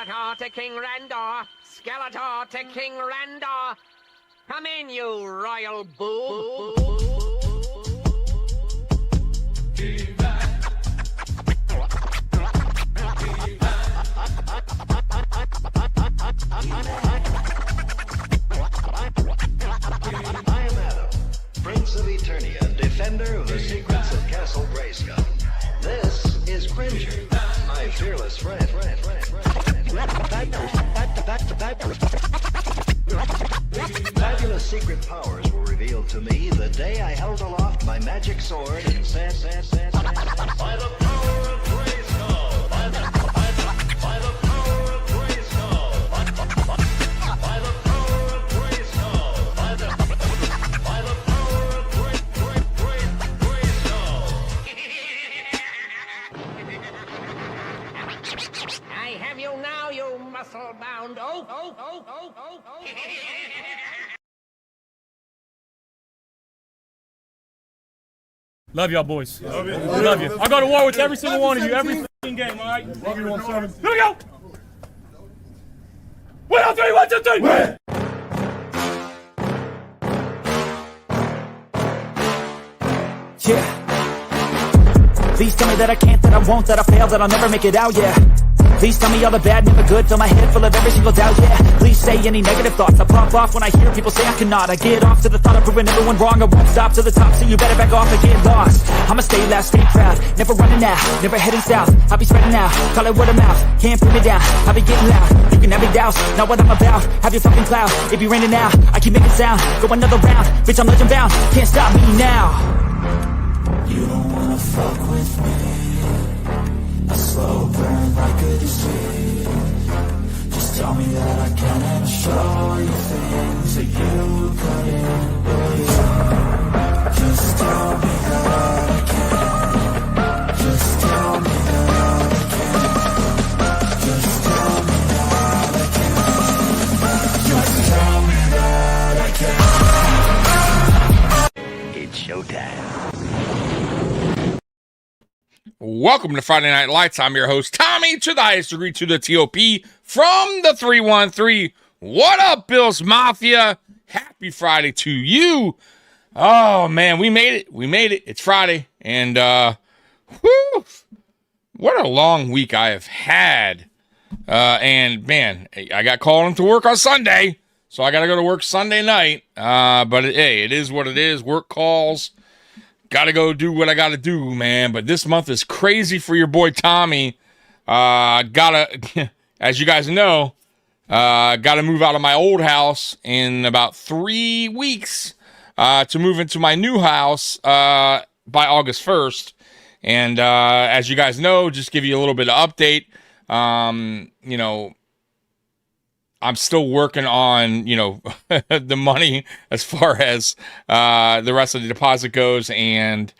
Skeletor to King Randor. Skeletor to King Randor. Come in, you royal boo. I am Adam, Prince of Eternia, defender of the secrets of Castle Grayskull. This is Cringer, my fearless friend. Fabulous secret powers were revealed to me the day I held aloft my magic sword and said, by the power of Grayskull, by the power of Grayskull, by the power of Grayskull, by the power of Grayskull. I have you now, you muscle-bound oaf. Love y'all, boys. Love you. I go to war with every single one of you, every game, all right? Love you, 1-7. Here we go! 1, 2, 3, 1, 2, 3! Win! Yeah. Please tell me that I can't, that I won't, that I fail, that I'll never make it out, yeah. Please tell me all the bad, never good, fill my head full of every single doubt, yeah. Please say any negative thoughts, I pop off when I hear people say I cannot. I get off to the thought of proving everyone wrong, I won't stop to the top, so you better back off and get lost. I'ma stay loud, stay proud, never running out, never heading south. I'll be spreading out, call it word of mouth, can't put me down, I'll be getting loud. You can have me douse, not what I'm about, have your fucking cloud. It be raining now, I keep making sound, go another round, bitch I'm legend bound, can't stop me now. You don't wanna fuck with me, a slow burn like a disease. Just tell me that I can and show you things that you couldn't believe. Just tell me that I can. Just tell me that I can. Just tell me that I can. Just tell me that I can. It's showtime. Welcome to Friday Night Lights. I'm your host, Tommy, to the highest degree, to the TOP, from the 313. What up, Bills Mafia? Happy Friday to you. Oh, man, we made it. We made it. It's Friday. And, whew, what a long week I have had. And, man, I got called into work on Sunday, so I got to go to work Sunday night. But, hey, it is what it is. Work calls. Got to go do what I got to do, man. But this month is crazy for your boy Tommy. As you guys know, gotta move out of my old house in about 3 weeks to move into my new house by August 1st. And as you guys know, just give you a little bit of update. You know, I'm still working on, you know, the money as far as the rest of the deposit goes and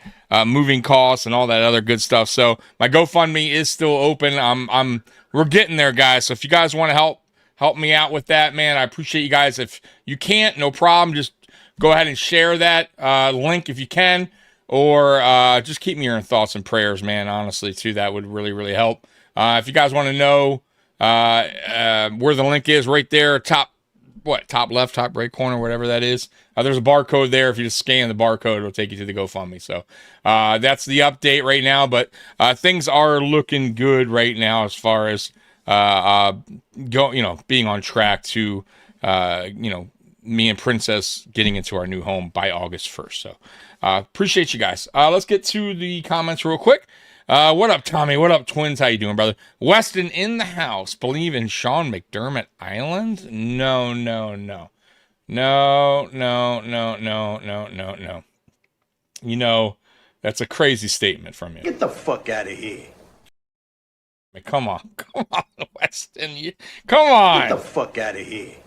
moving costs and all that other good stuff. So my GoFundMe is still open. We're getting there, guys. So if you guys want to help me out with that, man, I appreciate you guys. If you can't, no problem. Just go ahead and share that link if you can, or just keep me in thoughts and prayers, man. Honestly, too, that would really, really help. If you guys want to know where the link is, right there, top left, top right corner, whatever that is. There's a barcode there. If you just scan the barcode, it'll take you to the GoFundMe. So that's the update right now. But things are looking good right now as far as being on track to me and Princess getting into our new home by August 1st. So appreciate you guys. Let's get to the comments real quick. What up, Tommy? What up, twins? How you doing, brother? Weston in the house. Believe in Sean McDermott Island? No. You know, that's a crazy statement from you. Get the fuck out of here. I mean, come on, Weston. Come on. Get the fuck out of here.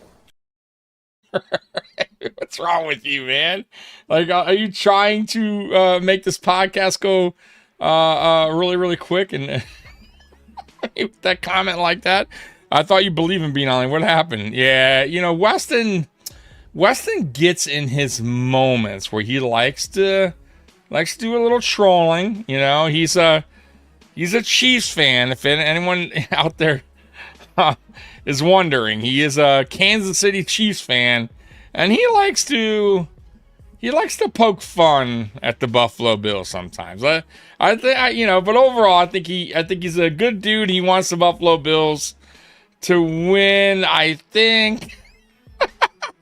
What's wrong with you, man? Like, are you trying to make this podcast go really, really quick? And with that comment like that, I thought you believe in being online. What happened? Yeah, you know, Weston gets in his moments where he likes to do a little trolling. You know, he's a Chiefs fan. If anyone out there is wondering, he is a Kansas City Chiefs fan, and he likes to poke fun at the Buffalo Bills sometimes. But overall, I think he's a good dude. He wants the Buffalo Bills to win. I think.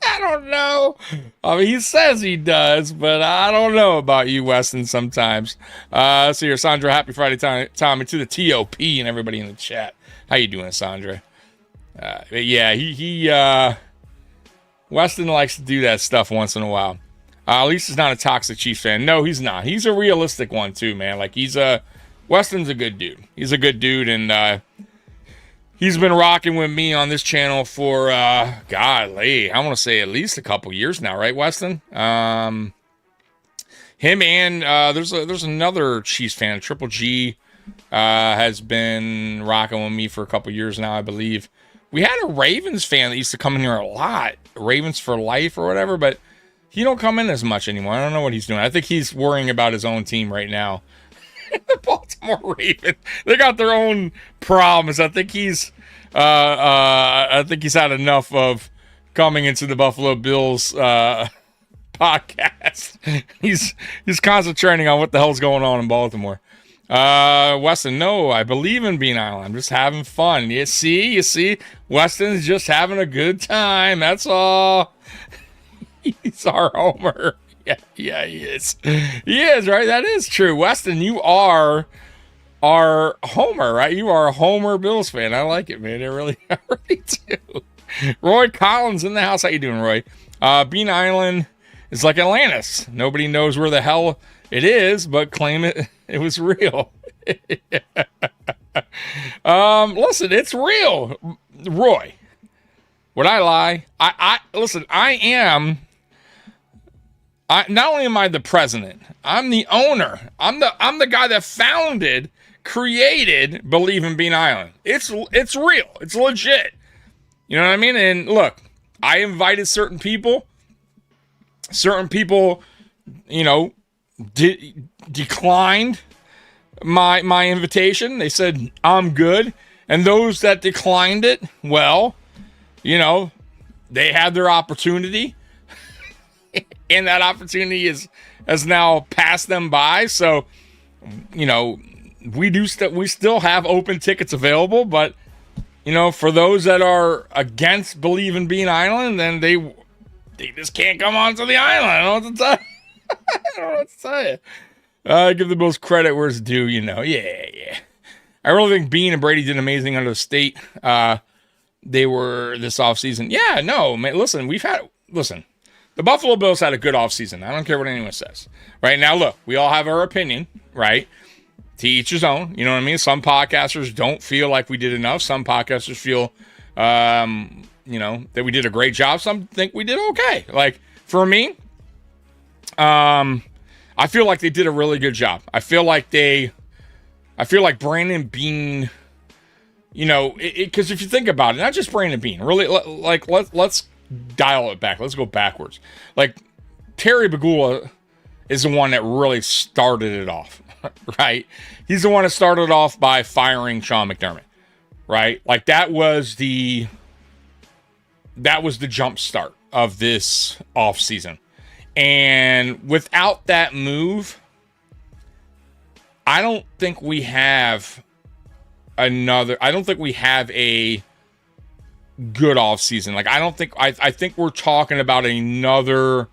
I don't know. I mean, he says he does, but I don't know about you, Weston, sometimes. So here, Sandra, happy Friday, Tommy, to the TOP and everybody in the chat. How you doing, Sandra? Weston likes to do that stuff once in a while. At least he's not a toxic Chiefs fan. No, he's not. He's a realistic one, too, man. Like, Weston's a good dude. He's a good dude, and he's been rocking with me on this channel for, golly, I want to say at least a couple years now, right, Weston? Him and there's another Chiefs fan, Triple G, has been rocking with me for a couple years now, I believe. We had a Ravens fan that used to come in here a lot, Ravens for life or whatever, but he don't come in as much anymore. I don't know what he's doing. I think he's worrying about his own team right now. The Baltimore Ravens, they got their own problems. I think he's had enough of coming into the Buffalo Bills podcast. He's concentrating on what the hell's going on in Baltimore. Weston, no, I believe in Bean Island. I'm just having fun. You see, Weston's just having a good time. That's all. He's our homer. Yeah, he is. He is, right? That is true. Weston, you are our homer, right? You are a homer Bills fan. I like it, man. I really do. Roy Collins in the house. How you doing, Roy? Bean Island is like Atlantis. Nobody knows where the hell it is, but claim it was real. Listen, it's real. Roy, would I lie? Listen, not only am I the president, I'm the owner. I'm the guy that created Believe in Bean Island. It's real. It's legit. You know what I mean? And look, I invited certain people. Certain people, declined my invitation. They said I'm good. And those that declined it, well, they had their opportunity. And that opportunity has now passed them by. So, we still have open tickets available. But, for those that are against Believe in Bean Island, then they just can't come onto the island. I don't know what to tell you. I don't know what to tell you. I give the Bills credit where it's due, Yeah. I really think Bean and Brady did amazing under the state. They were this offseason. Yeah, no, man, listen. The Buffalo Bills had a good offseason. I don't care what anyone says. Right now, look, we all have our opinion, right? To each his own. You know what I mean? Some podcasters don't feel like we did enough. Some podcasters feel, that we did a great job. Some think we did okay. Like, for me, I feel like they did a really good job. I feel like Brandon Bean, because if you think about it, not just Brandon Bean, really, like, let's dial it back. Let's go backwards. Like, Terry Bagula is the one that really started it off, right? He's the one that started off by firing Sean McDermott, right? Like, that was the jump start of this offseason. And without that move, I don't think we have a good offseason. Like, I think we're talking about another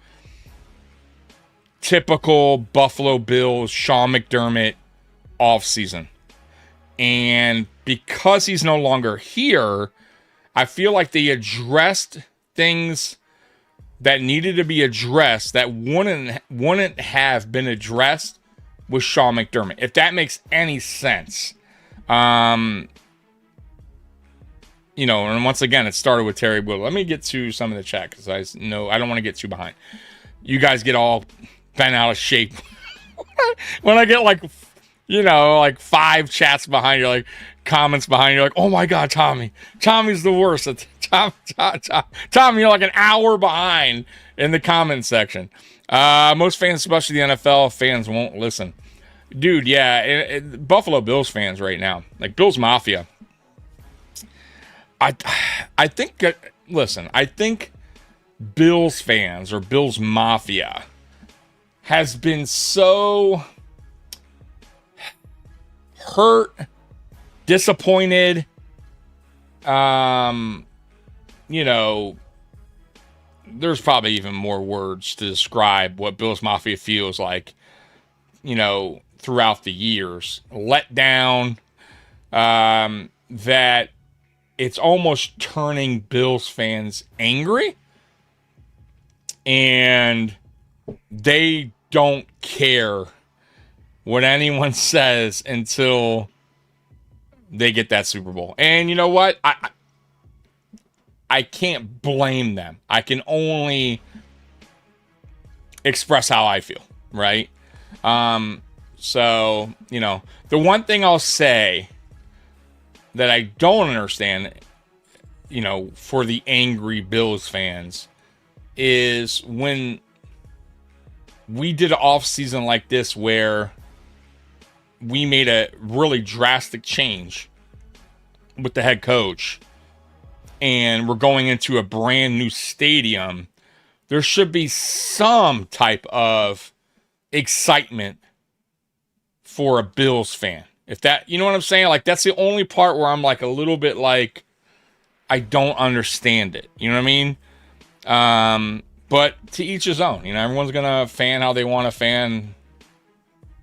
typical Buffalo Bills Sean McDermott offseason. And because he's no longer here, I feel like they addressed things that needed to be addressed that wouldn't have been addressed with Sean McDermott, if that makes any sense. And once again, it started with Terry Bagula. Let me get to some of the chat because I know I don't want to get too behind. You guys get all bent out of shape when I get like 5 chats behind you, like comments behind you, like, oh my God, Tommy's the worst. Tommy, you're like an hour behind in the comment section. Most fans, especially the NFL fans, won't listen. Dude, yeah, Buffalo Bills fans right now, like Bills Mafia. I think, listen, I think Bills fans or Bills Mafia has been so hurt, disappointed, you know, there's probably even more words to describe what Bills Mafia feels like, you know, throughout the years. Let down, that it's almost turning Bills fans angry, and they don't care what anyone says until they get that Super Bowl. And you know what? I can't blame them. I can only express how I feel, right? So, you know, the one thing I'll say that I don't understand, you know, for the angry Bills fans is when we did an off season like this where we made a really drastic change with the head coach and we're going into a brand new stadium, there should be some type of excitement for a Bills fan. If that, you know what I'm saying? Like, that's the only part where I'm like a little bit like, I don't understand it. You know what I mean? But to each his own. You know, everyone's going to fan how they want to fan.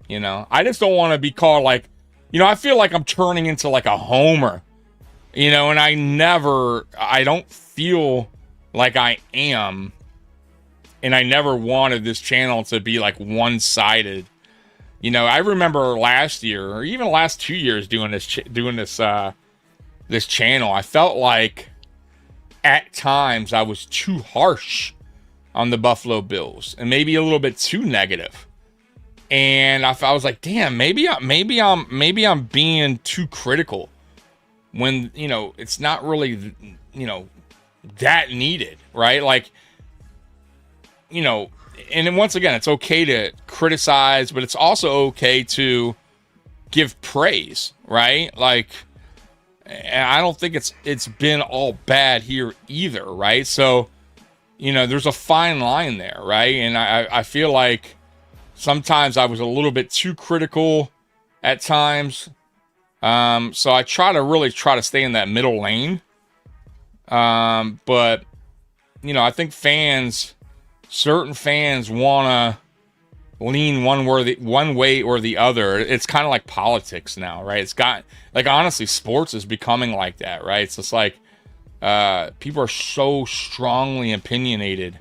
You know, I just don't want to be called like, you know, I feel like I'm turning into like a homer. You know, and I don't feel like I am. And I never wanted this channel to be like one-sided. You know, I remember last year, or even the last 2 years doing this channel, I felt like at times I was too harsh on the Buffalo Bills and maybe a little bit too negative. And I was like, damn, maybe I'm being too critical when, you know, it's not really, you know, that needed, right? Like, you know, and then once again, it's okay to criticize, but it's also okay to give praise, right? Like, and I don't think it's been all bad here either, right? So, you know, there's a fine line there, right? And I feel like sometimes I was a little bit too critical at times. So I try to stay in that middle lane. But, you know, I think certain fans want to lean one way or the other. It's kind of like politics now, right? It's got, like, honestly, sports is becoming like that, right? It's just like, people are so strongly opinionated,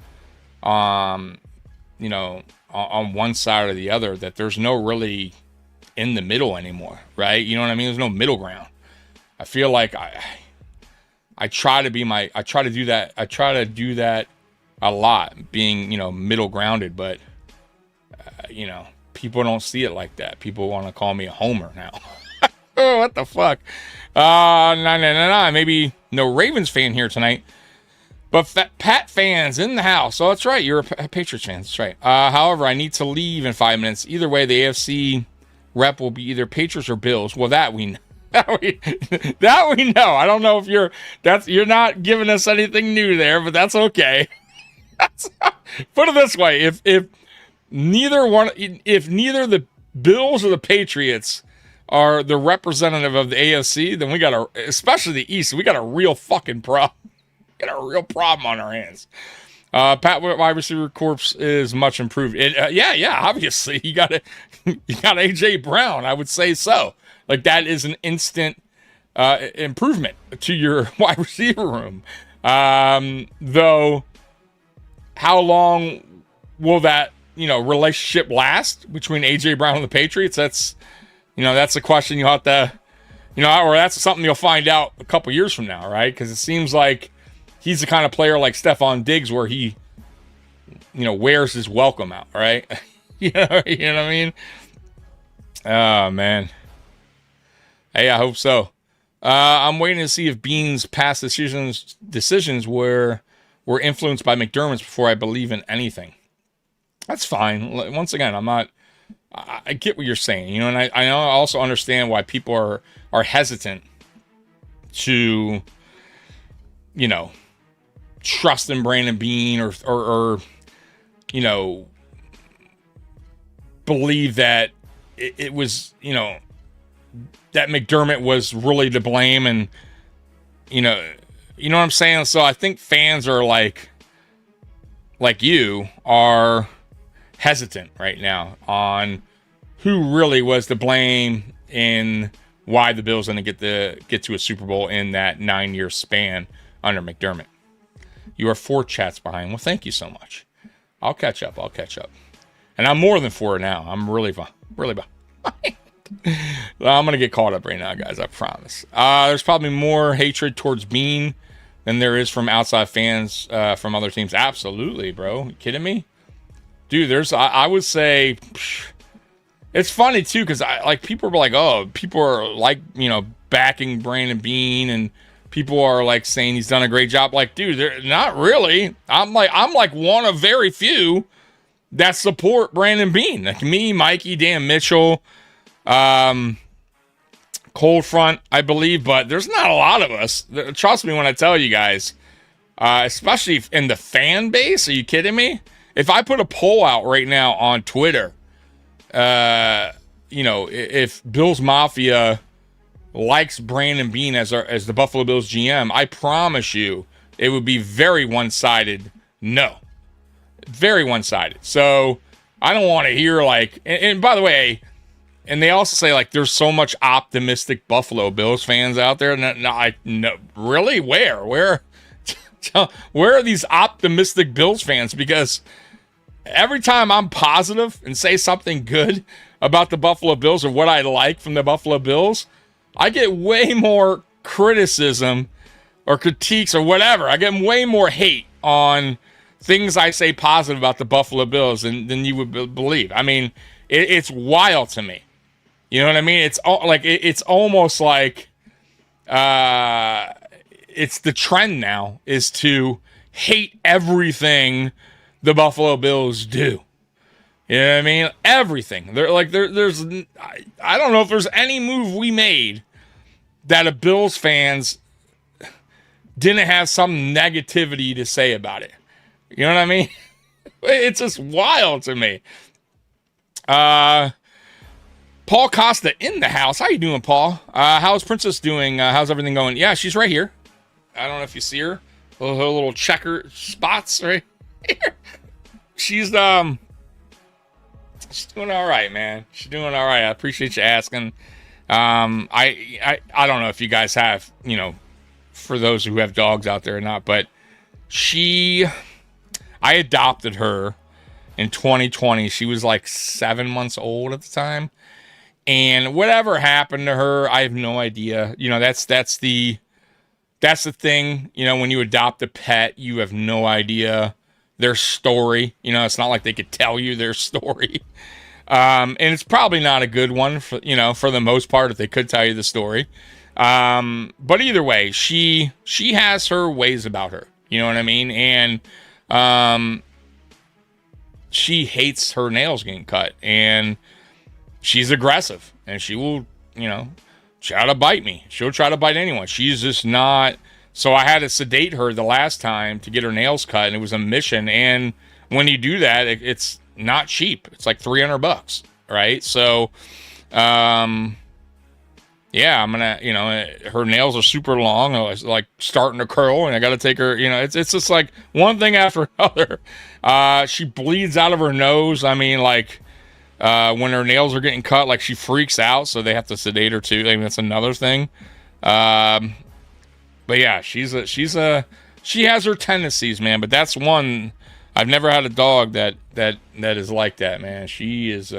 you know, on one side or the other that there's no really in the middle anymore, right? You know what I mean? There's no middle ground. I feel like I try to do that a lot, being, you know, middle grounded, but you know, people don't see it like that. People want to call me a homer now. Oh, what the fuck? 999. Maybe no Ravens fan here tonight, but Pat fans in the house. Oh, that's right. You're a Patriots fan. That's right. However, I need to leave in 5 minutes. Either way, the AFC rep will be either Patriots or Bills. Well, that we know. That we know. I don't know if you're not giving us anything new there, but that's okay. Put it this way: if neither the Bills or the Patriots are the representative of the AFC, then especially the East, we got a real fucking problem. Got a real problem on our hands. Pat wide receiver corps is much improved. Yeah, obviously you got AJ Brown. I would say so. Like, that is an instant improvement to your wide receiver room. Though, how long will that, you know, relationship last between AJ Brown and the Patriots? That's a question you'll have to, you know, or that's something you'll find out a couple years from now, right? Because it seems like he's the kind of player like Stephon Diggs where he, you know, wears his welcome out, right? you know what I mean? Oh, man. Hey, I hope so. I'm waiting to see if Bean's past decisions were influenced by McDermott's before I believe in anything. That's fine. Once again, I get what you're saying, you know, and I also understand why people are hesitant to you know, trust in Brandon Beane or you know, believe that it was, you know, that McDermott was really to blame, and you know what I'm saying? So I think fans are like you are hesitant right now on who really was to blame in why the Bills didn't get to a Super Bowl in that 9-year span under McDermott. You are 4 chats behind. Well, thank you so much. I'll catch up. And I'm more than 4 now. I'm really behind. I'm going to get caught up right now, guys. I promise. There's probably more hatred towards Beane than there is from outside fans from other teams. Absolutely, bro. You kidding me? Dude, I would say... It's funny, too, because people are like, oh, people are like, you know, backing Brandon Beane, and people are like saying he's done a great job. Like, dude, they're not really. I'm like one of very few that support Brandon Beane. Like me, Mikey, Dan Mitchell, Cold Front, I believe, but there's not a lot of us. Trust me when I tell you guys, especially in the fan base. Are you kidding me? If I put a poll out right now on Twitter, you know, if Bills Mafia likes Brandon Beane as the Buffalo Bills GM, I promise you it would be very one-sided. No. Very one-sided. So I don't want to hear like, and by the way, and they also say like there's so much optimistic Buffalo Bills fans out there. No, really? Where are these optimistic Bills fans? Because every time I'm positive and say something good about the Buffalo Bills or what I like from the Buffalo Bills, I get way more criticism or critiques or whatever. I get way more hate on things I say positive about the Buffalo Bills than you would believe. I mean, it's wild to me. You know what I mean? It's almost like it's the trend now is to hate everything the Buffalo Bills do. You know what I mean? Everything. There's I don't know if there's any move we made that a Bills fans didn't have some negativity to say about it. You know what I mean? It's just wild to me. Paul Costa in the house. How you doing, Paul? How's Princess doing? How's everything going? Yeah, she's right here. I don't know if you see her. Her little checker spots right here. She's doing all right, man. She's doing all right. I appreciate you asking. I don't know if you guys have, you know, for those who have dogs out there or not, but I adopted her in 2020. She was like 7 months old at the time. And whatever happened to her, I have no idea. You know, that's the thing. You know, when you adopt a pet, you have no idea their story. You know, it's not like they could tell you their story. And it's probably not a good one for the most part, if they could tell you the story. But either way, she has her ways about her. You know what I mean? And she hates her nails getting cut, and she's aggressive, and she will, you know, try to bite me. She'll try to bite anyone. She's just not. So I had to sedate her the last time to get her nails cut, and it was a mission. And when you do that, it's not cheap. It's like $300, right? So, yeah, I'm gonna, you know, her nails are super long, like starting to curl, and I got to take her. You know, it's just like one thing after another. She bleeds out of her nose. I mean, like when her nails are getting cut, like she freaks out, so they have to sedate her too. I mean, that's another thing. But yeah, she has her tendencies, man. But that's one. I've never had a dog that is like that, man. She is,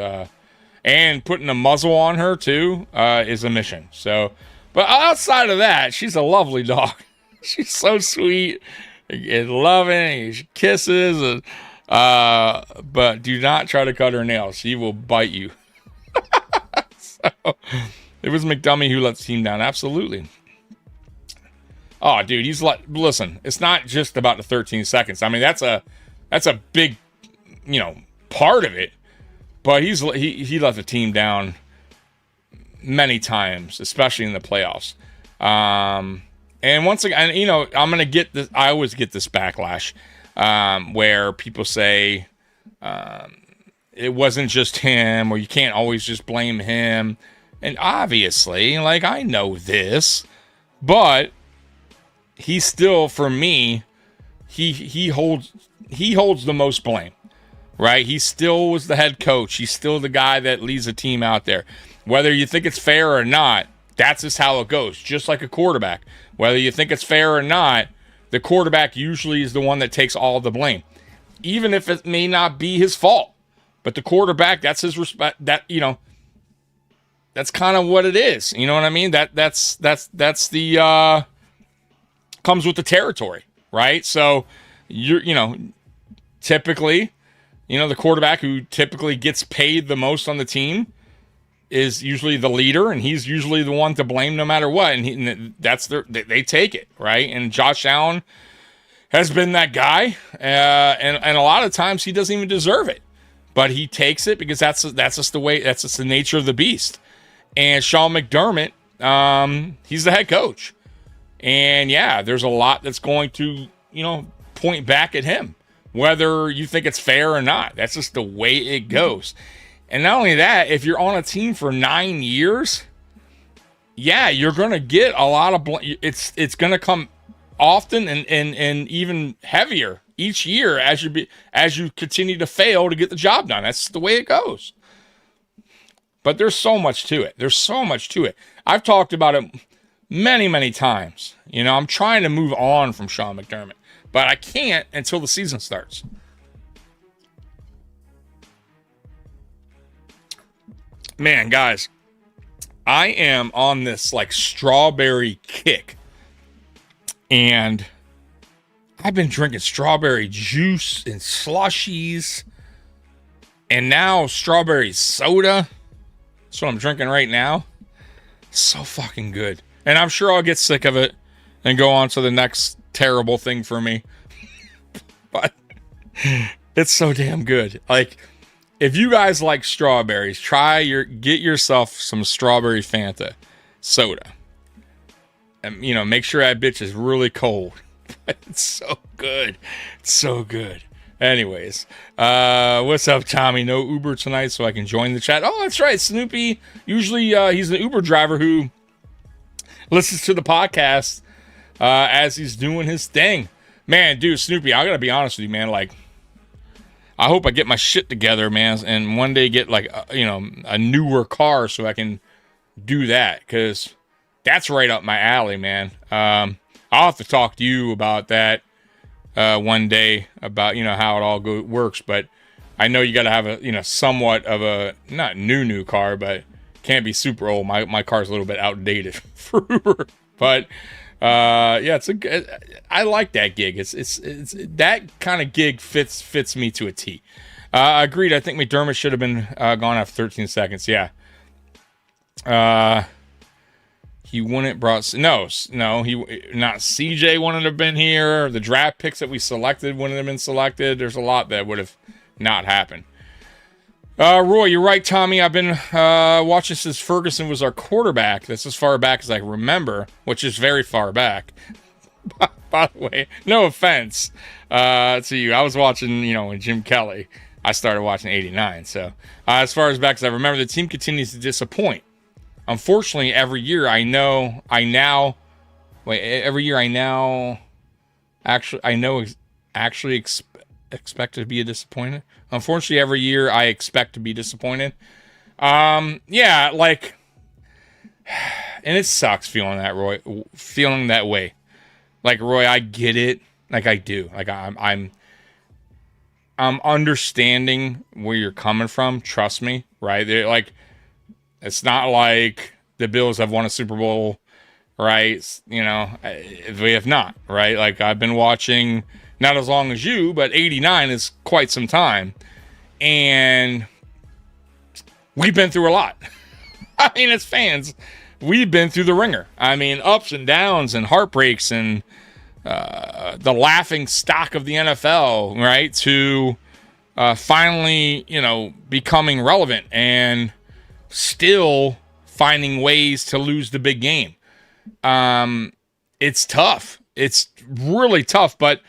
and putting a muzzle on her too is a mission. So, but outside of that, she's a lovely dog. She's so sweet and loving. She kisses, and, but do not try to cut her nails. She will bite you. So, it was McDummy who let the team down. Absolutely. Oh, dude, he's like, listen, it's not just about the 13 seconds. I mean, that's a big, you know, part of it. But he let the team down many times, especially in the playoffs. And once again, you know, I'm going to get this. I always get this backlash where people say it wasn't just him, or you can't always just blame him. And obviously, like, I know this, but he still, for me, he holds the most blame, right? He still was the head coach. He's still the guy that leads the team out there. Whether you think it's fair or not, that's just how it goes. Just like a quarterback. Whether you think it's fair or not, the quarterback usually is the one that takes all the blame, even if it may not be his fault. But the quarterback, that's his respect. That, you know, that's kind of what it is. You know what I mean? That's the comes with the territory, right? So you know, typically, you know, the quarterback who typically gets paid the most on the team is usually the leader, and he's usually the one to blame no matter what. And they take it, right? And Josh Allen has been that guy, and a lot of times he doesn't even deserve it, but he takes it because that's just the way, that's just the nature of the beast. And Sean McDermott, he's the head coach, and yeah, there's a lot that's going to, you know, point back at him, whether you think it's fair or not. That's just the way it goes. And not only that, if you're on a team for 9 years, yeah, you're going to get a lot of it's going to come often and even heavier each year as you continue to fail to get the job done. That's the way it goes. But there's so much to it. There's so much to it. I've talked about it many, many times. You know, I'm trying to move on from Sean McDermott, but I can't until the season starts. Man, guys, I am on this like strawberry kick, and I've been drinking strawberry juice and slushies, and now strawberry soda. That's what I'm drinking right now. So fucking good. And I'm sure I'll get sick of it and go on to the next terrible thing for me. But it's so damn good. Like, if you guys like strawberries, get yourself some strawberry Fanta soda. And, you know, make sure that bitch is really cold. It's so good. It's so good. Anyways, what's up, Tommy? No Uber tonight, so I can join the chat. Oh, that's right. Snoopy, usually he's the Uber driver who listens to the podcast as he's doing his thing. Man, dude, Snoopy, I gotta be honest with you, man. Like, I hope I get my shit together, man, and one day get like a newer car so I can do that, because that's right up my alley, man. I'll have to talk to you about that one day, about how it all works. But I know you got to have a somewhat of a not new car, but can't be super old. My car's a little bit outdated for Uber, but yeah, I like that gig. It's that kind of gig fits me to a T. Agreed. I think McDermott should have been gone after 13 seconds. Yeah. He wouldn't he not CJ wouldn't have been here. The draft picks that we selected wouldn't have been selected. There's a lot that would have not happened. Roy, you're right, Tommy. I've been watching since Ferguson was our quarterback. That's as far back as I remember, which is very far back. By the way, no offense to you. I was watching, when Jim Kelly. I started watching 89. So as far as back as I remember, the team continues to disappoint. Unfortunately, every year I expect to be disappointed. Unfortunately, every year I expect to be disappointed. Yeah, like, and it sucks feeling that way. Like, Roy, I get it. Like, I do. Like, I'm understanding where you're coming from. Trust me, right? They're like, it's not like the Bills have won a Super Bowl, right? We have not, right? Like, I've been watching, not as long as you, but 89 is quite some time. And we've been through a lot. I mean, as fans, we've been through the ringer. I mean, ups and downs and heartbreaks and the laughing stock of the NFL, right? To finally, becoming relevant and still finding ways to lose the big game. And it's tough. It's really tough, but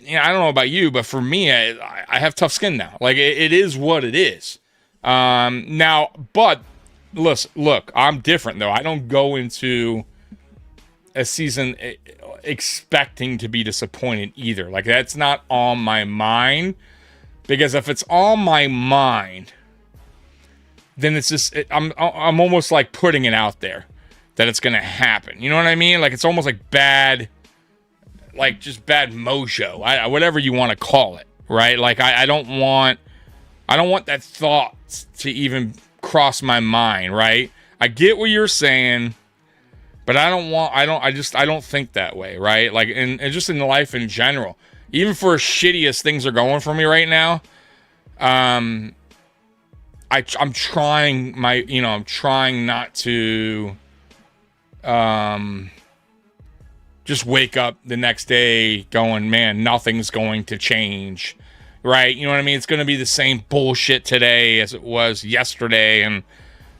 I don't know about you, but for me, I have tough skin now. Like, it is what it is. Now, but listen, look, I'm different, though. I don't go into a season expecting to be disappointed either. Like, that's not on my mind, because if it's on my mind, then it's just, I'm almost like putting it out there that it's going to happen. You know what I mean? Like, it's almost like bad, like just bad mojo, whatever you want to call it, right? Like, I don't want that thought to even cross my mind, right? I get what you're saying, but I don't think that way, right? Like, and just in life in general, even for as shitty as things are going for me right now, I'm trying not to, just wake up the next day going, man, nothing's going to change, right? You know what I mean? It's going to be the same bullshit today as it was yesterday, and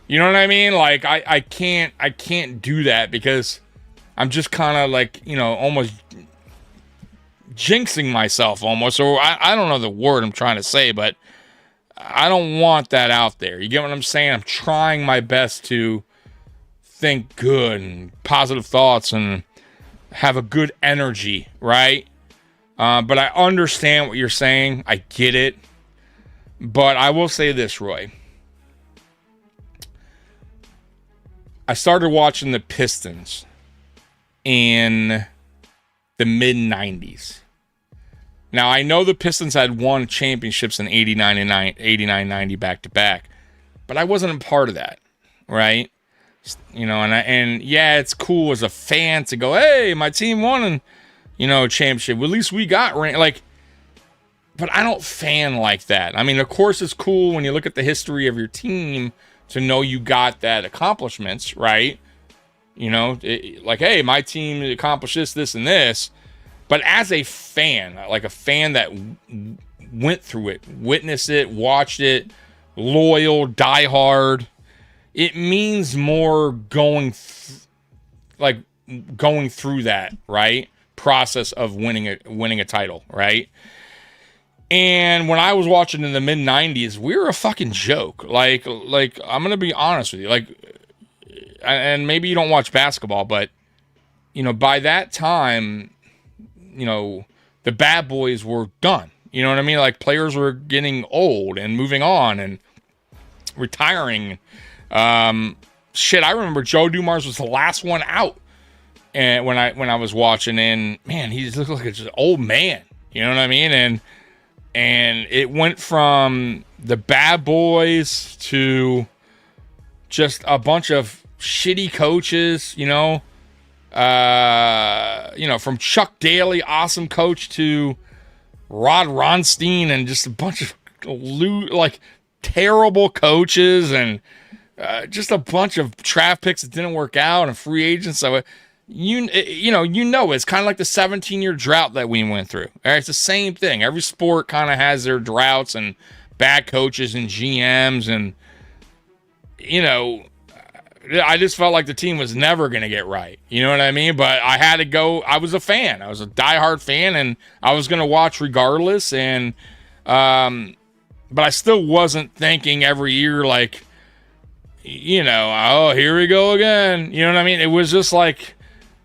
you know what I mean? Like, I can't do that, because I'm just kind of like, almost jinxing myself almost, or I don't know the word I'm trying to say, but I don't want that out there. You get what I'm saying? I'm trying my best to think good and positive thoughts and have a good energy, right? But I understand what you're saying. I get it. But I will say this, Roy. I started watching the Pistons in the mid-90s. Now, I know the Pistons had won championships in 89-90 back-to-back, but I wasn't a part of that, right? And yeah, it's cool as a fan to go, hey, my team won, a championship. Well, at least we got like, but I don't fan like that. I mean, of course, it's cool when you look at the history of your team to know you got that accomplishments, right? Like, hey, my team accomplished this, and this. But as a fan, like a fan that went through it, witnessed it, watched it, loyal, diehard, it means more going through that, right, process of winning a title, right? And when I was watching in the mid 90s, we were a fucking joke. Like I'm gonna be honest with you, like, and maybe you don't watch basketball, but by that time, the bad boys were done. You know what I mean? Like, players were getting old and moving on and retiring. I remember Joe Dumars was the last one out, and when I was watching, and man, he just looked like an old man. You know what I mean? And it went from the bad boys to just a bunch of shitty coaches. From Chuck Daly, awesome coach, to Rod Ronstein, and just a bunch of terrible coaches, and just a bunch of draft picks that didn't work out, and free agents. So it's kind of like the 17-year drought that we went through. All right, it's the same thing. Every sport kind of has their droughts and bad coaches and GMs, and I just felt like the team was never going to get right. You know what I mean? But I had to go. I was a fan. I was a diehard fan, and I was going to watch regardless. And but I still wasn't thinking every year like, oh, here we go again. You know what I mean? It was just like,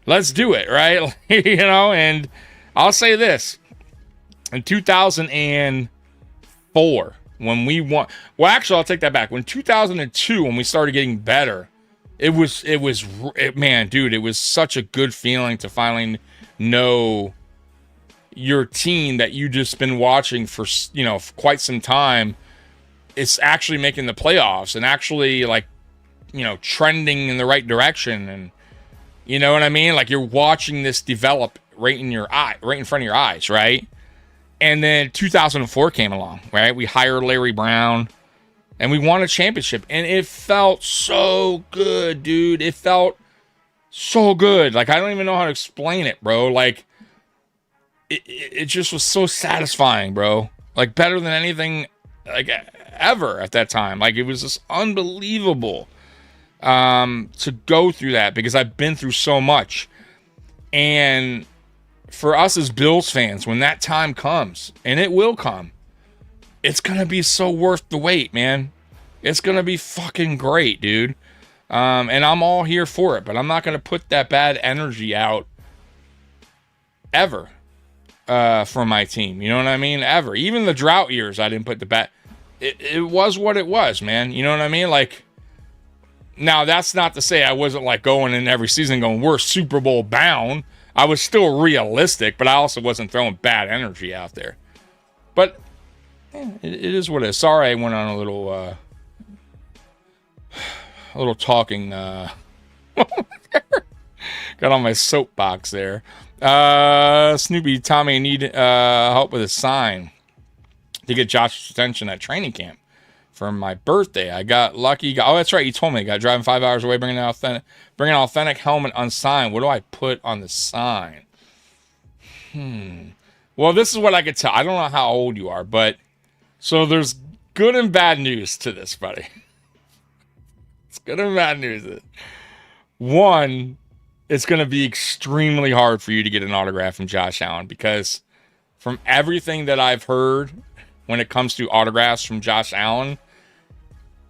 let's do it, right? And I'll say this. In 2004, when we won, well, actually, I'll take that back. When 2002, when we started getting better, it was man, dude, it was such a good feeling to finally know your team that you just been watching for, for quite some time. It's actually making the playoffs and actually trending in the right direction. And you know what I mean? Like, you're watching this develop right in front of your eyes, right? And then 2004 came along, right? We hired Larry Brown, and we won a championship, and it felt so good, dude. It felt so good. Like, I don't even know how to explain it, bro. Like, it just was so satisfying, bro. Like, better than anything, like, ever at that time. Like, it was just unbelievable. to go through that because I've been through so much. And for us as Bills fans, when that time comes, and it will come, it's going to be so worth the wait, man. It's going to be fucking great, dude. And I'm all here for it, but I'm not going to put that bad energy out ever for my team. You know what I mean? Ever. Even the drought years, I didn't put the bad. It was what it was, man. You know what I mean? Like, now that's not to say I wasn't like going in every season going, we're Super Bowl bound. I was still realistic, but I also wasn't throwing bad energy out there. But it is what it is. Sorry I went on a little talking. Got on my soapbox there. Snoopy, Tommy, I need help with a sign to get Josh's attention at training camp for my birthday. I got lucky. Oh, that's right. You told me. I got driving 5 hours away, bringing an authentic helmet unsigned. What do I put on the sign? Well, this is what I could tell. I don't know how old you are, but so there's good and bad news to this, buddy. It's good and bad news. One, it's going to be extremely hard for you to get an autograph from Josh Allen because from everything that I've heard when it comes to autographs from Josh Allen,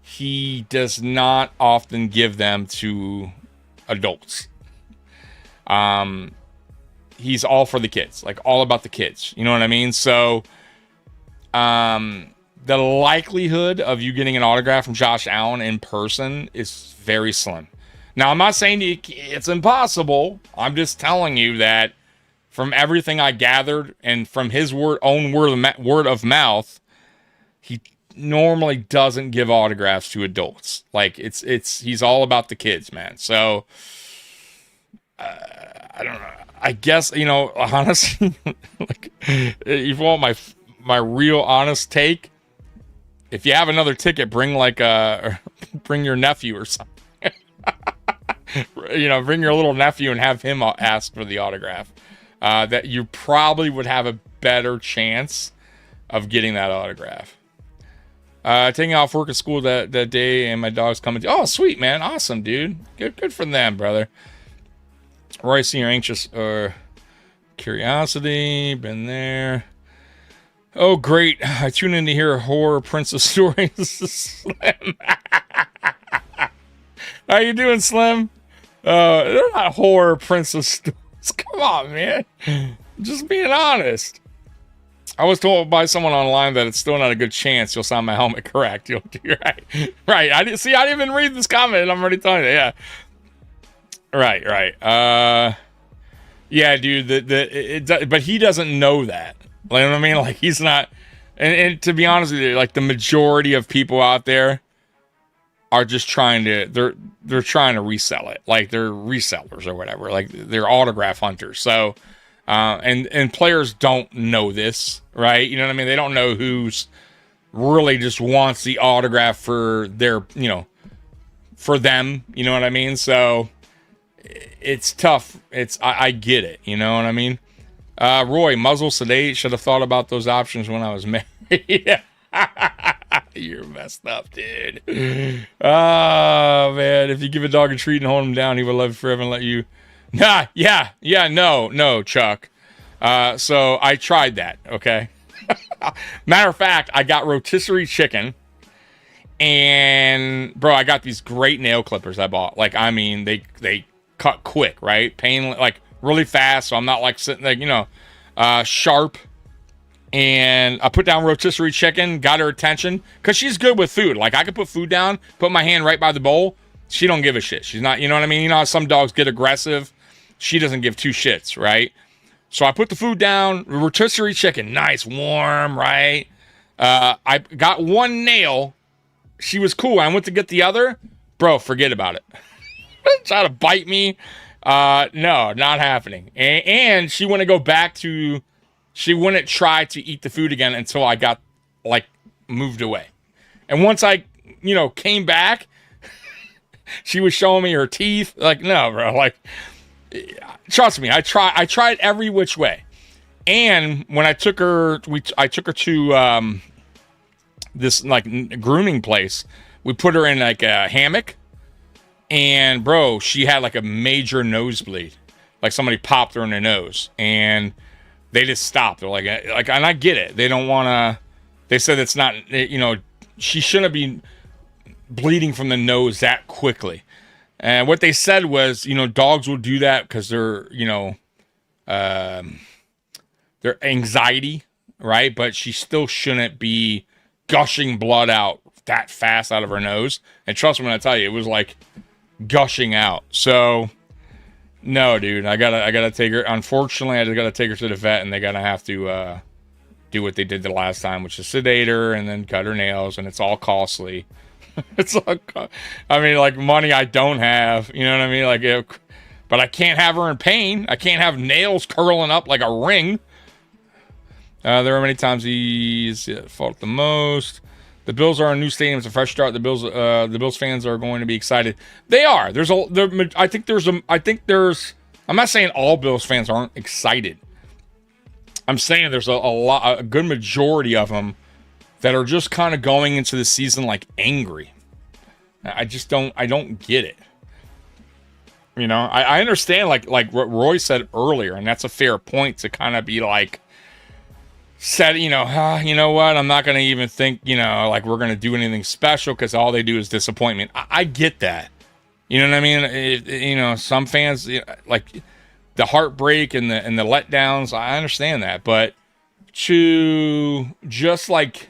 he does not often give them to adults. He's all for the kids, like all about the kids. You know what I mean? So, the likelihood of you getting an autograph from Josh Allen in person is very slim. Now, I'm not saying it's impossible. I'm just telling you that from everything I gathered and from his word of mouth, he normally doesn't give autographs to adults. Like he's all about the kids, man. So I don't know. I guess, honestly, like if you want my real honest take, if you have another ticket, bring bring your nephew or something. Bring your little nephew and have him ask for the autograph. That you probably would have a better chance of getting that autograph. Taking off work at school that day, and my dog's coming. Oh, sweet, man. Awesome, dude. Good for them, brother. Roy, see your anxious curiosity. Been there. Oh, great. I tune in to hear horror princess stories. Slim. How you doing, Slim? They're not horror princess stories. Come on, man. Just being honest. I was told by someone online that it's still not a good chance you'll sign my helmet correct. You're right. Right. I didn't even read this comment, and I'm already telling you. Yeah. Right. Yeah, dude. But he doesn't know that. Like, you know what I mean? Like, he's not. And to be honest with you, like the majority of people out there are just trying to. They're trying to resell it. Like they're resellers or whatever. Like they're autograph hunters. So, and players don't know this, right? You know what I mean? They don't know who's really just wants the autograph for their, for them. You know what I mean? So it's tough. I get it. You know what I mean? Roy, muzzle, sedate. Should have thought about those options when I was married. You're messed up, dude. Oh, man. If you give a dog a treat and hold him down, he will love you forever and let you. No, Chuck. So I tried that, okay? Matter of fact, I got rotisserie chicken. And, bro, I got these great nail clippers I bought. Like, I mean, they cut quick, right? Like, really fast, so I'm not, like, sitting there, sharp. And I put down rotisserie chicken, got her attention, because she's good with food. Like, I could put food down, put my hand right by the bowl. She don't give a shit. She's not, you know what I mean? You know how some dogs get aggressive? She doesn't give two shits, right? So I put the food down, rotisserie chicken, nice, warm, right? I got one nail. She was cool. I went to get the other. Bro, forget about it. Try to bite me. No, not happening. And she wouldn't go back to... She wouldn't try to eat the food again until I got, like, moved away. And once I, came back, she was showing me her teeth. Like, no, bro. Like, trust me, I tried every which way. And when I took her to this, like, grooming place, we put her in, like, a hammock. And bro, she had like a major nosebleed, like somebody popped her in the nose, and they just stopped. They're like, and I get it. They don't want to. They said it's not, she shouldn't be bleeding from the nose that quickly. And what they said was, dogs will do that because they're, their anxiety, right? But she still shouldn't be gushing blood out that fast out of her nose. And trust me when I tell you, it was like gushing out. So no, dude, I gotta take her. Unfortunately, I just gotta take her to the vet, and they gotta have to do what they did the last time, which is sedate her and then cut her nails, and it's all costly. It's like, I mean, like money I don't have, you know what I mean? Like, but I can't have her in pain. I can't have nails curling up like a ring. There are many times he's fault the most. The Bills are a new stadium. It's a fresh start. The Bills fans are going to be excited. They are. I think there's. I'm not saying all Bills fans aren't excited. I'm saying there's a good majority of them that are just kind of going into the season like angry. I don't get it. I understand like what Roy said earlier, and that's a fair point to kind of be like, said, you know what, I'm not going to even think, like we're going to do anything special because all they do is disappointment. I get that. You know what I mean? Some fans, like the heartbreak and the letdowns, I understand that. But to just like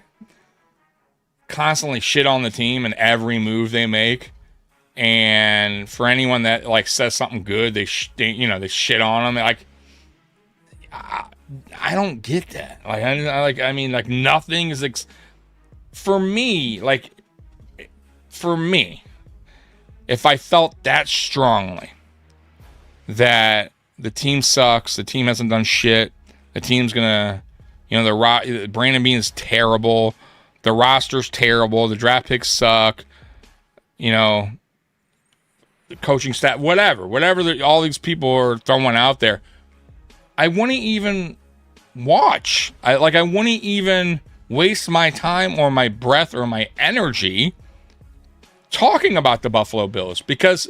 constantly shit on the team and every move they make, and for anyone that like says something good, they shit on them. Like, I don't get that. Like, nothing is for me. Like, for me, if I felt that strongly that the team sucks, the team hasn't done shit, the team's gonna, Brandon Beane is terrible, the roster's terrible, the draft picks suck, the coaching staff, whatever all these people are throwing out there, I wouldn't even watch. I wouldn't even waste my time or my breath or my energy talking about the Buffalo Bills, because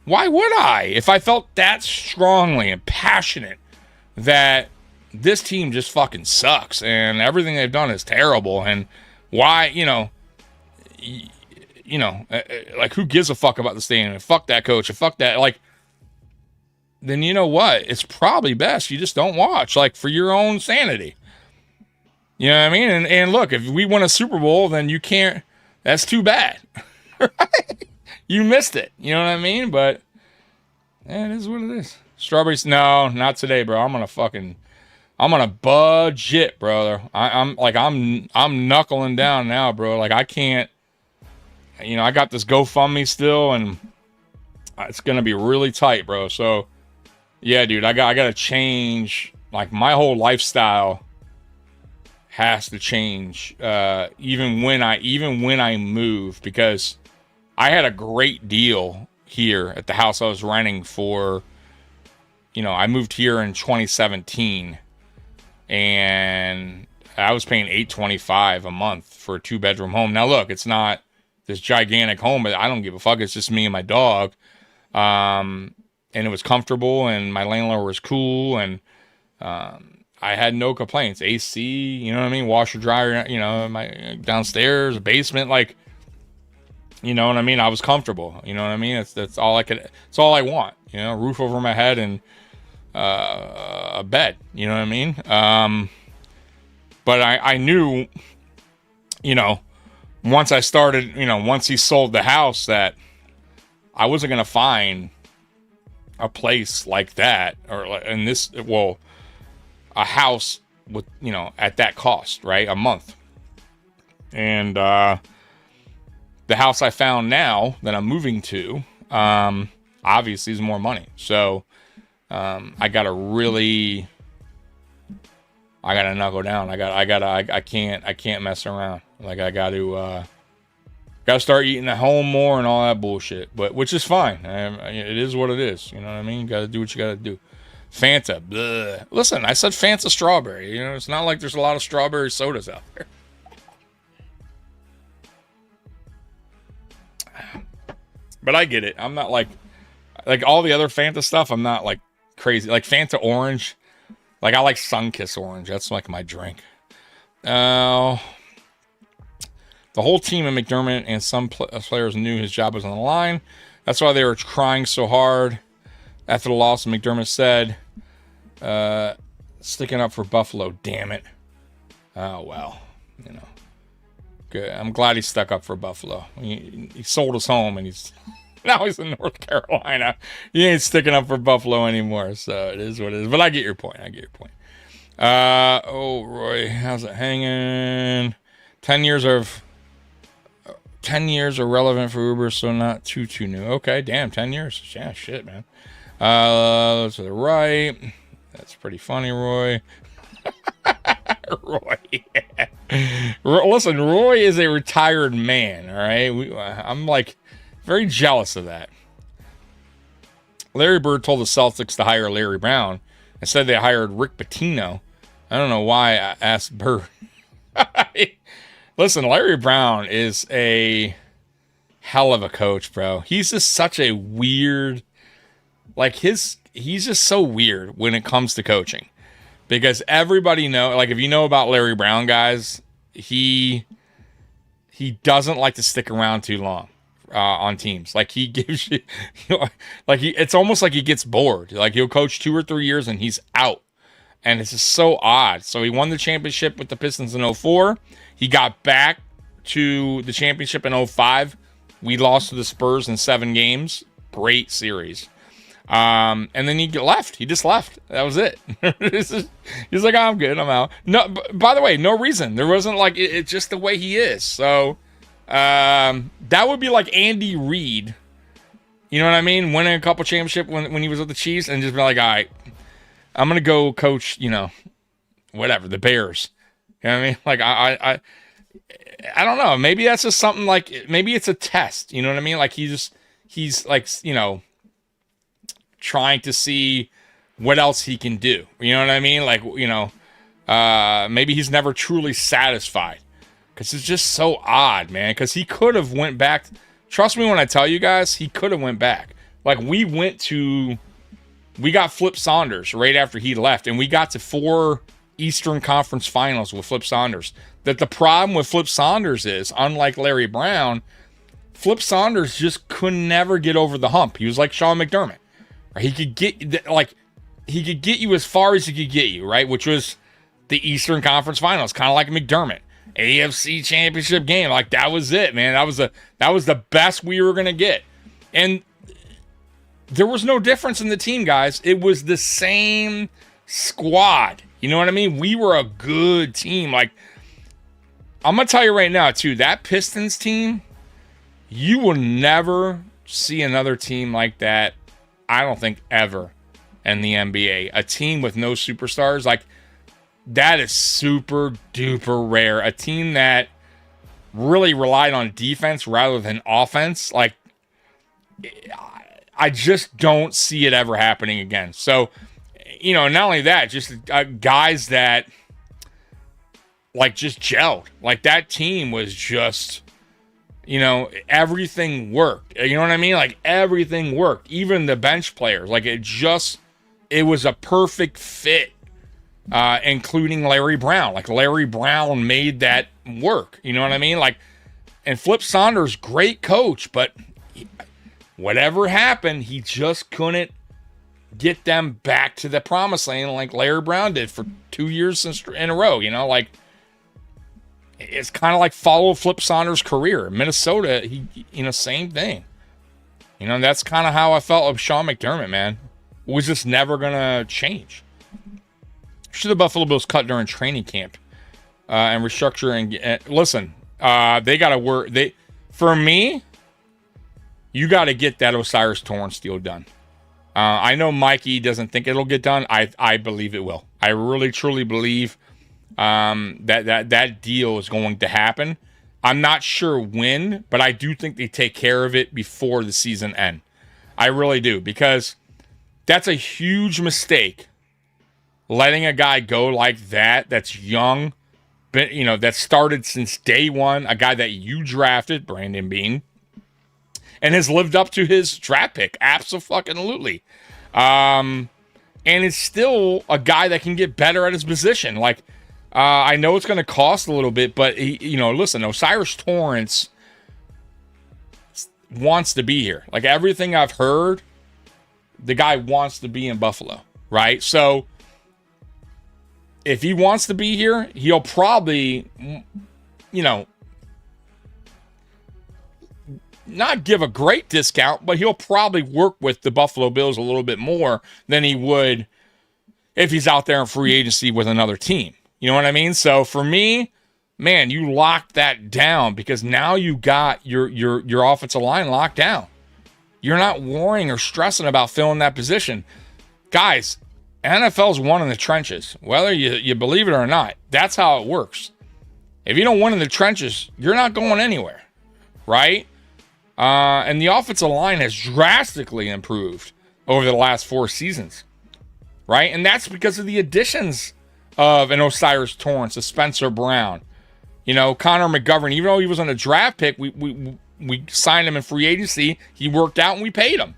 why would I? If I felt that strongly and passionate that this team just fucking sucks and everything they've done is terrible, and why, like, who gives a fuck about the stadium, and fuck that coach and fuck that, like, then you know what? It's probably best you just don't watch, like, for your own sanity. You know what I mean? And look, if we win a Super Bowl, then you can't. That's too bad. Right? You missed it. You know what I mean? But it is what it is. Strawberries? No, not today, bro. I'm gonna budget, brother. I'm knuckling down now, bro. Like, I can't. I got this GoFundMe still, and it's gonna be really tight, bro. So, yeah, dude, I gotta change. Like, my whole lifestyle has to change. Even when I move, because I had a great deal here at the house I was renting for. I moved here in 2017, and I was paying $825 a month for a 2-bedroom home. Now, look, it's not this gigantic home, but I don't give a fuck. It's just me and my dog. And it was comfortable, and my landlord was cool, and I had no complaints. AC, you know what I mean? Washer, dryer, my downstairs, basement, like, you know what I mean? I was comfortable. You know what I mean? That's all it's all I want. Roof over my head and a bed. You know what I mean? But I knew, once I started, once he sold the house, that I wasn't gonna find a place like that, or a house with, at that cost, right? A month. And the house I found now that I'm moving to, obviously is more money. So I gotta knuckle down. I can't mess around. Like, I gotta start eating at home more and all that bullshit. But which is fine. It is what it is. You know what I mean? Gotta do what you gotta do. Fanta. Bleh. Listen, I said Fanta strawberry. It's not like there's a lot of strawberry sodas out there. But I get it. I'm not like all the other Fanta stuff. I'm not like crazy. Like Fanta Orange. Like I like Sunkiss Orange. That's like my drink. The whole team and McDermott and some players knew his job was on the line. That's why they were crying so hard after the loss. McDermott said, sticking up for Buffalo, damn it. Oh, well, you know. Good. I'm glad he stuck up for Buffalo. He sold his home, and now he's in North Carolina. He ain't sticking up for Buffalo anymore, so it is what it is. But I get your point. Roy, how's it hanging? 10 years are relevant for Uber, so not too new. Okay, damn, 10 years. Yeah, shit, man. To the right. That's pretty funny, Roy. Roy. Yeah. Listen, Roy is a retired man, all right? I'm like very jealous of that. Larry Bird told the Celtics to hire Larry Brown. Instead, they hired Rick Pitino. I don't know why I asked Bird. Listen, Larry Brown is a hell of a coach, bro. He's just such a weird, he's just so weird when it comes to coaching. Because everybody if you know about Larry Brown, guys, he doesn't like to stick around too long on teams. Like he gives you, it's almost like he gets bored. Like he'll coach 2 or 3 years and he's out. And it's just so odd. So he won the championship with the Pistons in 2004. He got back to the championship in 2005. We lost to the Spurs in 7 games. Great series. And then he left. He just left. That was it. He's like, oh, I'm good. I'm out. No, by the way, no reason. There wasn't it's just the way he is. So that would be like Andy Reid. You know what I mean? Winning a couple championship when he was with the Chiefs and just be like, all right, I'm going to go coach, whatever, the Bears. You know what I mean? Like, I don't know. Maybe that's just something maybe it's a test. You know what I mean? Like, he's trying to see what else he can do. You know what I mean? Like, maybe he's never truly satisfied because it's just so odd, man. Because he could have went back. Trust me when I tell you guys, he could have went back. Like, we got Flip Saunders right after he left, and we got to 4 Eastern Conference Finals with Flip Saunders. That the problem with Flip Saunders is, unlike Larry Brown, Flip Saunders just could never get over the hump. He was like Sean McDermott. He could get you as far as he could get you, right? Which was the Eastern Conference Finals, kind of like McDermott. AFC Championship game, like that was it, man. That was the best we were gonna get, and there was no difference in the team, guys. It was the same squad. You know what I mean? We were a good team. Like, I'm gonna tell you right now, too. That Pistons team, you will never see another team like that. I don't think ever in the NBA. A team with no superstars, like that is super duper rare. A team that really relied on defense rather than offense. Like, I just don't see it ever happening again. So, not only that, just guys that just gelled. Like that team was just, everything worked. You know what I mean? Like everything worked. Even the bench players. Like it was a perfect fit, including Larry Brown. Like Larry Brown made that work. You know what I mean? Like, and Flip Saunders, great coach, but whatever happened, he just couldn't get them back to the promised land like Larry Brown did for 2 years in a row. Like it's kind of like follow Flip Saunders' career. Minnesota, same thing. That's kind of how I felt of Sean McDermott, man. It was just never gonna change. Should the Buffalo Bills cut during training camp and restructure and listen? They got to work. For me, you got to get that Osiris Torrance deal done. I know Mikey doesn't think it'll get done. I believe it will. I really, truly believe that deal is going to happen. I'm not sure when, but I do think they take care of it before the season ends. I really do, because that's a huge mistake. Letting a guy go like that, that's young, that started since day one, a guy that you drafted, Brandon Bean, and has lived up to his draft pick. Absolutely. And it's still a guy that can get better at his position. Like, I know it's going to cost a little bit, but listen, O'Cyrus Torrence wants to be here. Like, everything I've heard, the guy wants to be in Buffalo, right? So if he wants to be here, he'll probably, not give a great discount, but he'll probably work with the Buffalo Bills a little bit more than he would if he's out there in free agency with another team. You know what I mean? So for me, man, you locked that down because now you got your offensive line locked down. You're not worrying or stressing about filling that position. Guys, NFL's won in the trenches. Whether you believe it or not, that's how it works. If you don't win in the trenches, you're not going anywhere, right? And the offensive line has drastically improved over the last 4 seasons, right? And that's because of the additions of an O'Cyrus Torrence, a Spencer Brown, Connor McGovern. Even though he was on a draft pick, we signed him in free agency. He worked out and we paid him.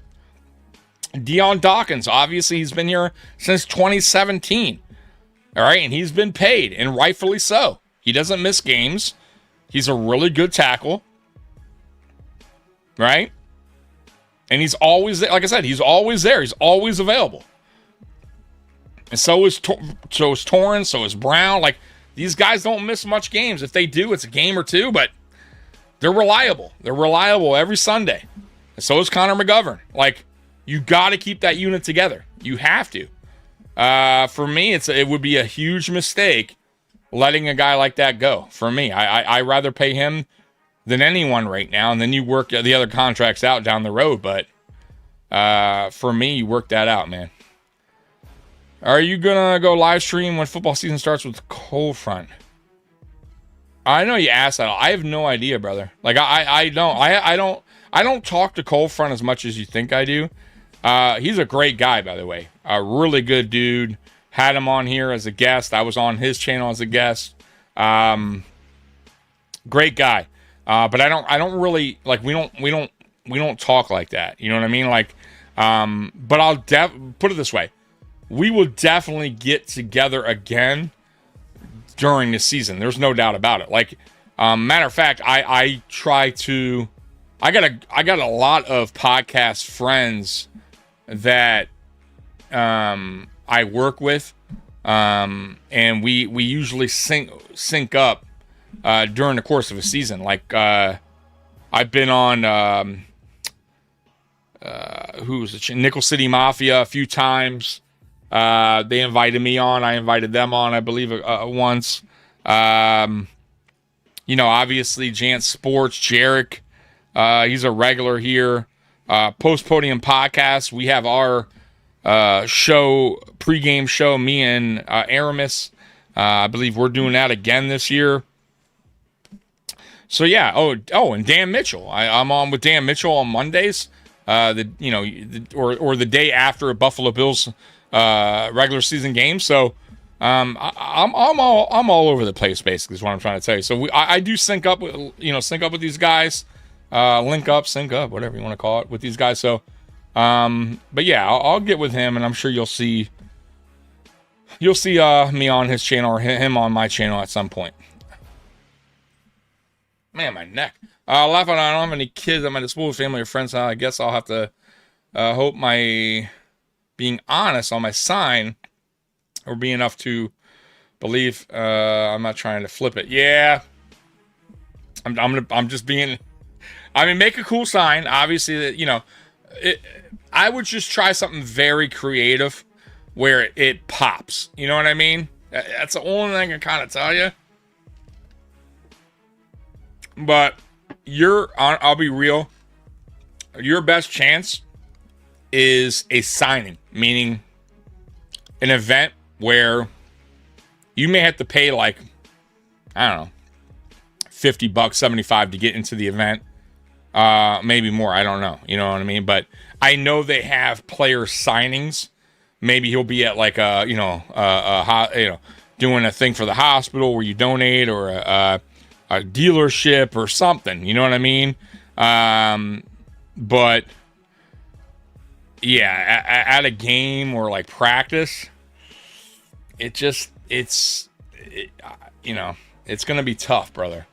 Deion Dawkins, obviously he's been here since 2017. All right, and he's been paid, and rightfully so. He doesn't miss games. He's a really good tackle. Right? And he's always there. Like I said, he's always there. He's always available. And so is Torrance, so is Brown. Like, these guys don't miss much games. If they do, it's a game or two, but they're reliable. They're reliable every Sunday. And so is Connor McGovern. Like, you got to keep that unit together. You have to. For me, it would be a huge mistake letting a guy like that go. For me, I rather pay him than anyone right now, and then you work the other contracts out down the road. But for me, you work that out, man. Are you gonna go live stream when football season starts with cold front? I know you asked that. I have no idea, brother. Like, I don't talk to cold front as much as you think I do. He's a great guy, by the way. A really good dude. Had him on here as a guest. I was on his channel as a guest. Great guy. But I don't really, like, we don't talk like that. You know what I mean? Like, but I'll put it this way. We will definitely get together again during the season. There's no doubt about it. Like, matter of fact, I got a lot of podcast friends that I work with, and we usually sync up during the course of a season. Like, I've been on Nickel City Mafia a few times. They invited me on. I invited them on, I believe, once. Obviously, Jant Sports, Jarek, he's a regular here. Post Podium Podcast, we have our pregame show, me and Aramis. I believe we're doing that again this year. So yeah. Oh, and Dan Mitchell. I'm on with Dan Mitchell on Mondays. Or the day after a Buffalo Bills regular season game. So I'm all over the place, basically, is what I'm trying to tell you. So I do sync up with these guys, sync up, whatever you want to call it, with these guys. So but yeah, I'll get with him, and I'm sure you'll see me on his channel or him on my channel at some point. Man, my neck. Laugh out, I don't have any kids at my disposal, family or friends. I guess I'll have to hope my being honest on my sign will be enough to believe. I'm not trying to flip it. Yeah, I'm just being. I mean, make a cool sign. Obviously, that I would just try something very creative where it pops. You know what I mean? That's the only thing I can kind of tell you. But I'll be real. Your best chance is a signing, meaning an event where you may have to pay, like, I don't know, $50, $75 to get into the event. Maybe more. I don't know. You know what I mean? But I know they have player signings. Maybe he'll be at, like, doing a thing for the hospital where you donate, or a dealership or something. You know what I mean? But yeah, at a game or like practice, it's going to be tough, brother.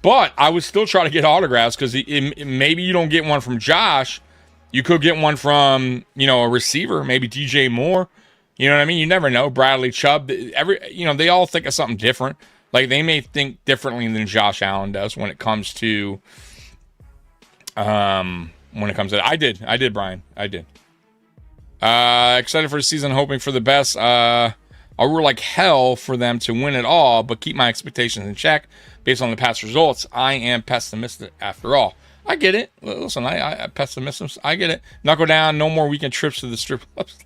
But I would still try to get autographs because maybe you don't get one from Josh. You could get one from, a receiver, maybe DJ Moore. You know what I mean? You never know. Bradley Chubb. They all think of something different. Like, they may think differently than Josh Allen does when it comes to I did, Brian. I did. Excited for the season, hoping for the best. I root like hell for them to win it all, but keep my expectations in check based on the past results. I am pessimistic after all. I get it. Listen, I pessimistic. I get it. Knuckle down. No more weekend trips to the strip clubs.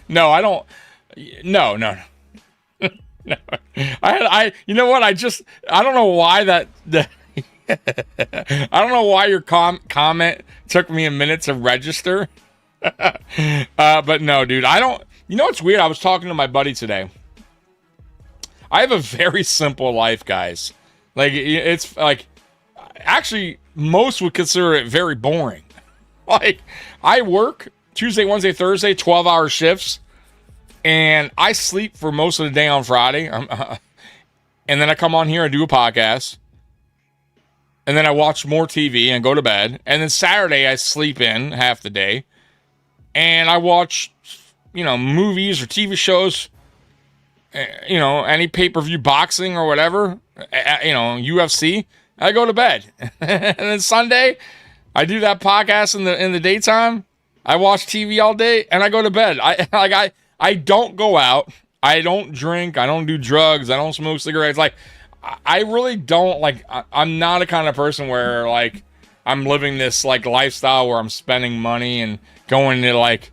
No, I don't. No. No. You know what? I don't know why that. I don't know why your comment took me a minute to register. But no, dude, I don't. You know what's weird? I was talking to my buddy today. I have a very simple life, guys. Like, it's like, actually, most would consider it very boring. Like, I work Tuesday, Wednesday, Thursday, 12-hour shifts, and I sleep for most of the day on Friday. And then I come on here and do a podcast. And then I watch more TV and go to bed. And then Saturday, I sleep in half the day. And I watch, movies or TV shows, any pay-per-view boxing or whatever, UFC. I go to bed. And then Sunday, I do that podcast in the daytime. I watch TV all day and I go to bed. I don't go out. I don't drink. I don't do drugs. I don't smoke cigarettes. Like, I really don't, like, I'm not a kind of person where, like, I'm living this, like, lifestyle where I'm spending money and going to, like,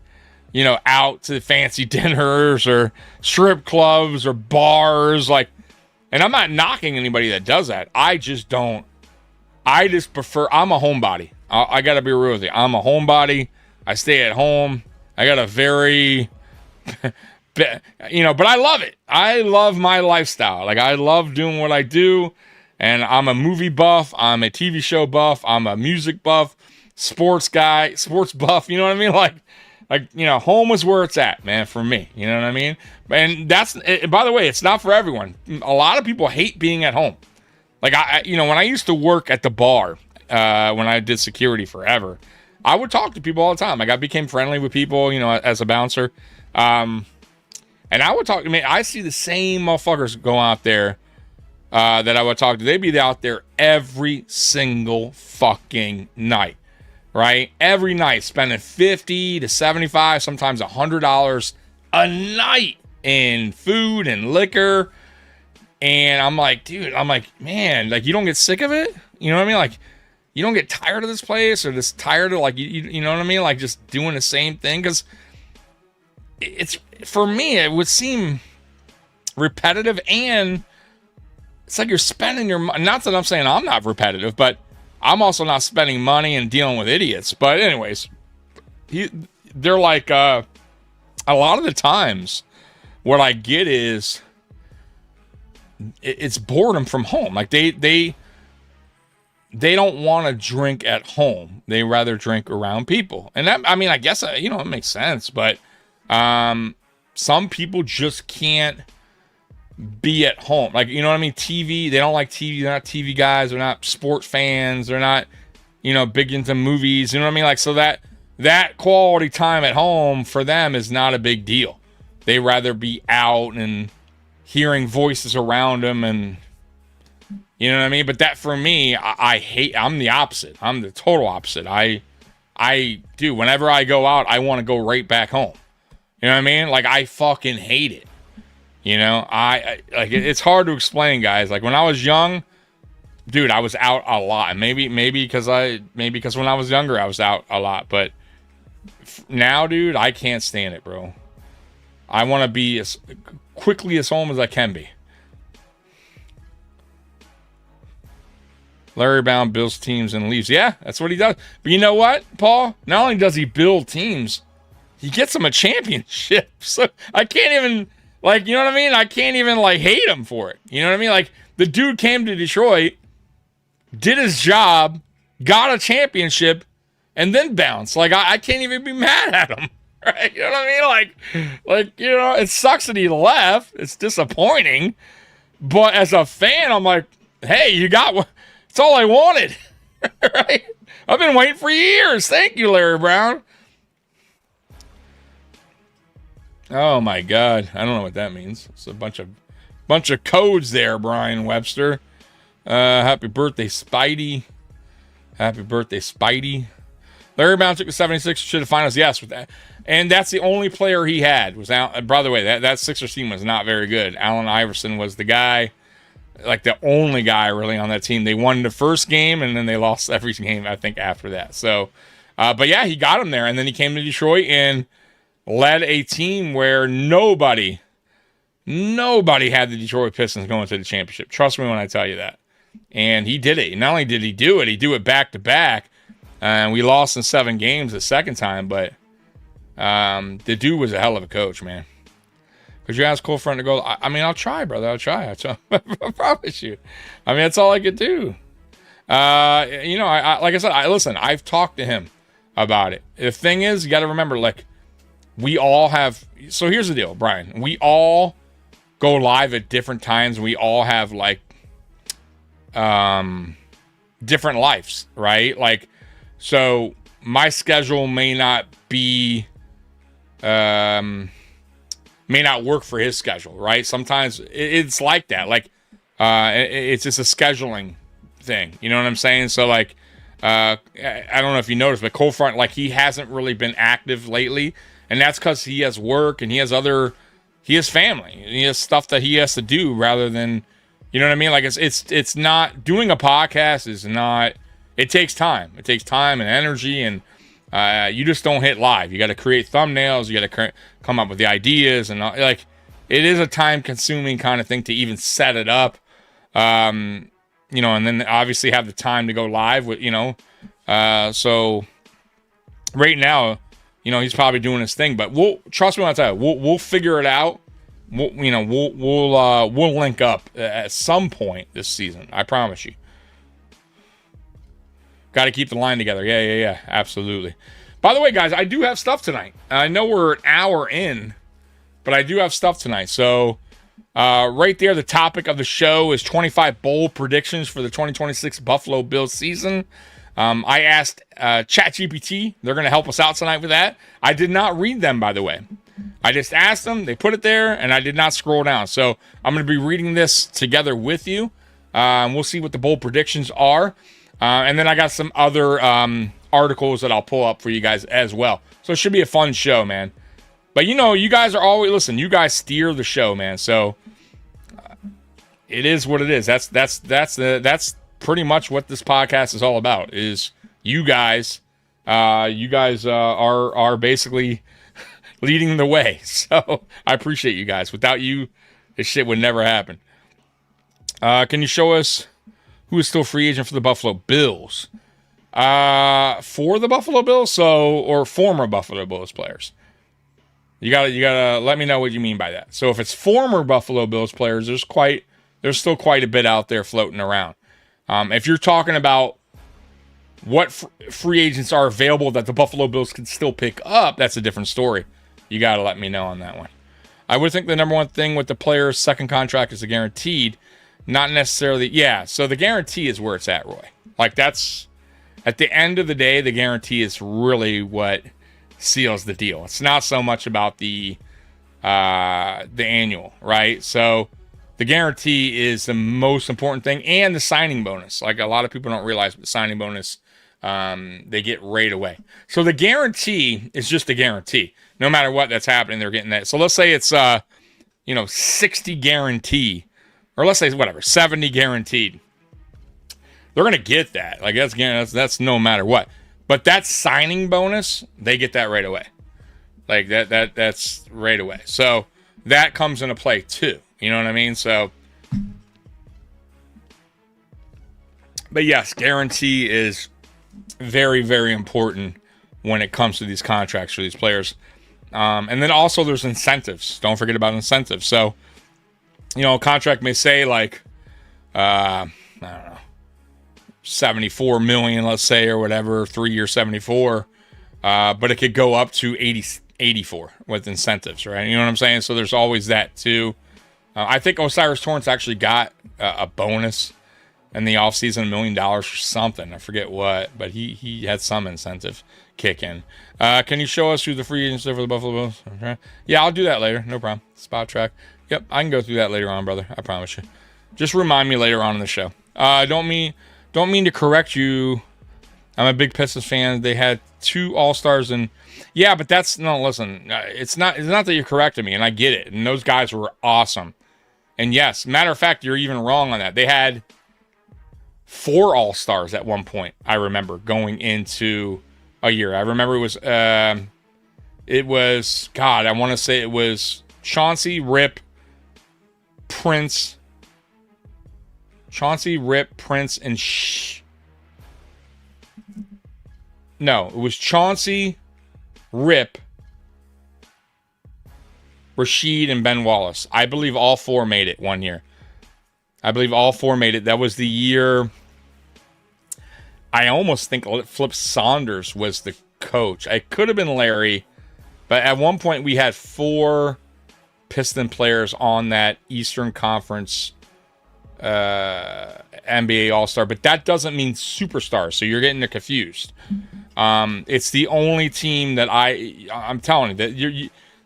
out to fancy dinners or strip clubs or bars. Like, and I'm not knocking anybody that does that. I just don't. I just prefer, I'm a homebody. I got to be real with you. I'm a homebody. I stay at home. I got a very, but I love it. I love my lifestyle. Like, I love doing what I do. And I'm a movie buff. I'm a TV show buff. I'm a music buff, sports guy, sports buff. You know what I mean? Like, home is where it's at, man, for me. You know what I mean? And that's, by the way, it's not for everyone. A lot of people hate being at home. Like, when I used to work at the bar, when I did security forever, I would talk to people all the time. Like, I became friendly with people, as a bouncer. And I would talk to me. I see the same motherfuckers go out there that I would talk to. They'd be out there every single fucking night, right? Every night, spending $50 to $75, sometimes $100 a night in food and liquor. And I'm like, dude, man, like, you don't get sick of it? You know what I mean? Like, you don't get tired of this place or just tired of, like, you know what I mean? Like, just doing the same thing. Because it's, for me, it would seem repetitive, and it's like you're spending your money. Not that I'm saying I'm not repetitive, but I'm also not spending money and dealing with idiots. But anyways, they're like, a lot of the times what I get is it's boredom from home. Like, they don't want to drink at home. They rather drink around people. And that, I mean, I guess, it makes sense, but some people just can't be at home. Like, you know what I mean? TV, they don't like TV. They're not TV guys. They're not sports fans. They're not, big into movies. You know what I mean? Like, so that quality time at home for them is not a big deal. They rather be out and hearing voices around them, and you know what I mean? But that, for me, I hate. I'm the opposite. I'm the total opposite. I do. Whenever I go out, I want to go right back home. You know what I mean? Like, I fucking hate it. I like, it's hard to explain, guys. Like, when I was young, dude, I was out a lot. Maybe because when I was younger, I was out a lot. But now, dude, I can't stand it, bro. I want to be as quickly as home as I can be. Larry Bound builds teams and leaves. Yeah, that's what he does. But you know what, Paul? Not only does he build teams, he gets them a championship. So I can't even, like, you know what I mean? I can't even, like, hate him for it. You know what I mean? Like, the dude came to Detroit, did his job, got a championship, and then bounce. Like, I can't even be mad at him. Right? You know what I mean? Like, you know, it sucks that he left. It's disappointing. But as a fan, I'm like, hey, you got what? It's all I wanted. Right? I've been waiting for years. Thank you, Larry Brown. Oh my God. I don't know what that means. It's a bunch of codes there, Brian Webster. Happy birthday, Spidey. Happy birthday, Spidey. Larry Brown took the 76 to the finals. Yes, with that. And that's the only player he had. Was out. By the way, that Sixers team was not very good. Allen Iverson was the guy, like the only guy really on that team. They won the first game, and then they lost every game, I think, after that. So, but yeah, he got him there. And then he came to Detroit and led a team where nobody had the Detroit Pistons going to the championship. Trust me when I tell you that. And he did it. Not only did he do it back to back. And we lost in 7 games the second time, but the dude was a hell of a coach, man. Could you ask Cold Front to go? I mean, I'll try, brother. I'll try. I promise you. I mean, that's all I could do. You know, like I said, listen, I've talked to him about it. The thing is, you got to remember, like, we all have. So here's the deal, Brian. We all go live at different times. We all have, like, different lives, right? Like, so my schedule may not be, may not work for his schedule, right? Sometimes it's like that. Like, it's just a scheduling thing. You know what I'm saying? So, like, I don't know if you noticed, but Cold Front, like, he hasn't really been active lately. And that's because he has work and he has family. And he has stuff that he has to do rather than, you know what I mean? Like, it's not, doing a podcast is not, it takes time. It takes time and energy, and you just don't hit live. You got to create thumbnails. You got to come up with the ideas, and like, it is a time-consuming kind of thing to even set it up. You know, and then obviously have the time to go live with, you know. So right now, you know, he's probably doing his thing, but trust me when I tell you, we'll figure it out. We'll link up at some point this season. I promise you. Got to keep the line together. Yeah. Absolutely. By the way, guys, I do have stuff tonight. I know we're an hour in, but I do have stuff tonight. So right there, the topic of the show is 25 bold predictions for the 2026 Buffalo Bills season. I asked ChatGPT. They're going to help us out tonight with that. I did not read them, by the way. I just asked them. They put it there, and I did not scroll down. So I'm going to be reading this together with you. We'll see what the bold predictions are. And then I got some other articles that I'll pull up for you guys as well. So it should be a fun show, man. But, you know, you guys are always, listen, you guys steer the show, man. So it is what it is. That's pretty much what this podcast is all about, is you guys are basically leading the way. So I appreciate you guys. Without you, this shit would never happen. Can you show us who is still free agent for the Buffalo Bills? For the Buffalo Bills, or former Buffalo Bills players? You gotta let me know what you mean by that. So if it's former Buffalo Bills players, there's still quite a bit out there floating around. If you're talking about what free agents are available that the Buffalo Bills can still pick up, that's a different story. You got to let me know on that one. I would think the number one thing with the player's second contract is the guaranteed, not necessarily. Yeah, so the guarantee is where it's at, Roy. Like, that's, at the end of the day, the guarantee is really what seals the deal. It's not so much about the annual, right? So the guarantee is the most important thing, and the signing bonus. Like, a lot of people don't realize, but the signing bonus, they get right away. So the guarantee is just a guarantee. No matter what that's happening, they're getting that. So let's say it's 60 guarantee, or let's say 70 guaranteed. They're gonna get that. Like, that's no matter what. But that signing bonus, they get that right away. Like, that's right away. So that comes into play too. You know what I mean? So, but yes, guarantee is very, very important when it comes to these contracts for these players. And then also there's incentives. Don't forget about incentives. So, you know, a contract may say, like, I don't know, 74 million, let's say, or whatever, 3 year 74. But it could go up to 84 with incentives, right? You know what I'm saying? So there's always that too. I think Osiris Torrance actually got a bonus in the offseason, $1 million or something. I forget what, but he had some incentive kick in. Can you show us who the free agents are for the Buffalo Bills? Okay. Yeah, I'll do that later. No problem. Spot track. Yep, I can go through that later on, brother. I promise you. Just remind me later on in the show. Don't mean to correct you. I'm a big Pistons fan. They had 2 All-Stars and yeah, but listen, it's not that you're correcting me, and I get it. And those guys were awesome. And yes, matter of fact, you're even wrong on that. They had 4 All-Stars at one point, I remember, going into a year. I remember it was God, I want to say it was Chauncey, Rip, Prince, and no, it was Chauncey, Rip, Rasheed, and Ben Wallace. I believe all 4 made it one year. That was the year. I almost think Flip Saunders was the coach. It could have been Larry, but at one point we had 4 Piston players on that Eastern Conference NBA All-Star, but that doesn't mean superstars, so you're getting confused. It's the only team that I'm telling you that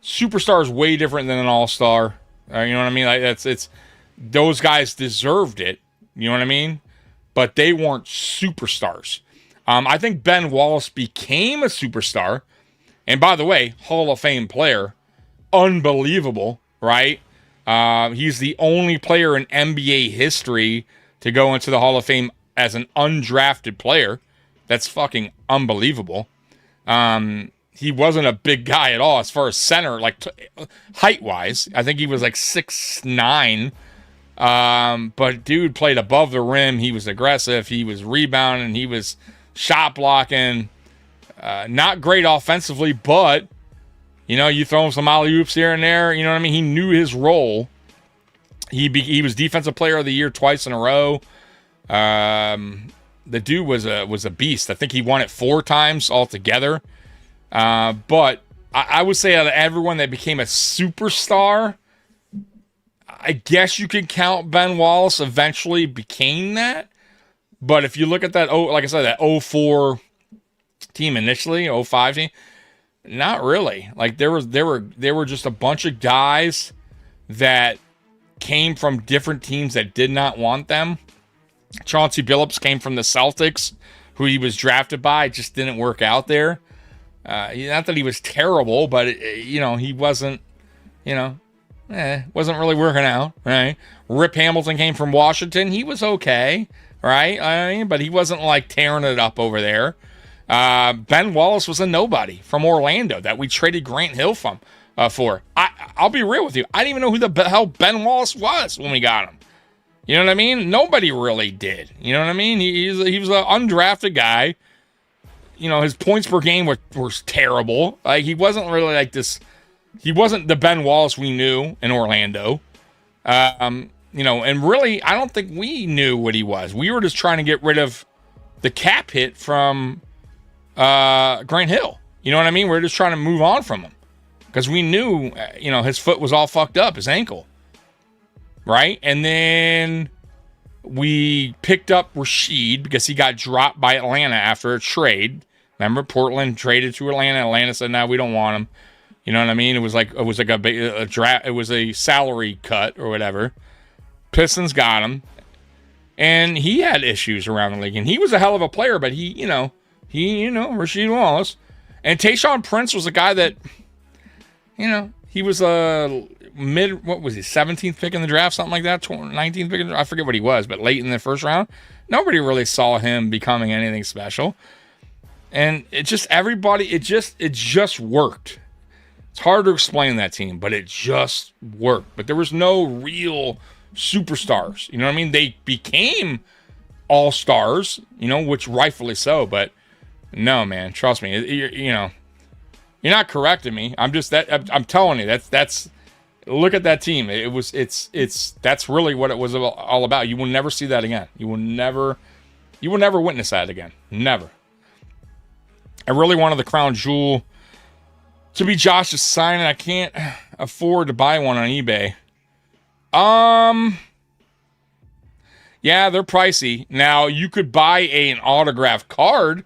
superstar is way different than an all-star. You know what I mean? Like it's those guys deserved it. You know what I mean? But they weren't superstars. I think Ben Wallace became a superstar, and by the way, Hall of Fame player, unbelievable, right? He's the only player in NBA history to go into the Hall of Fame as an undrafted player. That's fucking unbelievable. He wasn't a big guy at all as far as center, like height-wise. I think he was like 6'9". But dude played above the rim. He was aggressive. He was rebounding. He was shot blocking. Not great offensively, but, you know, you throw him some alley-oops here and there. You know what I mean? He knew his role. He was Defensive Player of the Year twice in a row. The dude was a beast. I think he won it 4 times altogether. But I would say out of everyone that became a superstar, I guess you could count Ben Wallace eventually became that. But if you look at that, like I said, that 04 team initially, 05 team, not really. Like there were just a bunch of guys that came from different teams that did not want them. Chauncey Billups came from the Celtics, who he was drafted by. It just didn't work out there. Not that he was terrible, but he wasn't, wasn't really working out, right? Rip Hamilton came from Washington. He was okay, right? But he wasn't like tearing it up over there. Ben Wallace was a nobody from Orlando that we traded Grant Hill for. I'll be real with you. I didn't even know who the hell Ben Wallace was when we got him. You know what I mean? Nobody really did. You know what I mean? He was an undrafted guy. You know, his points per game were terrible. Like, he wasn't really like this. He wasn't the Ben Wallace we knew in Orlando. And really, I don't think we knew what he was. We were just trying to get rid of the cap hit from Grant Hill. You know what I mean? We're just trying to move on from him. Because we knew, his foot was all fucked up, his ankle. Right? And then we picked up Rasheed because he got dropped by Atlanta after a trade. Remember, Portland traded to Atlanta. Atlanta said, "No, we don't want him." You know what I mean? It was like a draft. It was a salary cut or whatever. Pistons got him, and he had issues around the league. And he was a hell of a player, but Rasheed Wallace and Tayshaun Prince was a guy that, he was a what was he, 17th pick in the draft, something like that, 19th pick in the draft, I forget what he was, but late in the first round. Nobody really saw him becoming anything special. And it just worked. It's hard to explain that team, but it just worked. But there was no real superstars. You know what I mean? They became all-stars, which rightfully so, but no, man, trust me, you're not correcting me. I'm telling you, that's look at that team. That's really what it was all about. You will never see that again. You You will never witness that again. Never. I really wanted the crown jewel to be Josh's signing. I can't afford to buy one on eBay. Yeah, they're pricey. Now, you could buy an autographed card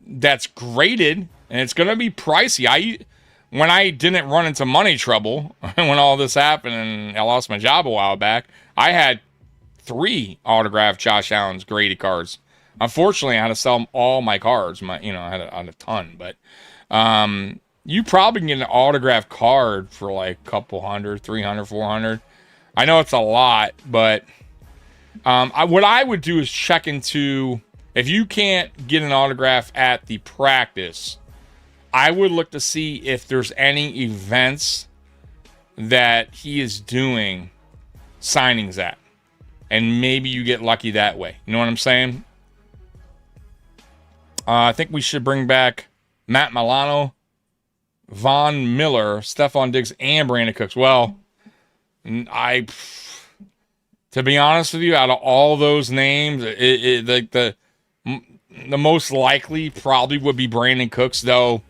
that's graded, and it's going to be pricey. When I didn't run into money trouble, when all this happened and I lost my job a while back, I had 3 autographed Josh Allen's graded cards. Unfortunately, I had to sell all my cards. I had a ton, but you probably can get an autographed card for like a couple hundred, 300, 400. I know it's a lot, but what I would do is check into, if you can't get an autograph at the practice, I would look to see if there's any events that he is doing signings at. And maybe you get lucky that way. You know what I'm saying? I think we should bring back Matt Milano, Von Miller, Stephon Diggs, and Brandon Cooks. Well, to be honest with you, out of all those names, the most likely probably would be Brandon Cooks, though.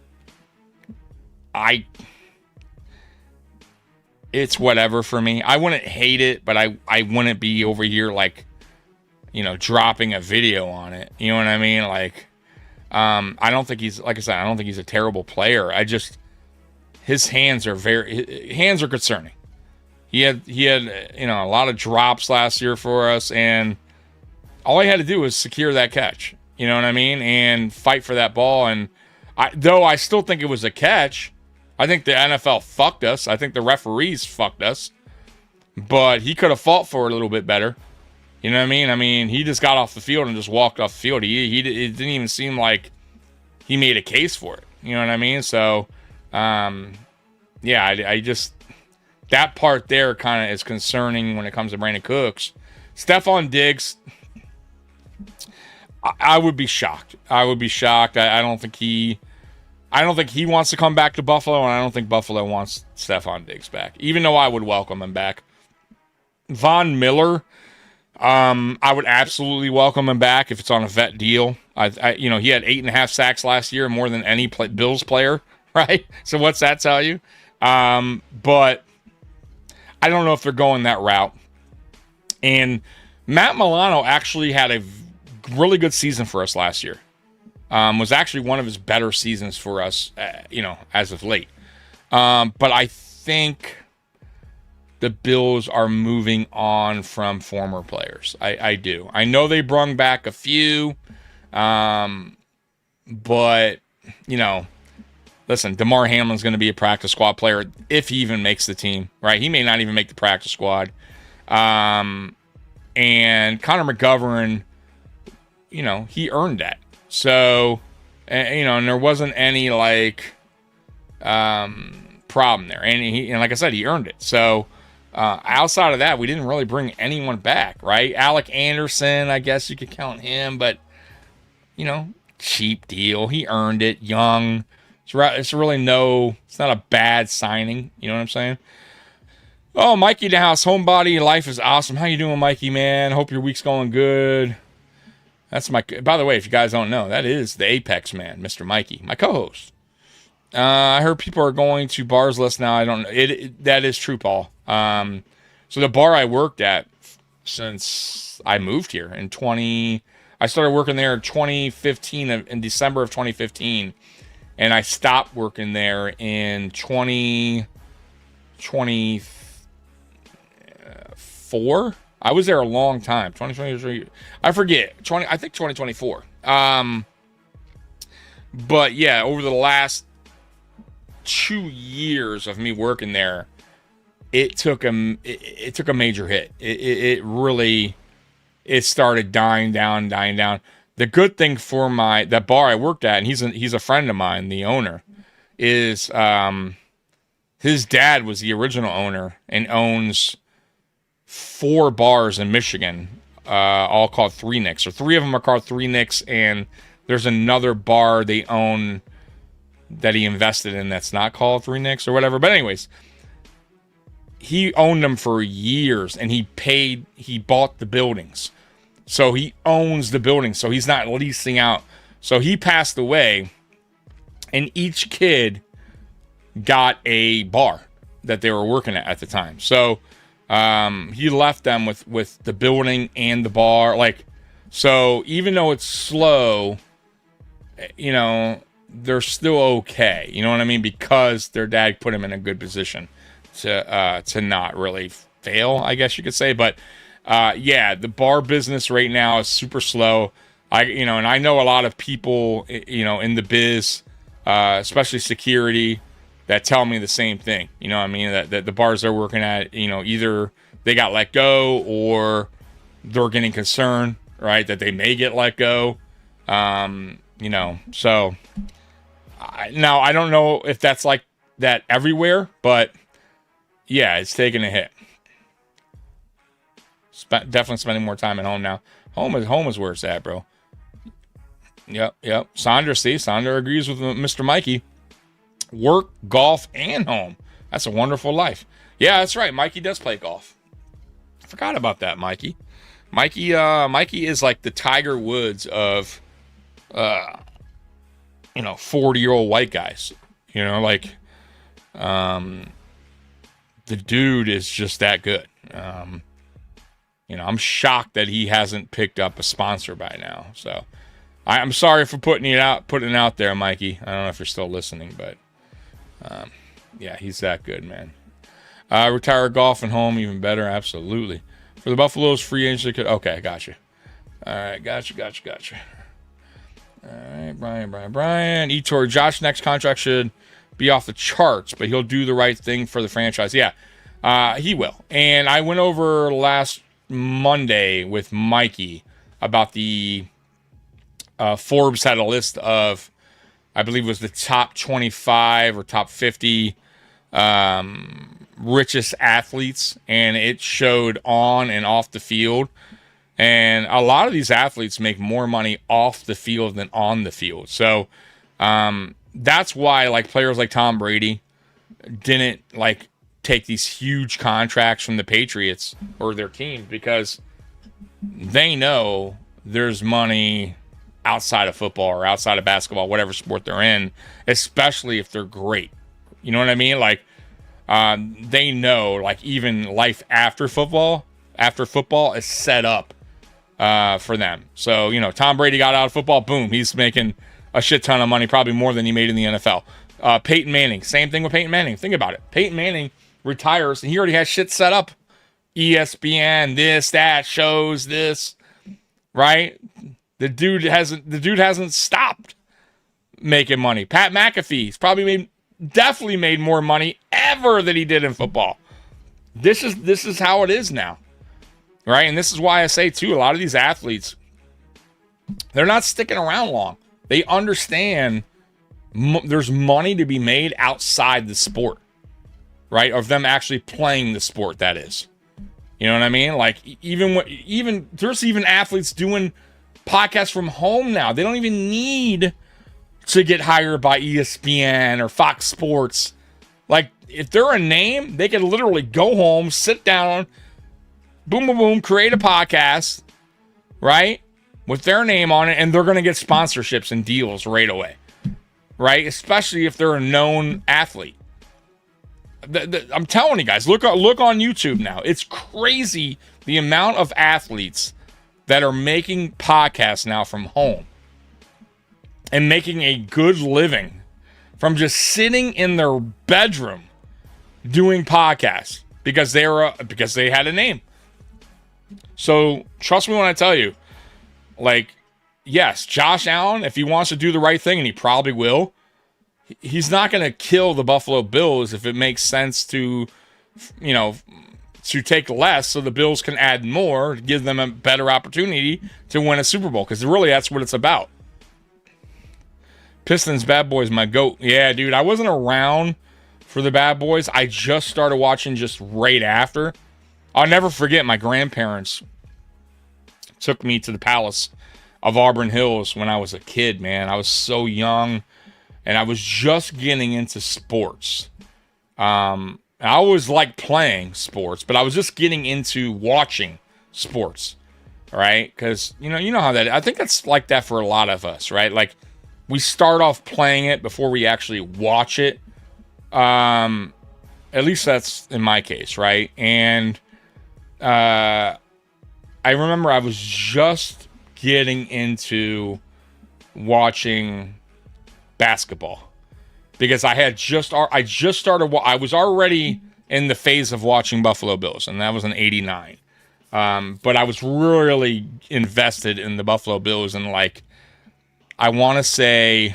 It's whatever for me. I wouldn't hate it, but I wouldn't be over here like, dropping a video on it. You know what I mean? Like, I don't think he's, like I said, I don't think he's a terrible player. His hands are concerning. He had a lot of drops last year for us, and all he had to do was secure that catch. You know what I mean? And fight for that ball. And though I still think it was a catch, I think the NFL fucked us. I think the referees fucked us. But he could have fought for it a little bit better. You know what I mean? I mean, he just got off the field and just walked off the field. It didn't even seem like he made a case for it. You know what I mean? So, I just... that part there kind of is concerning when it comes to Brandon Cooks. Stephon Diggs, I would be shocked. I don't think he wants to come back to Buffalo, and I don't think Buffalo wants Stephon Diggs back, even though I would welcome him back. Von Miller, I would absolutely welcome him back if it's on a vet deal. He had 8.5 sacks last year, more than any Bills player, right? So what's that tell you? But I don't know if they're going that route. And Matt Milano actually had a really good season for us last year. Was actually one of his better seasons for us, as of late. But I think the Bills are moving on from former players. I do. I know they brung back a few, but, listen, DeMar Hamlin's going to be a practice squad player if he even makes the team, right? He may not even make the practice squad. And Connor McGovern, he earned that. So, and there wasn't any problem there. And like I said, he earned it. So, outside of that, we didn't really bring anyone back, right? Alec Anderson, I guess you could count him, but, cheap deal. He earned it. Young. It's not a bad signing. You know what I'm saying? Oh, Mikey the house, homebody, life is awesome. How you doing, Mikey, man? Hope your week's going good. That's by the way, if you guys don't know, that is the Apex man, Mr. Mikey, my co-host. I heard people are going to bars less now. I don't know. That is true, Paul. So the bar I worked at since I moved here I started working there in 2015, in December of 2015. And I stopped working there in 2024. I was there a long time. 2023. I forget. I think 2024. But yeah, over the last 2 years of me working there, it took a major hit. It really started dying down. The good thing for that bar I worked at, and he's a friend of mine, the owner, is his dad was the original owner and owns 4 bars in Michigan, all called Three Nicks, or 3 of them are called Three Nicks, and there's another bar they own that he invested in that's not called Three Nicks or whatever. But anyways, he owned them for years, and he bought the buildings. So he owns the building. So he's not leasing out. So he passed away, and each kid got a bar that they were working at the time. So he left them with the building and the bar. Like, so even though it's slow, you know, they're still okay. You know what I mean? Because their dad put him in a good position to not really fail, I guess you could say. But yeah, the bar business right now is super slow. And I know a lot of people, you know, in the biz, especially security, that tell me the same thing. You know what I mean? That the bars they're working at, you know, either they got let go or they're getting concerned, right, that they may get let go. You know, so now I don't know if that's like that everywhere, but yeah, it's taking a hit. Definitely spending more time at home now. Home is where it's at, bro. Yep. Sandra agrees with Mr. Mikey. Work, golf, and home. That's a wonderful life. Yeah, that's right. Mikey does play golf. I forgot about that, Mikey. Mikey is like the Tiger Woods of 40-year-old white guys. You know, like the dude is just that good. I'm shocked that he hasn't picked up a sponsor by now. So I'm sorry for putting it out there, Mikey. I don't know if you're still listening, but yeah, he's that good, man. Retire golf and home, even better. Absolutely. For the Buffaloes, free agent. Okay, gotcha. All right, gotcha. All right, Brian. Etor, Josh, next contract should be off the charts, but he'll do the right thing for the franchise. Yeah, he will. And I went over last Monday with Mikey about the Forbes had a list of, I believe it was the top 25 or top 50 richest athletes, and it showed on and off the field. And a lot of these athletes make more money off the field than on the field. So that's why like players like Tom Brady didn't like take these huge contracts from the Patriots or their team, because they know there's money outside of football or outside of basketball, whatever sport they're in, especially if they're great. You know what I mean? Like they know like even life after football is set up for them. So, Tom Brady got out of football, boom, he's making a shit ton of money, probably more than he made in the NFL. Peyton Manning, same thing with Peyton Manning. Think about it. Peyton Manning retires, and he already has shit set up. ESPN, this, that, shows this, right? The dude hasn't stopped making money. Pat McAfee's probably definitely made more money ever than he did in football. This is how it is now. Right? And this is why I say, too, a lot of these athletes, they're not sticking around long. They understand there's money to be made outside the sport, right? Of them actually playing the sport, that is. You know what I mean? Like, there's even athletes doing podcasts from home now. They don't even need to get hired by ESPN or Fox Sports. Like, if they're a name, they can literally go home, sit down, boom, boom, boom, create a podcast, right, with their name on it, and they're going to get sponsorships and deals right away, right? Especially if they're a known athlete. I'm telling you guys, look on YouTube now. It's crazy the amount of athletes that are making podcasts now from home and making a good living from just sitting in their bedroom doing podcasts because they had a name. So trust me when I tell you, like, yes, Josh Allen, if he wants to do the right thing, and he probably will, he's not going to kill the Buffalo Bills if it makes sense to take less so the Bills can add more, give them a better opportunity to win a Super Bowl, because really that's what it's about. Pistons Bad Boys, my GOAT. Yeah, dude, I wasn't around for the Bad Boys. I just started watching just right after. I'll never forget my grandparents took me to the Palace of Auburn Hills when I was a kid, man. I was so young, and I was just getting into sports. I always liked playing sports, but I was just getting into watching sports, right? Because, you know how that, I think that's like that for a lot of us, right? Like, we start off playing it before we actually watch it. At least that's in my case, right? And I remember I was just getting into watching basketball because I just started. I was already in the phase of watching Buffalo Bills, and that was in '89. But I was really invested in the Buffalo Bills, and like, I want to say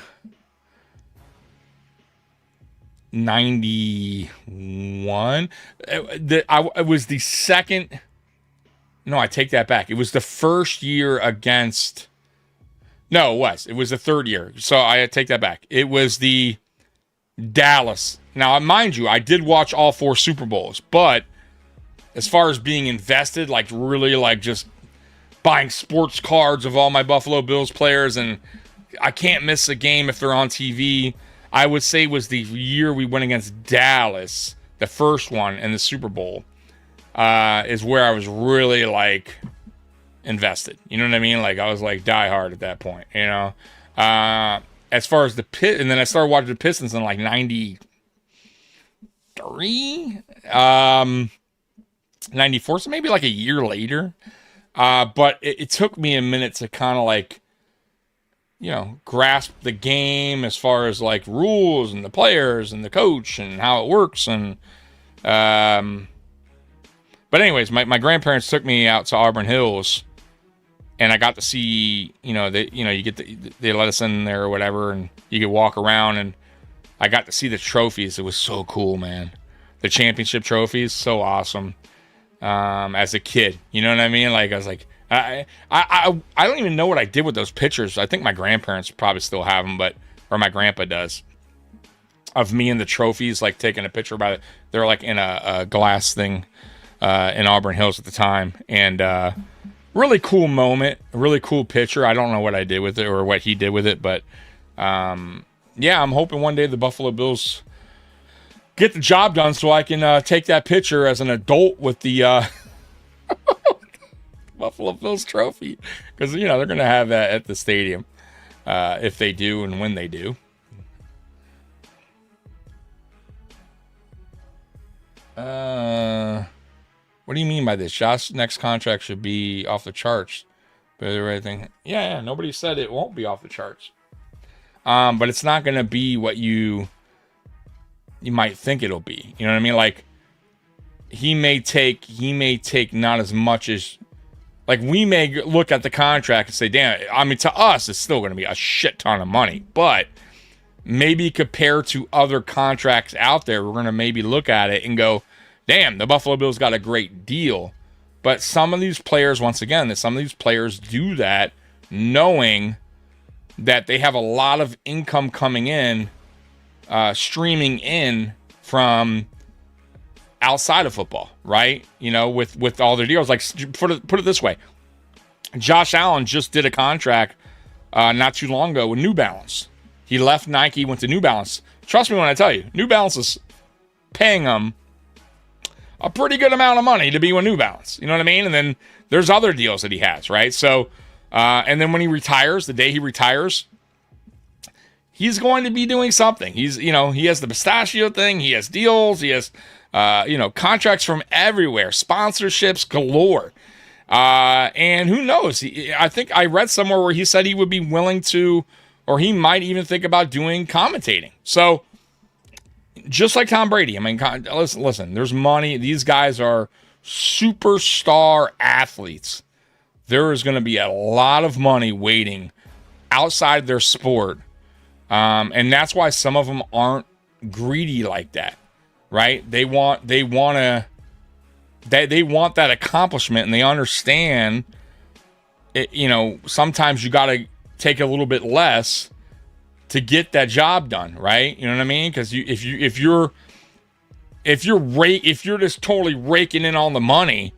91. It was the second. No, I take that back. It was the first year against. No, it was the third year. So I take that back. It was the Dallas. Now, mind you, I did watch all 4 Super Bowls, but as far as being invested, like really like just buying sports cards of all my Buffalo Bills players, and I can't miss a game if they're on TV, I would say was the year we went against Dallas, the first one in the Super Bowl, is where I was really like invested. You know what I mean? Like I was like die hard at that point, you know? As far as and then I started watching the Pistons in like 93, 94, so maybe like a year later. But it took me a minute to kind of like, you know, grasp the game as far as like rules and the players and the coach and how it works. And, but anyways, my grandparents took me out to Auburn Hills, and I got to see, they let us in there or whatever, and you could walk around, and I got to see the trophies. It was so cool, man. The championship trophies, so awesome. As a kid, you know what I mean? Like I was like, I don't even know what I did with those pictures. I think my grandparents probably still have them, or my grandpa does, of me and the trophies, like taking a picture about it. They're like in a glass thing in Auburn Hills at the time, and really cool moment, a really cool picture. I don't know what I did with it or what he did with it, but yeah, I'm hoping one day the Buffalo Bills get the job done so I can take that picture as an adult with the Buffalo Bills trophy, because they're going to have that at the stadium if they do and when they do. What do you mean by this? Josh's next contract should be off the charts. But everything, yeah, nobody said it won't be off the charts. But it's not going to be what you might think it'll be. You know what I mean? Like, he may take not as much as, like, we may look at the contract and say, damn, I mean, to us, it's still going to be a shit ton of money. But maybe compared to other contracts out there, we're going to maybe look at it and go, damn, the Buffalo Bills got a great deal. But some of these players, once again, some of these players do that knowing that they have a lot of income coming in, streaming in from outside of football, right? With all their deals. Like, put it this way. Josh Allen just did a contract not too long ago with New Balance. He left Nike, went to New Balance. Trust me when I tell you, New Balance is paying him a pretty good amount of money to be with New Balance. You know what I mean? And then there's other deals that he has, right? So, and then when he retires, the day he retires, he's going to be doing something. He has the pistachio thing. He has deals. He has, contracts from everywhere, sponsorships galore. And who knows? I think I read somewhere where he said he would be willing to, or he might even think about doing commentating. So, just like Tom Brady, I mean, listen, there's money. These guys are superstar athletes. There is going to be a lot of money waiting outside their sport. And that's why some of them aren't greedy like that, right? They want that accomplishment, and they understand it, sometimes you got to take a little bit less to get that job done, right? You know what I mean? Because if you're just totally raking in all the money,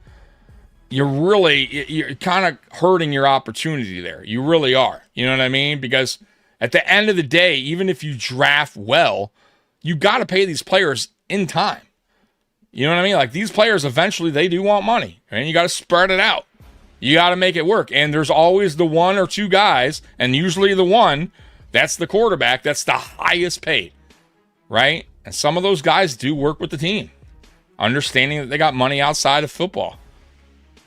you're kind of hurting your opportunity there. You really are. You know what I mean? Because at the end of the day, even if you draft well, you got to pay these players in time. You know what I mean? Like, these players eventually they do want money, and you got to spread it out. You got to make it work. And there's always the one or two guys, and usually the one, that's the quarterback, that's the highest paid, right? And some of those guys do work with the team, understanding that they got money outside of football.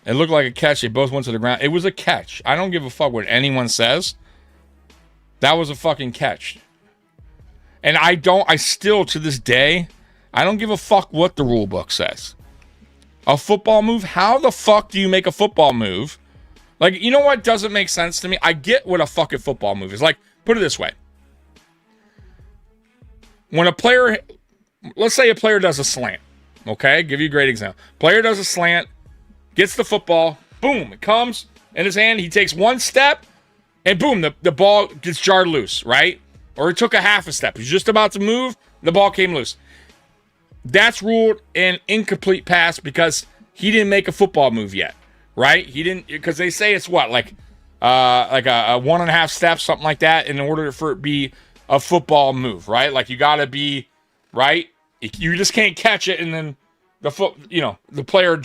It looked like a catch. They both went to the ground. It was a catch. I don't give a fuck what anyone says. That was a fucking catch. And I still, to this day, I don't give a fuck what the rule book says. A football move? How the fuck do you make a football move? Like, you know what doesn't make sense to me? I get what a fucking football move is. Like, put it this way. When a player, let's say a player does a slant. Okay? Give you a great example. Player does a slant, gets the football, boom, it comes in his hand. He takes one step, and boom, the ball gets jarred loose, right? Or he took a half a step. He's just about to move, the ball came loose. That's ruled an incomplete pass because he didn't make a football move yet, right? He didn't, because they say it's what, like a 1.5 steps, something like that, in order for it to be a football move, right? Like you got to be, right? You just can't catch it and then the player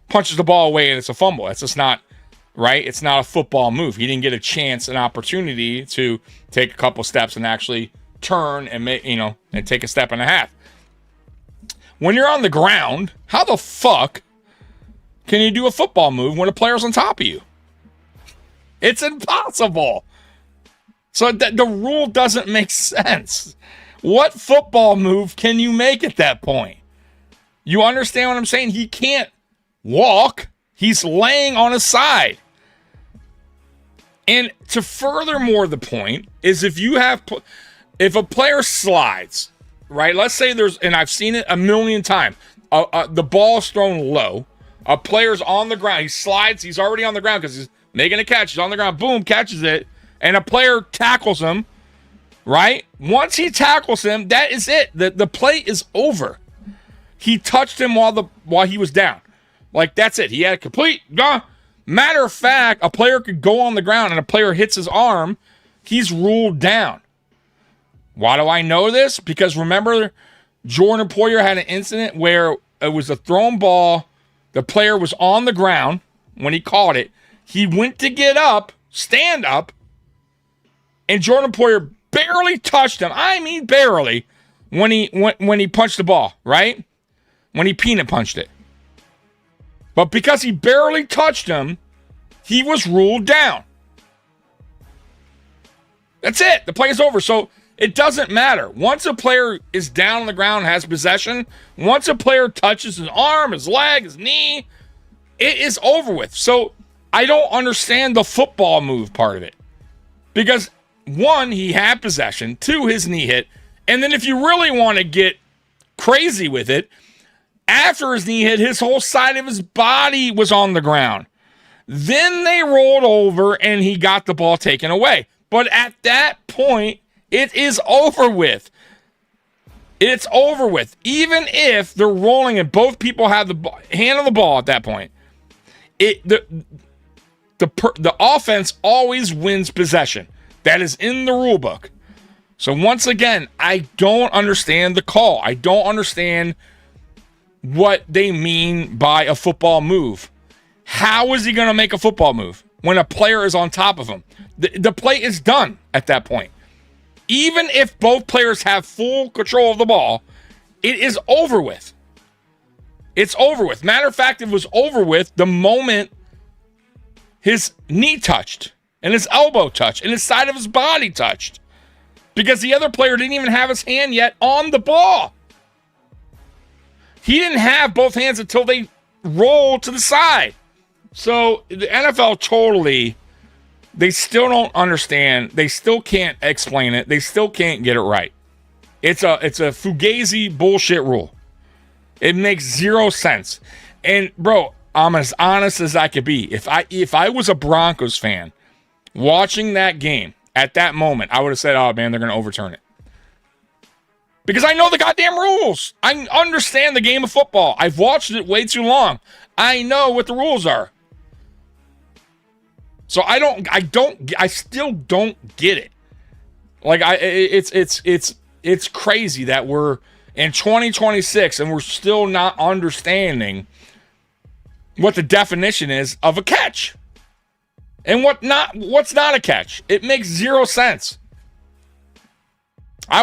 punches the ball away and it's a fumble. That's just not right. It's not a football move. He didn't get a chance, an opportunity to take a couple steps and actually turn and make, and take a step and a half. When you're on the ground, how the fuck can you do a football move when a player's on top of you? It's impossible. So the rule doesn't make sense. What football move can you make at that point? You understand what I'm saying? He can't walk. He's laying on his side. And to furthermore the point is if a player slides, right? Let's say and I've seen it a million times. The ball's thrown low. A player's on the ground. He slides. He's already on the ground because he's making a catch. He's on the ground. Boom, catches it. And a player tackles him, right? Once he tackles him, that is it. The play is over. He touched him while he was down. Like, that's it. He had a complete... Matter of fact, a player could go on the ground and a player hits his arm. He's ruled down. Why do I know this? Because remember, Jordan Poyer had an incident where it was a thrown ball. The player was on the ground when he caught it. He went to get up, stand up, and Jordan Poyer barely touched him. I mean, barely, when he punched the ball, right? When he peanut punched it. But because he barely touched him, he was ruled down. That's it. The play is over. So it doesn't matter. Once a player is down on the ground and has possession, once a player touches his arm, his leg, his knee, it is over with. So I don't understand the football move part of it. Because, one, he had possession. Two, his knee hit. And then if you really want to get crazy with it, after his knee hit, his whole side of his body was on the ground. Then they rolled over and he got the ball taken away. But at that point, it is over with. It's over with. Even if they're rolling and both people have the hand on the ball at that point, the offense always wins possession. That is in the rule book. So once again, I don't understand the call. I don't understand what they mean by a football move. How is he going to make a football move when a player is on top of him? The play is done at that point. Even if both players have full control of the ball, it is over with. It's over with. Matter of fact, it was over with the moment his knee touched and his elbow touched and his side of his body touched, because the other player didn't even have his hand yet on the ball. He didn't have both hands until they rolled to the side. So the NFL totally, they still don't understand. They still can't explain it. They still can't get it right. It's a fugazi bullshit rule. It makes zero sense. And bro, I'm as honest as I could be. If I was a Broncos fan watching that game at that moment, I would have said, "Oh man, they're going to overturn it." Because I know the goddamn rules. I understand the game of football. I've watched it way too long. I know what the rules are. So I still don't get it. Like it's crazy that we're in 2026 and we're still not understanding what the definition is of a catch. And what's not a catch. It makes zero sense. I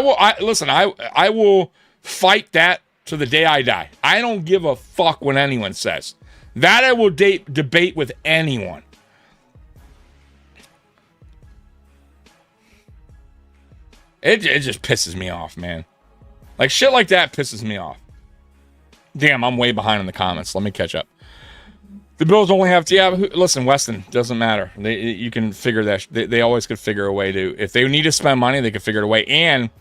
will fight that to the day I die. I don't give a fuck what anyone says. That I will debate with anyone. It just pisses me off, man. Like, shit like that pisses me off. Damn, I'm way behind in the comments. Let me catch up. The Bills only have listen, Weston, doesn't matter. You can figure that. They always could figure a way to. If they need to spend money, they could figure it a way. And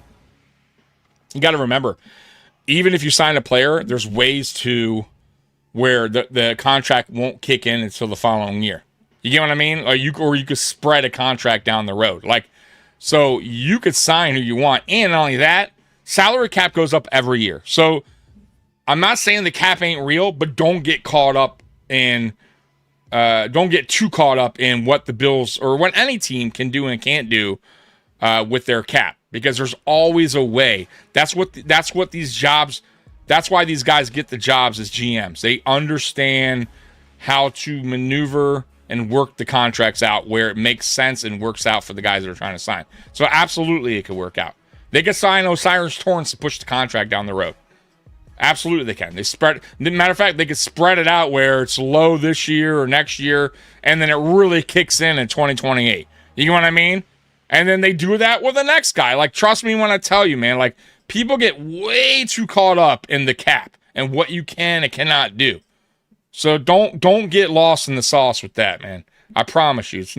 you got to remember, even if you sign a player, there's ways to where the contract won't kick in until the following year. You get what I mean? Or you could spread a contract down the road. Like, so you could sign who you want. And not only that, salary cap goes up every year. So I'm not saying the cap ain't real, but don't get caught up in, don't get too caught up in what the Bills or what any team can do and can't do with their cap, because there's always a way. That's what these jobs. That's why these guys get the jobs as GMs. They understand how to maneuver and work the contracts out where it makes sense and works out for the guys that are trying to sign. So absolutely, it could work out. They could sign Osiris Torrance to push the contract down the road. Absolutely, they can. Matter of fact, they could spread it out where it's low this year or next year, and then it really kicks in 2028. You know what I mean? And then they do that with the next guy. Like, trust me when I tell you, man. Like, people get way too caught up in the cap and what you can and cannot do. So don't get lost in the sauce with that, man. I promise you, it's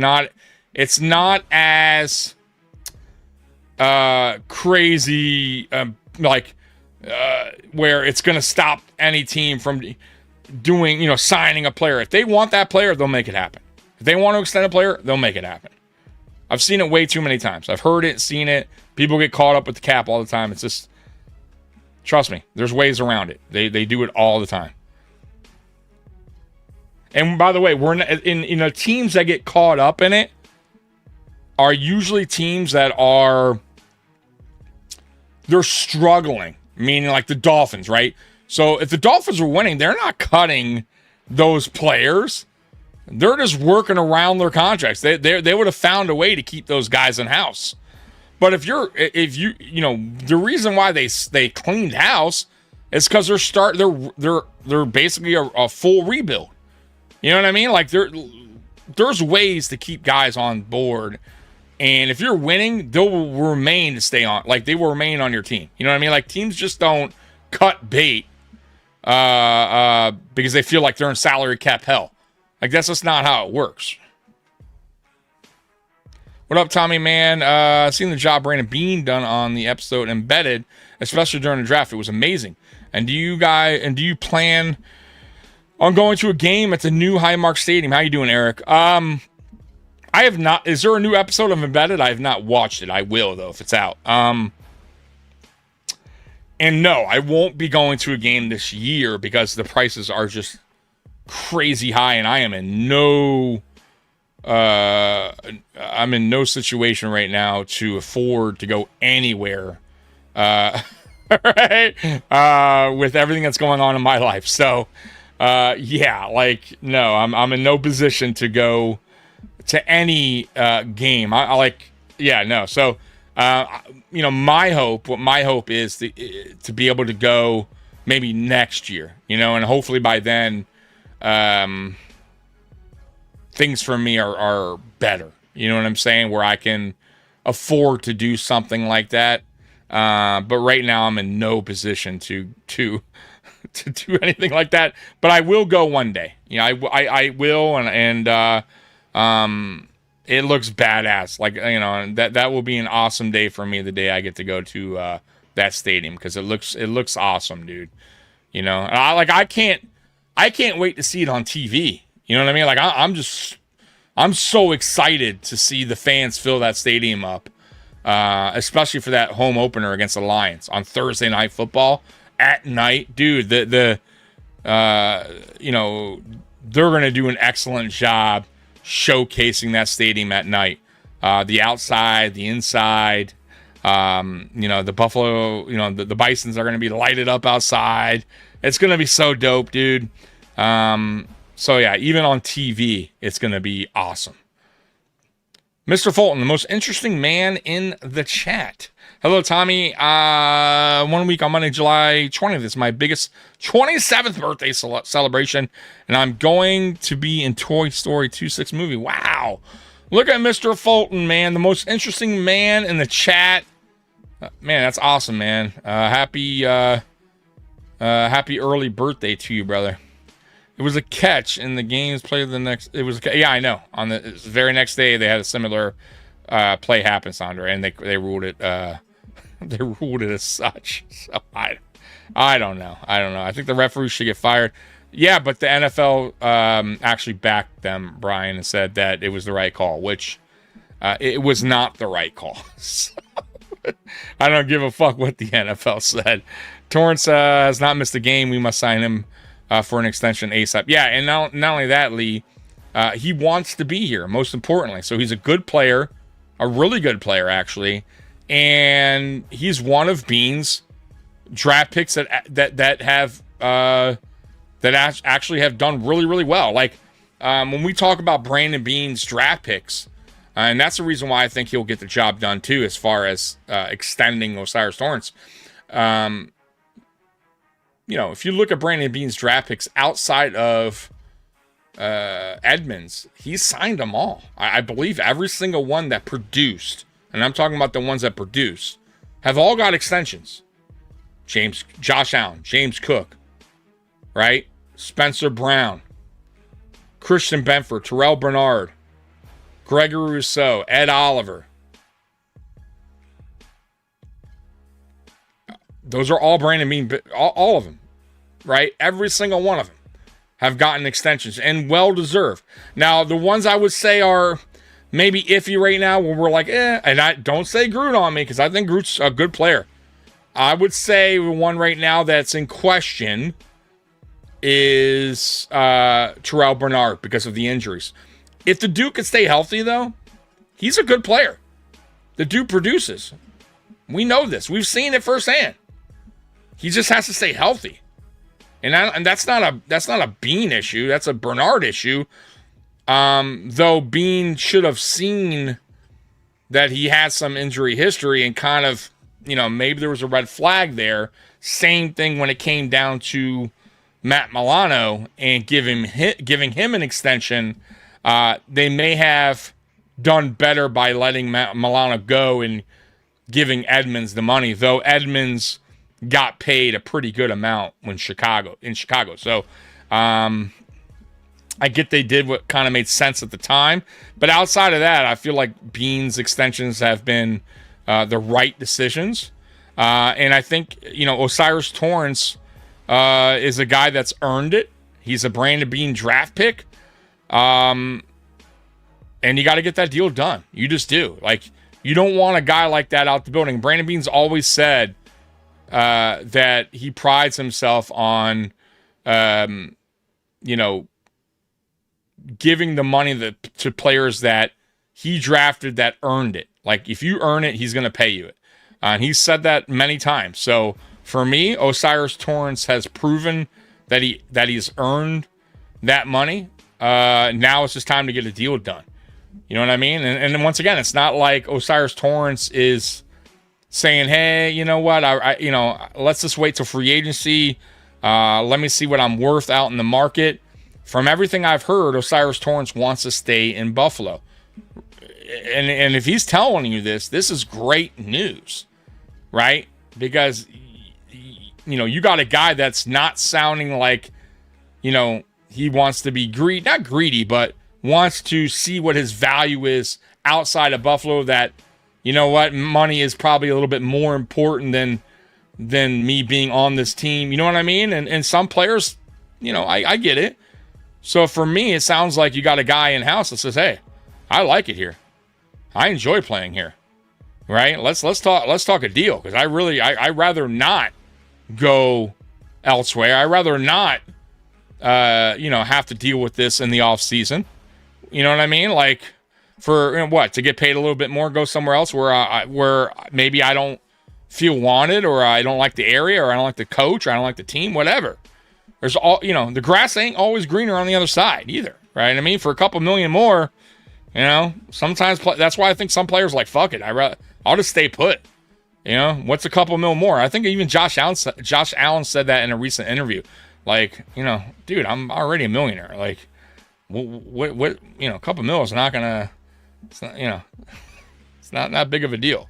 not as crazy where it's going to stop any team from doing, signing a player. If they want that player, they'll make it happen. If they want to extend a player, they'll make it happen. I've seen it way too many times. I've heard it, seen it. People get caught up with the cap all the time. It's just, trust me, there's ways around it. They do it all the time. And by the way, we're in teams that get caught up in it are usually teams that they're struggling, meaning like the Dolphins, right? So if the Dolphins were winning, they're not cutting those players. They're just working around their contracts. They would have found a way to keep those guys in house. But if you the reason why they cleaned house is because they're basically a full rebuild. You know what I mean? Like, there's ways to keep guys on board, and if you're winning, they'll remain to stay on. Like, they will remain on your team. You know what I mean? Like, teams just don't cut bait because they feel like they're in salary cap hell. Like, that's just not how it works. What up, Tommy, man? Seen the job Brandon Bean done on the episode Embedded, especially during the draft. It was amazing. And do you plan on going to a game at the new Highmark Stadium? How you doing, Eric? I have not. Is there a new episode of Embedded? I have not watched it. I will, though, if it's out. And no, I won't be going to a game this year because the prices are just crazy high, and I am in no situation right now to afford to go anywhere right? With everything that's going on in my life. So no, I'm in no position to go to any game. So my hope is to be able to go maybe next year, and hopefully by then things for me are better. You know what I'm saying? Where I can afford to do something like that. But right now I'm in no position to do anything like that. But I will go one day. I will, and it looks badass. Like, and that will be an awesome day for me, the day I get to go to that stadium, because it looks awesome, dude. And I can't wait to see it on TV. You know what I mean? Like, I'm so excited to see the fans fill that stadium up, especially for that home opener against the Lions on Thursday Night Football at night, dude. They're gonna do an excellent job showcasing that stadium at night. The outside, the inside, the Buffalo, the Bisons are gonna be lighted up outside. It's gonna be so dope, dude. So yeah, even on TV, it's going to be awesome. Mr. Fulton, the most interesting man in the chat. Hello, Tommy. 1 week on Monday, July 20th is my biggest 27th birthday celebration, and I'm going to be in Toy Story 2.6 movie. Wow. Look at Mr. Fulton, man. The most interesting man in the chat. Man, that's awesome, man. Happy early birthday to you, brother. It was a catch in the games played the next. It was yeah, I know. On the very next day, they had a similar play happen, Sandra, and they ruled it. They ruled it as such. So I don't know. I think the referees should get fired. Yeah, but the NFL actually backed them, Brian, and said that it was the right call, which it was not the right call. So, I don't give a fuck what the NFL said. Torrance has not missed a game. We must sign him for an extension ASAP. Yeah, and not only that, Lee, he wants to be here, most importantly. So he's a good player, a really good player, actually. And he's one of Bean's draft picks that have actually have done really, really well. Like when we talk about Brandon Bean's draft picks, and that's the reason why I think he'll get the job done too, as far as extending O'Cyrus Torrance. If you look at Brandon Bean's draft picks outside of Edmonds, he's signed them all. I believe every single one that produced, and I'm talking about the ones that produced, have all got extensions. Josh Allen, James Cook, right? Spencer Brown, Christian Benford, Terrell Bernard, Gregory Rousseau, Ed Oliver. Those are all Brandon Bean, all of them, right? Every single one of them have gotten extensions, and well-deserved. Now, the ones I would say are maybe iffy right now, where we're like, and I don't say Groot on me, because I think Groot's a good player. I would say the one right now that's in question is Terrell Bernard, because of the injuries. If the dude could stay healthy, though, he's a good player. The dude produces. We know this. We've seen it firsthand. He just has to stay healthy. And that's not a Bean issue. That's a Bernard issue. Though Bean should have seen that he had some injury history and kind of, maybe there was a red flag there. Same thing when it came down to Matt Milano and giving him an extension. They may have done better by letting Matt Milano go and giving Edmonds the money, though Edmonds got paid a pretty good amount in Chicago. So I get they did what kind of made sense at the time. But outside of that, I feel like Bean's extensions have been the right decisions. And I think, O'Cyrus Torrance is a guy that's earned it. He's a Brandon Bean draft pick. And you got to get that deal done. You just do. Like, you don't want a guy like that out the building. Brandon Bean's always said that he prides himself on, giving the money to players that he drafted that earned it. Like, if you earn it, he's going to pay you it. And he's said that many times. So for me, O'Cyrus Torrance has proven that he's earned that money. Now it's just time to get a deal done. You know what I mean? And once again, it's not like O'Cyrus Torrance is saying, hey, you know what? Let's just wait till free agency. Let me see what I'm worth out in the market. From everything I've heard, O'Cyrus Torrance wants to stay in Buffalo. And if he's telling you this is great news, right? Because, you got a guy that's not sounding like, he wants to be not greedy, but wants to see what his value is outside of Buffalo, that, money is probably a little bit more important than me being on this team. You know what I mean? And some players, I get it. So for me, it sounds like you got a guy in-house that says, hey, I like it here. I enjoy playing here. Right? Let's talk a deal, because I'd rather not go elsewhere. I'd rather not have to deal with this in the off season. You know what I mean? Like, for to get paid a little bit more, go somewhere else where maybe I don't feel wanted, or I don't like the area, or I don't like the coach, or I don't like the team, whatever. there's the grass ain't always greener on the other side either, right? I mean, for a couple million more, sometimes that's why I think some players like, fuck it, I'll just stay put. What's a couple mil more? I think even Josh Allen said that in a recent interview. Like, dude, I'm already a millionaire. Like, what a couple mil is not gonna, it's not, it's not that big of a deal.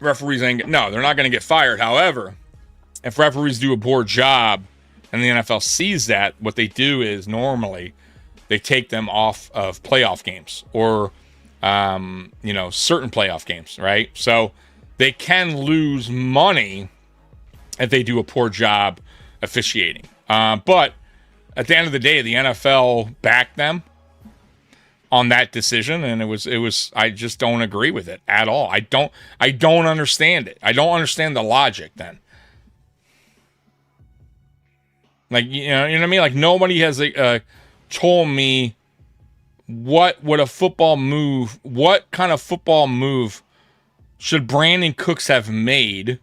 Referees they're not going to get fired. However, if referees do a poor job and the NFL sees that, what they do is normally they take them off of playoff games or, certain playoff games, right? So they can lose money if they do a poor job officiating. But at the end of the day, the NFL backed them on that decision, and it was I just don't agree with it at all. I don't understand it. I don't understand the logic then. Like, you know what I mean? Like, nobody has told me what kind of football move should Brandon Cooks have made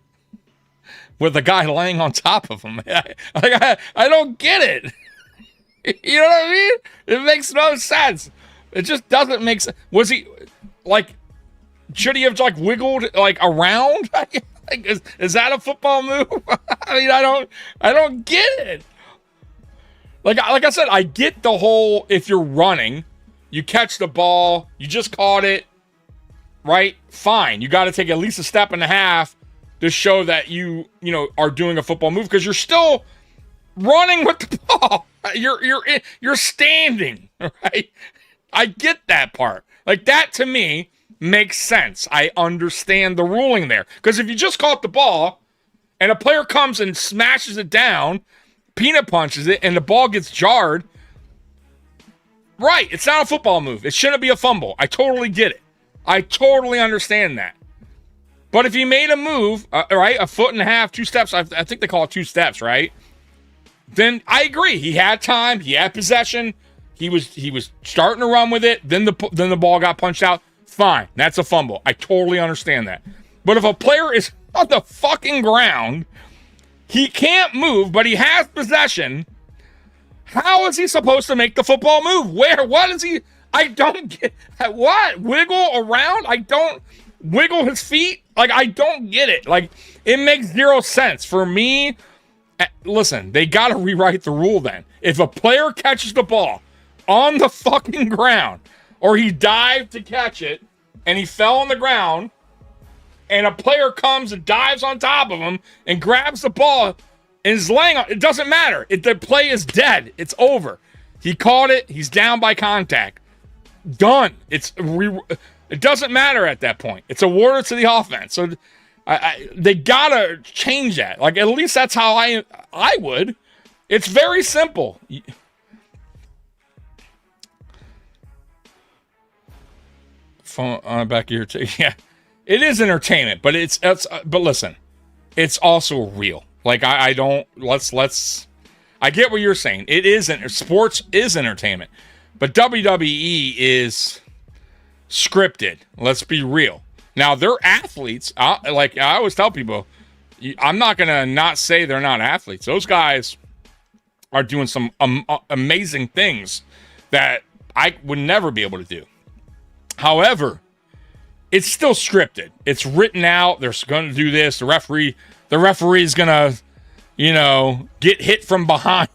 with a guy laying on top of him. I don't get it. You know what I mean? It makes no sense. It just doesn't make sense. Was he, like, should he have, like, wiggled, like, around? Like, is that a football move? I mean, I don't get it. Like I said, I get the whole, if you're running, you catch the ball, you just caught it, right? Fine. You got to take at least a step and a half to show that you are doing a football move because you're still running with the ball. You're standing, right? I get that part. Like, that to me makes sense. I understand the ruling there. Because if you just caught the ball and a player comes and smashes it down, peanut punches it, and the ball gets jarred, right, it's not a football move. It shouldn't be a fumble. I totally get it. I totally understand that. But if he made a move, right, a foot and a half, 2 steps, I think they call it 2 steps, right? Then I agree. He had time. He had possession. He was starting to run with it. Then the ball got punched out. Fine. That's a fumble. I totally understand that. But if a player is on the fucking ground, he can't move, but he has possession, how is he supposed to make the football move? What is he? I don't get. What? Wiggle around? Wiggle his feet? Like, I don't get it. Like, it makes zero sense. For me, listen, they got to rewrite the rule then. If a player catches the ball on the fucking ground, or he dived to catch it, and he fell on the ground, and a player comes and dives on top of him and grabs the ball and is laying on it, doesn't matter. The play is dead. It's over. He caught it. He's down by contact. Done. It doesn't matter at that point. It's awarded to the offense. So they gotta change that. Like, at least that's how I would. It's very simple. Phone on back here too. Yeah, it is entertainment, but but listen, it's also real. Like, I get what you're saying. It isn't. Sports is entertainment, but WWE is scripted. Let's be real. Now, they're athletes. Like I always tell people, I'm not gonna not say they're not athletes. Those guys are doing some amazing things that I would never be able to do. However, it's still scripted. It's written out. They're going to do this. The referee is going to, get hit from behind.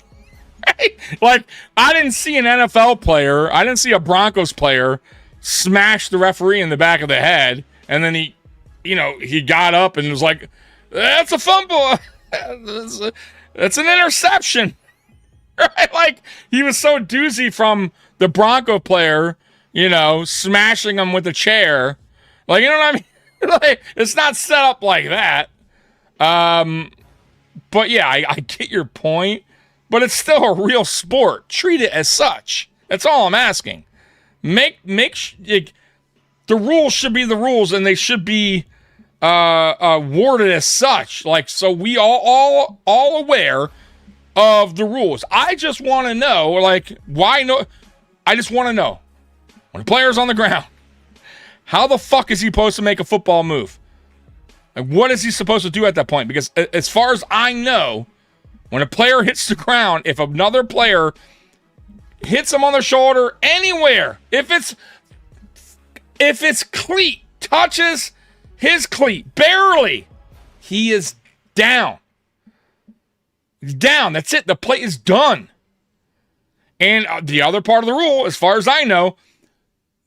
Right? Like, I didn't see an NFL player. I didn't see a Broncos player smash the referee in the back of the head. And then he got up and was like, that's a fumble. That's an interception. Right? Like, he was so doozy from the Bronco player, smashing him with a chair. Like, you know what I mean? Like, it's not set up like that. But yeah, I get your point. But it's still a real sport. Treat it as such. That's all I'm asking. The rules should be the rules, and they should be worded as such. Like, so we all aware of the rules. I just want to know, like, why no? I just want to know. When a player's on the ground How the fuck is he supposed to make a football move? Like, what is he supposed to do at that point? Because as far as I know, when a player hits the ground, if another player hits him on the shoulder anywhere, if it's cleat touches his cleat barely, he is down. He's down. That's it. The play is done. And the other part of the rule, as far as I know,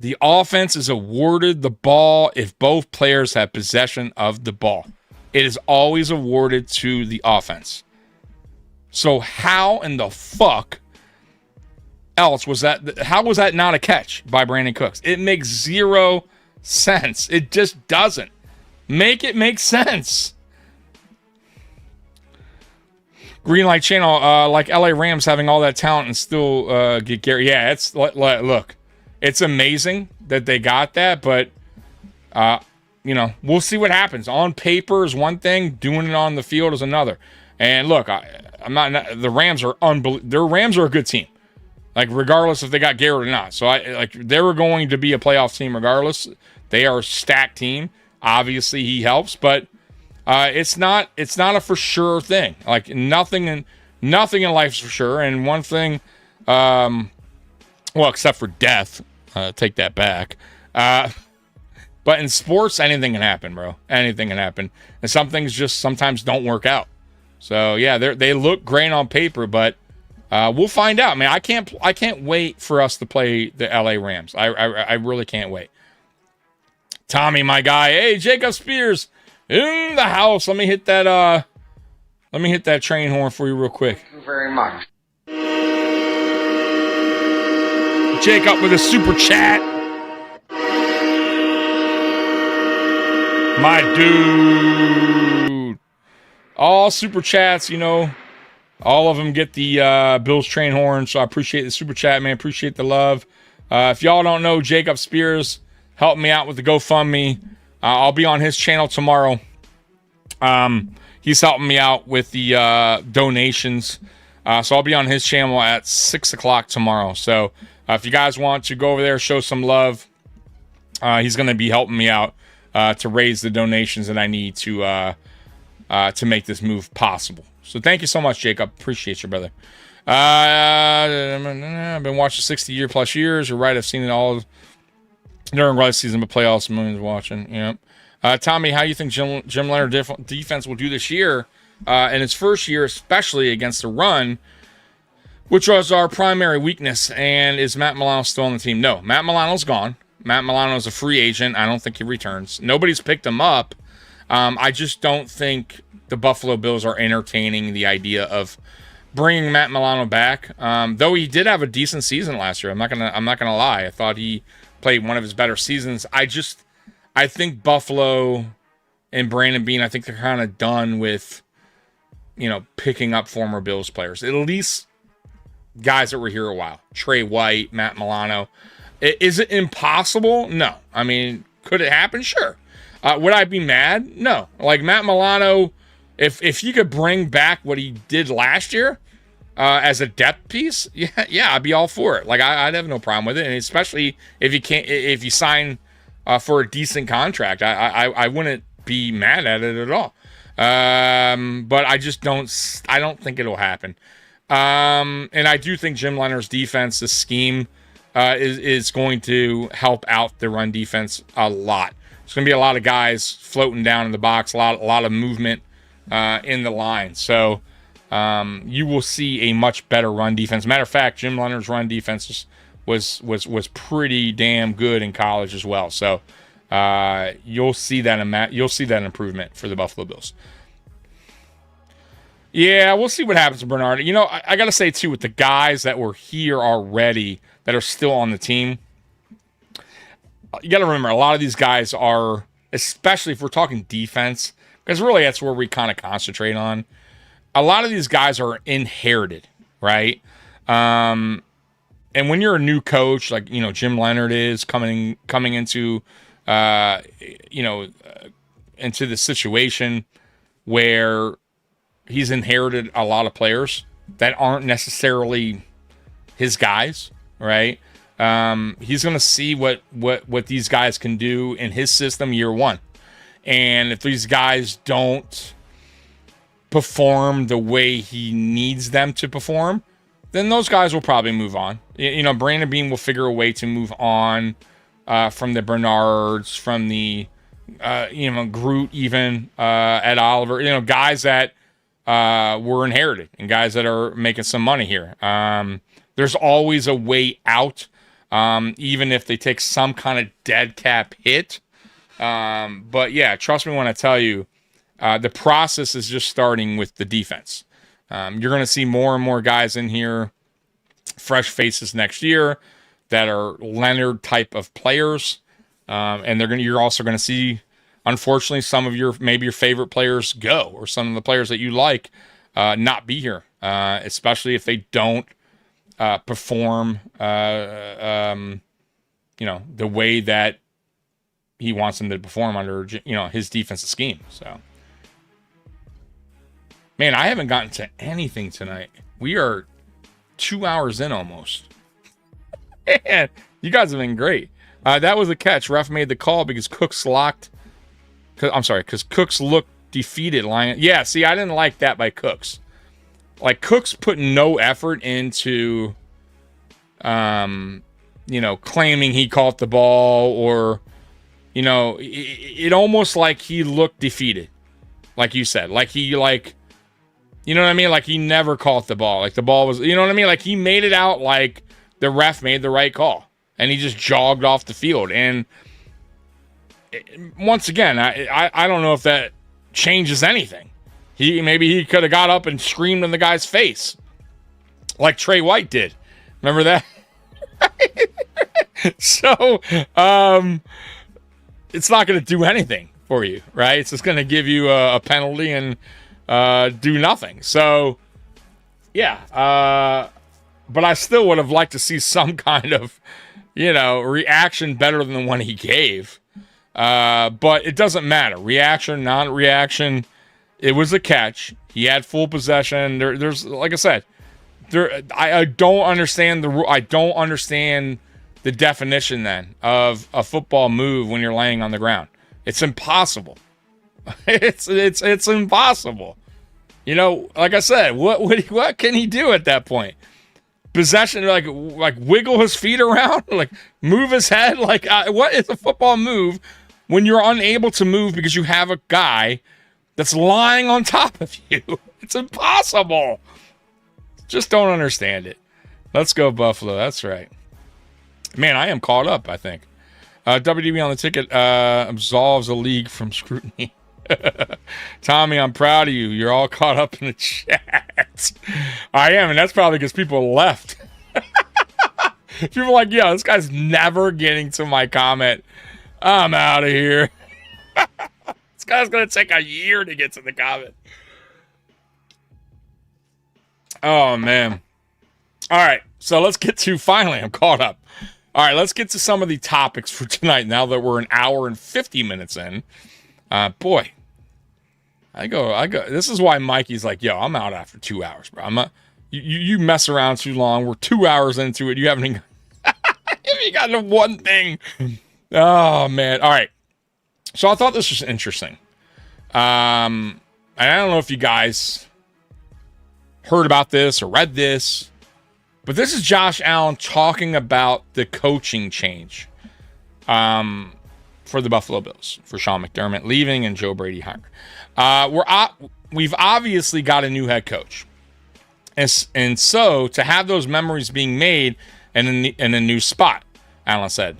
the offense is awarded the ball if both players have possession of the ball. It is always awarded to the offense. So how in the fuck else was that? How was that not a catch by Brandon Cooks? It makes zero sense. It just doesn't. Make it make sense. Greenlight Channel, like LA Rams having all that talent and still get Gary. Yeah, it's look, it's amazing that they got that, but we'll see what happens. On paper is one thing, doing it on the field is another. And look, I'm not. The Rams are Their Rams are a good team, like regardless if they got Garrett or not. So they were going to be a playoff team regardless. They are a stacked team. Obviously, he helps, but it's not a for sure thing. Like nothing in life is for sure. And one thing, except for death, take that back. But in sports, anything can happen, bro. Anything can happen, and some things just sometimes don't work out. So yeah, they look great on paper, but we'll find out. Man, I can't wait for us to play the LA Rams. I really can't wait. Tommy, my guy. Hey, Jacob Spears in the house. Let me hit that train horn for you real quick. Thank you very much. Jacob with a super chat. My dude. All super chats, all of them get the Bills train horn, so I appreciate the super chat, man. Appreciate the love. If y'all don't know, Jacob Spears helped me out with the GoFundMe. I'll be on his channel tomorrow. He's helping me out with the donations. So I'll be on his channel at 6 o'clock tomorrow. So if you guys want to go over there, show some love, he's going to be helping me out to raise the donations that I need to make this move possible. So thank you so much, Jacob. Appreciate you, brother. I've been watching 60 plus years. You're right. I've seen it all during regular season, but playoffs, millions watching. Tommy, how do you think Jim Leonhard defense will do this year in its first year, especially against the run, which was our primary weakness? And is Matt Milano still on the team? No, Matt Milano's gone. Matt Milano's a free agent. I don't think he returns. Nobody's picked him up. I just don't think the Buffalo Bills are entertaining the idea of bringing Matt Milano back. Though he did have a decent season last year. I'm not gonna lie. I thought he played one of his better seasons. I think Buffalo and Brandon Beane, I think they're kind of done with, picking up former Bills players. At least guys that were here a while. Trey White, Matt Milano. Is it impossible? No. I mean, could it happen? Sure. Would I be mad? No. Like Matt Milano, if he could bring back what he did last year as a depth piece, yeah, I'd be all for it. Like I'd have no problem with it, and especially if you sign for a decent contract, I wouldn't be mad at it at all. But I don't think it'll happen. And I do think Jim Leonhard's defense, the scheme, is going to help out the run defense a lot. There's going to be a lot of guys floating down in the box, a lot of movement in the line. So you will see a much better run defense. Matter of fact, Jim Leonhard's run defense was pretty damn good in college as well. So you'll see that improvement for the Buffalo Bills. Yeah, we'll see what happens to Bernard. I got to say, too, with the guys that were here already that are still on the team, you got to remember, a lot of these guys are, especially if we're talking defense, because really that's where we kind of concentrate on. A lot of these guys are inherited, right? And when you're a new coach, like, Jim Leonhard is coming into, into the situation where he's inherited a lot of players that aren't necessarily his guys, right? He's going to see what these guys can do in his system year one. And if these guys don't perform the way he needs them to perform, then those guys will probably move on. You know, Brandon Beam will figure a way to move on from the Bernards, from the, Groot even, at Oliver. You know, guys that were inherited and guys that are making some money here. There's always a way out, even if they take some kind of dead cap hit. But yeah, trust me when I tell you, the process is just starting with the defense. You're going to see more and more guys in here, fresh faces next year that are Leonhard type of players. And you're also going to see, unfortunately, some of your favorite players go, or some of the players that you like, not be here, especially if they don't perform, the way that he wants them to perform under, his defensive scheme. So, man, I haven't gotten to anything tonight. We are 2 hours in almost. Man, you guys have been great. That was a catch. Ref made the call because Cooks looked defeated. Yeah, see, I didn't like that by Cooks. Like, Cooks put no effort into, claiming he caught the ball, or, it almost like he looked defeated. Like you said, like he, like, you know what I mean? Like, he never caught the ball. Like, the ball was, you know what I mean? Like, he made it out like the ref made the right call, and he just jogged off the field. And once again, I don't know if that changes anything. Maybe he could have got up and screamed in the guy's face like Trey White did. Remember that? So, it's not going to do anything for you, right? It's just going to give you a penalty and do nothing. So, yeah. But I still would have liked to see some kind of, reaction better than the one he gave. But it doesn't matter. Reaction, non-reaction, it was a catch. He had full possession. There's, like I said, I don't understand I don't understand the definition then of a football move when you're laying on the ground. It's impossible. It's impossible. Like I said, what can he do at that point? Possession, like wiggle his feet around, like move his head. Like, what is a football move when you're unable to move because you have a guy that's lying on top of you? It's impossible. Just don't understand it. Let's go Buffalo. That's right. Man, I am caught up, I think. WDB on the ticket absolves the league from scrutiny. Tommy, I'm proud of you. You're all caught up in the chat. I am, and that's probably because people left. People are like, this guy's never getting to my comment. I'm out of here. This guy's going to take a year to get to the comment. Oh, man. All right, so let's get to, finally, I'm caught up. All right, let's get to some of the topics for tonight now that we're an hour and 50 minutes in. Boy, I go. This is why Mikey's like, I'm out after 2 hours, bro. I'm not, you mess around too long. We're 2 hours into it. You haven't even got to one thing. Oh, man. All right. So I thought this was interesting. And I don't know if you guys heard about this or read this, but this is Josh Allen talking about the coaching change for the Buffalo Bills, for Sean McDermott leaving and Joe Brady hiring. We've obviously got a new head coach. And so to have those memories being made in a new spot, Allen said,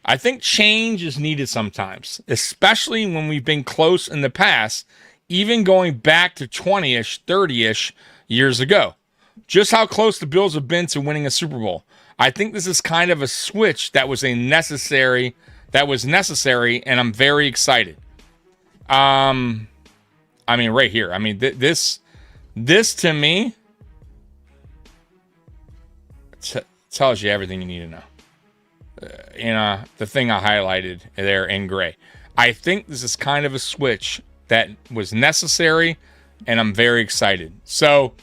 I think change is needed sometimes, especially when we've been close in the past, even going back to 20-ish, 30-ish years ago. Just how close the Bills have been to winning a Super Bowl. I think this is kind of a switch that was necessary, and I'm very excited. I mean, right here. I mean, this to me tells you everything you need to know. The thing I highlighted there in gray. I think this is kind of a switch that was necessary, and I'm very excited. So,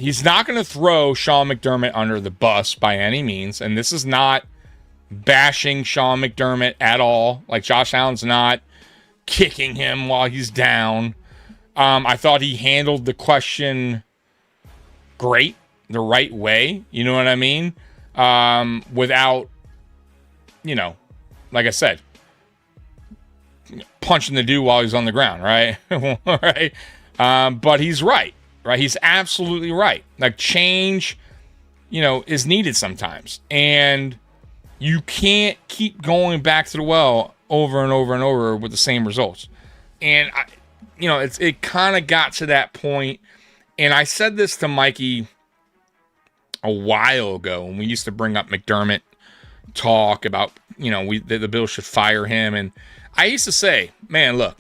he's not going to throw Sean McDermott under the bus by any means. And this is not bashing Sean McDermott at all. Like, Josh Allen's not kicking him while he's down. I thought he handled the question great, the right way. You know what I mean? Without, like I said, punching the dude while he's on the ground, right? Right? But he's right? He's absolutely right. Like, change, is needed sometimes. And you can't keep going back to the well over and over and over with the same results. And, it kind of got to that point. And I said this to Mikey a while ago when we used to bring up McDermott talk about, the Bills should fire him. And I used to say, man, look,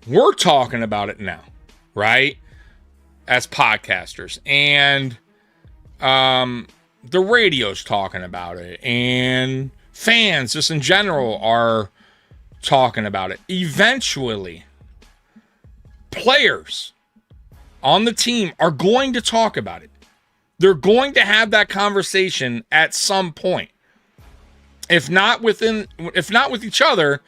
we're talking about it now, right? As podcasters. And the radio's talking about it. And fans just in general are talking about it. Eventually, players on the team are going to talk about it. They're going to have that conversation at some point. If not with each other,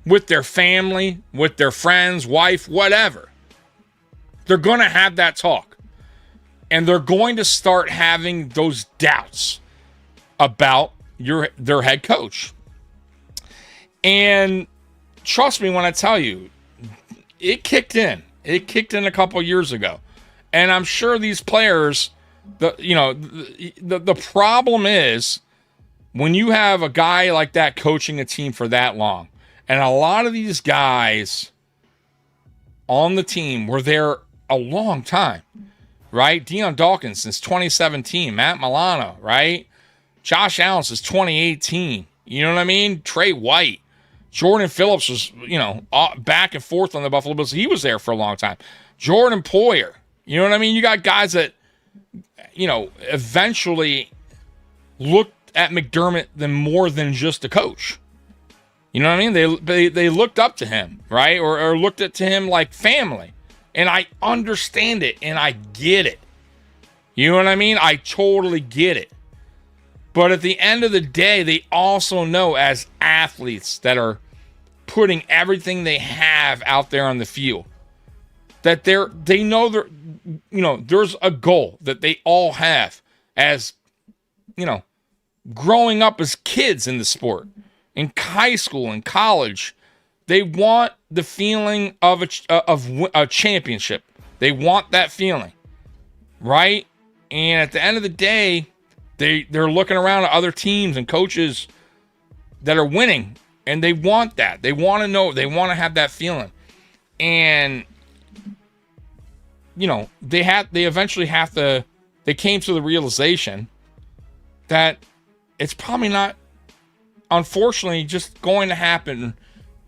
with their family, with their friends, wife, whatever. They're going to have that talk. And they're going to start having those doubts about their head coach. And trust me when I tell you, it kicked in. It kicked in a couple years ago. And I'm sure these players, the problem is when you have a guy like that coaching a team for that long, and a lot of these guys on the team were there a long time, right? Deion Dawkins since 2017, Matt Milano, right? Josh Allen since 2018. You know what I mean? Trey White. Jordan Phillips was, back and forth on the Buffalo Bills. He was there for a long time. Jordan Poyer. You know what I mean? You got guys that, eventually looked at McDermott more than just a coach. You know what I mean? They looked up to him, right? Or looked at to him like family. And I understand it, and I get it. You know what I mean? I totally get it. But at the end of the day, they also know as athletes that are putting everything they have out there on the field, that they know there's a goal that they all have as, growing up as kids in the sport, in high school and college. They want the feeling of a championship. They want that feeling, right? And at the end of the day, they're looking around at other teams and coaches that are winning, and they want that. They want to know. They want to have that feeling. And, they eventually have to, they came to the realization that it's probably not, unfortunately, just going to happen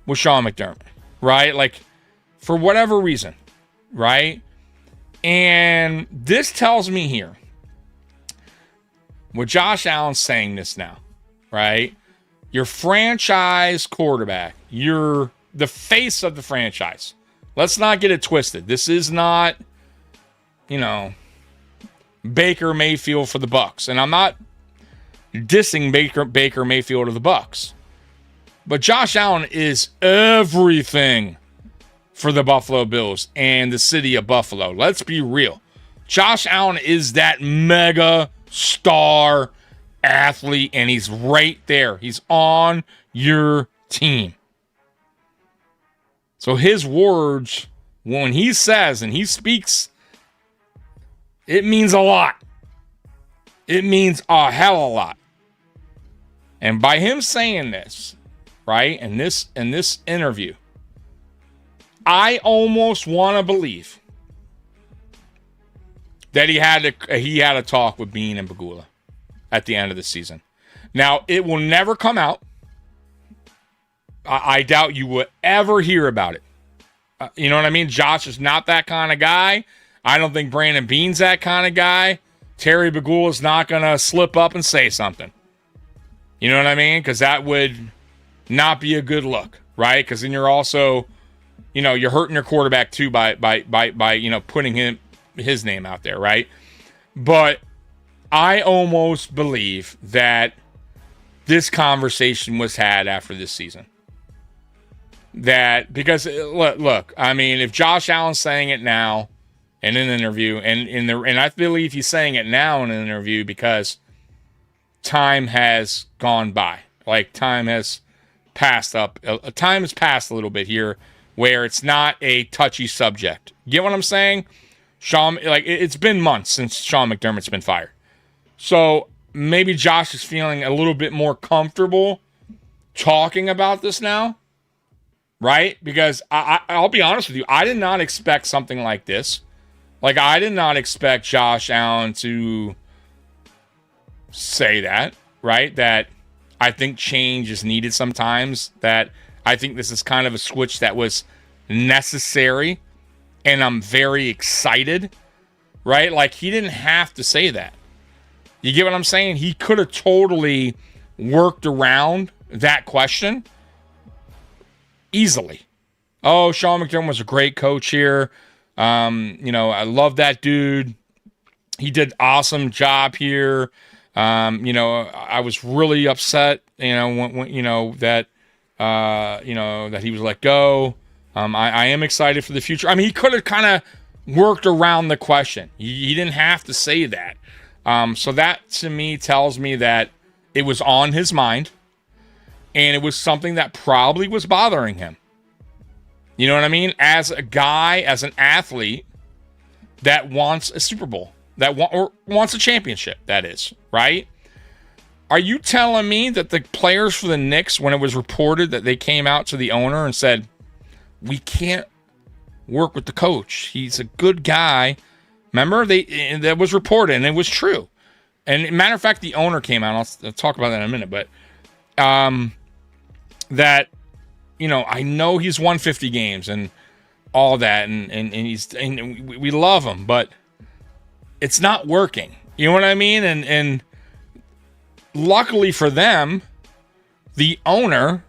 with Sean McDermott, right? Like, for whatever reason, right? And this tells me here, with Josh Allen saying this now, right? Your franchise quarterback, you're the face of the franchise. Let's not get it twisted. This is not, Baker Mayfield for the Bucs. And I'm not dissing Baker Mayfield or the Bucs. But Josh Allen is everything for the Buffalo Bills and the city of Buffalo. Let's be real. Josh Allen is that mega star athlete, and he's right there. He's on your team. So his words, when he says and he speaks, it means a lot. It means a hell of a lot. And by him saying this, right, in this interview, I almost want to believe that he had a talk with Bean and Bagula at the end of the season. Now, it will never come out. I doubt you will ever hear about it. You know what I mean? Josh is not that kind of guy. I don't think Brandon Bean's that kind of guy. Terry Bagula's not going to slip up and say something. You know what I mean? Because that would not be a good look, right? Because then you're also you're hurting your quarterback too by putting his name out there, right? But I almost believe that this conversation was had after this season. Because look, I mean, if Josh Allen's saying it now in an interview, and I believe he's saying it now in an interview because time has gone by. Like, time has passed a little bit here where it's not a touchy subject. Get what I'm saying? It's been months since Sean McDermott's been fired. So maybe Josh is feeling a little bit more comfortable talking about this now, right? Because I'll be honest with you, I did not expect something like this. Like, I did not expect Josh Allen to say that, right? That I think change is needed sometimes. That I think this is kind of a switch that was necessary. And I'm very excited, right? Like, he didn't have to say that. You get what I'm saying? He could have totally worked around that question easily. Oh, Sean McDermott was a great coach here. I love that dude. He did awesome job here. I was really upset, when that he was let go. I am excited for the future. I mean, he could have kind of worked around the question. He didn't have to say that. So that to me tells me that it was on his mind and it was something that probably was bothering him. You know what I mean? As a guy, as an athlete that wants a Super Bowl, or wants a championship, that is, right? Are you telling me that the players for the Knicks, when it was reported that they came out to the owner and said, we can't work with the coach, he's a good guy? Remember, that was reported, and it was true. And matter of fact, the owner came out. I'll talk about that in a minute. But that, I know he's won 50 games and all that, and we love him, but it's not working. You know what I mean? And luckily for them, the owner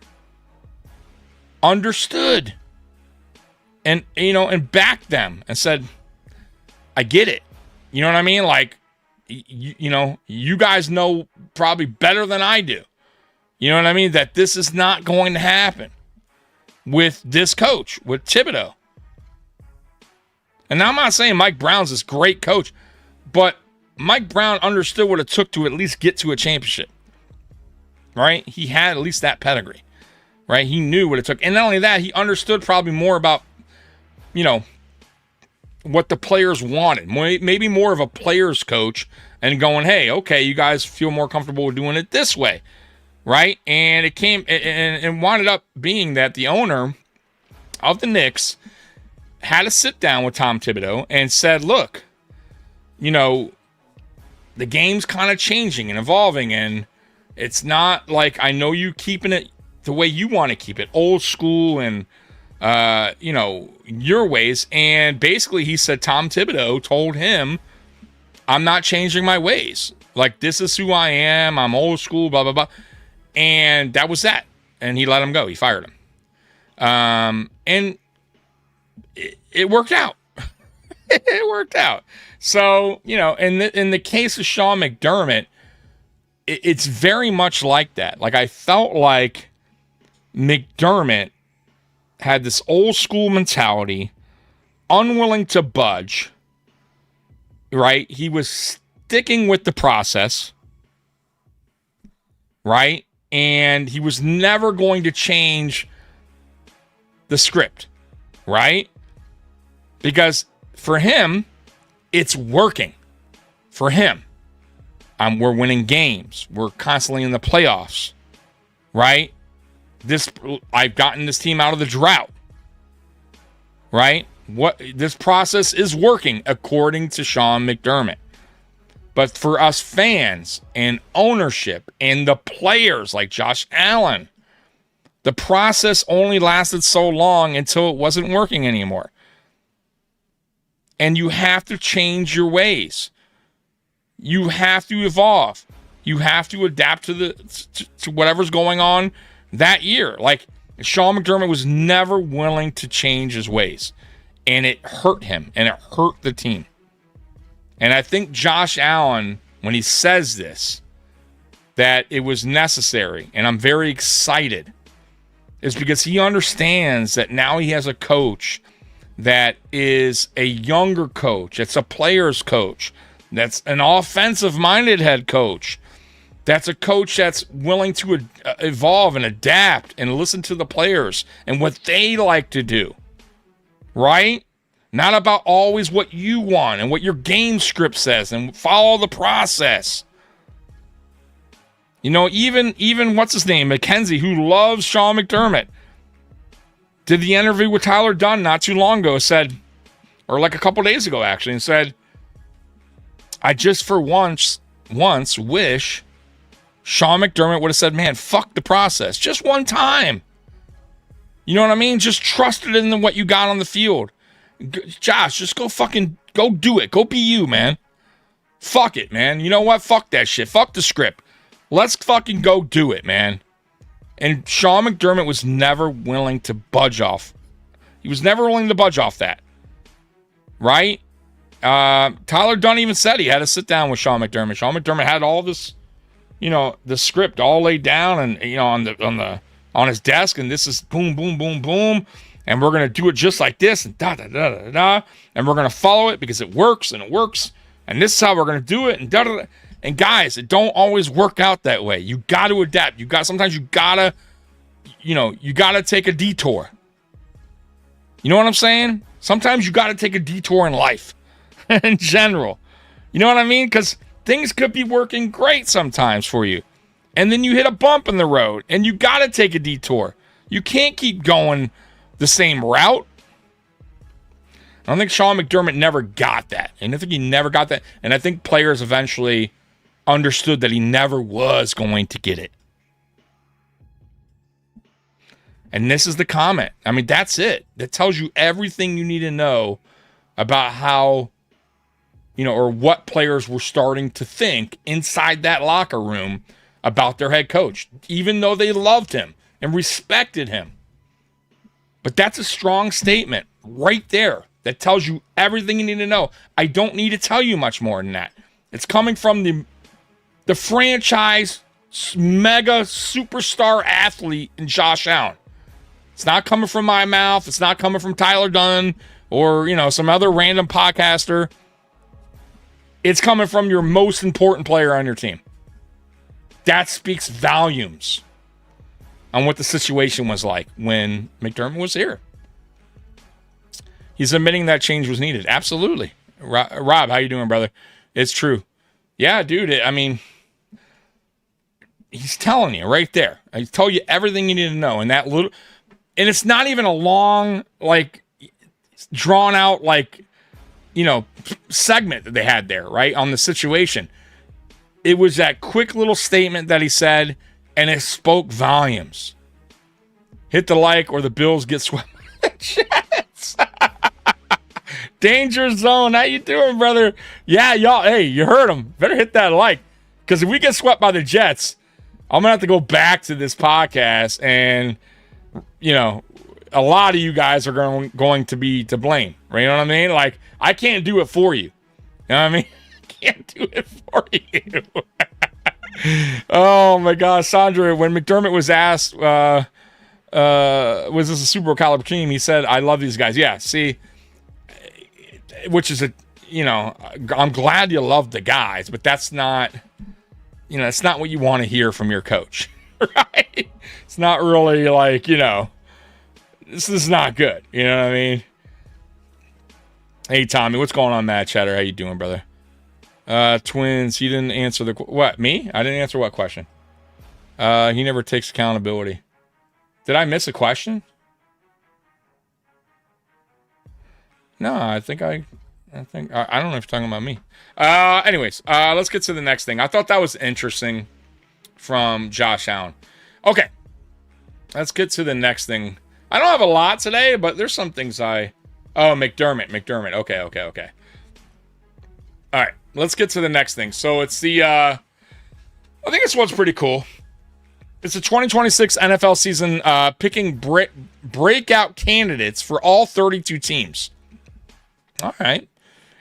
understood and backed them and said, I get it. You know what I mean? Like, you guys know probably better than I do. You know what I mean? That this is not going to happen with this coach, with Thibodeau. And now I'm not saying Mike Brown's this great coach, but Mike Brown understood what it took to at least get to a championship. Right? He had at least that pedigree. Right? He knew what it took. And not only that, he understood probably more about, what the players wanted. Maybe more of a player's coach and going, hey, okay, you guys feel more comfortable doing it this way, right? And it came and wound up being that the owner of the Knicks had to sit down with Tom Thibodeau and said, look, the game's kind of changing and evolving, and it's not like I know you keeping it the way you want to keep it, old school and your ways. And basically he said Tom Thibodeau told him, I'm not changing my ways. Like, this is who I am. I'm old school, blah, blah, blah. And that was that. And he let him go. He fired him. And it worked out. It worked out. So, in the case of Sean McDermott, it's very much like that. Like, I felt like McDermott had this old school mentality, unwilling to budge, right? He was sticking with the process, right? And he was never going to change the script, right? Because for him, it's working. For him, we're winning games. We're constantly in the playoffs, right? I've gotten this team out of the drought, right? This process is working according to Sean McDermott. But for us fans and ownership and the players like Josh Allen, the process only lasted so long until it wasn't working anymore. And you have to change your ways. You have to evolve. You have to adapt to whatever's going on that year. Like, Sean McDermott was never willing to change his ways. And it hurt him, and it hurt the team. And I think Josh Allen, when he says this, that it was necessary, and I'm very excited, is because he understands that now he has a coach that is a younger coach. It's a player's coach. That's an offensive-minded head coach. That's a coach that's willing to evolve and adapt and listen to the players and what they like to do. Right? Not about always what you want and what your game script says and follow the process. You know, even what's his name, McKenzie, who loves Sean McDermott, did the interview with Tyler Dunn not too long ago, said, or like a couple days ago actually, and said, I just for once wish Sean McDermott would have said, man, fuck the process. Just one time. You know what I mean? Just trusted in what you got on the field. Josh, just go do it. Go be you, man. Fuck it, man. You know what? Fuck that shit. Fuck the script. Let's fucking go do it, man. And Sean McDermott was never willing to budge off. He was never willing to budge off that. Right? Tyler Dunn even said he had to sit down with Sean McDermott. Sean McDermott had all this, you know, the script all laid down and, you know, on his desk, and this is boom, boom, boom, boom, and we're going to do it just like this, and da-da-da-da-da, and we're going to follow it because it works, and this is how we're going to do it, and da-da-da. And guys, it don't always work out that way. You got to adapt. Sometimes you got to take a detour. You know what I'm saying? Sometimes you got to take a detour in life in general. You know what I mean? Because things could be working great sometimes for you. And then you hit a bump in the road, and you got to take a detour. You can't keep going the same route. I don't think Sean McDermott never got that. And I think he never got that. And I think players eventually understood that he never was going to get it. And this is the comment. I mean, that's it. That tells you everything you need to know about how, you know, or what players were starting to think inside that locker room about their head coach, even though they loved him and respected him. But that's a strong statement right there that tells you everything you need to know. I don't need to tell you much more than that. It's coming from the franchise mega superstar athlete in Josh Allen. It's not coming from my mouth. It's not coming from Tyler Dunn or, you know, some other random podcaster. It's coming from your most important player on your team. That speaks volumes on what the situation was like when McDermott was here. He's admitting that change was needed. Absolutely. Rob, how you doing, brother? It's true. Yeah, dude. I mean, he's telling you right there. He told you everything you need to know. And it's not even a long, like, drawn out, like, you know, segment that they had there, right, on the situation. It was that quick little statement that he said, and it spoke volumes. Hit the like or the Bills get swept by the Jets. Danger zone. How you doing, brother? Yeah, y'all. Hey, you heard him. Better hit that like. Because if we get swept by the Jets, I'm going to have to go back to this podcast and, you know, a lot of you guys are going to be to blame. Right? You know what I mean? Like, I can't do it for you. You know what I mean? Can't do it for you. Oh my gosh, Sandra, when McDermott was asked was this a Super Bowl caliber team, he said, I love these guys. Yeah, see, which is I'm glad you love the guys, but that's not, you know, that's not what you want to hear from your coach. Right? It's not really like, you know, this is not good. You know what I mean? Hey Tommy, what's going on, Matt Chatter? How you doing, brother? Twins, he didn't answer what? Me? I didn't answer what question? He never takes accountability. Did I miss a question? No, I don't know if you're talking about me. Anyways, let's get to the next thing. I thought that was interesting from Josh Allen. Okay. Let's get to the next thing. I don't have a lot today, but there's some things McDermott. Okay. All right. Let's get to the next thing. So it's I think this one's pretty cool. It's a 2026 NFL season picking breakout candidates for all 32 teams. All right.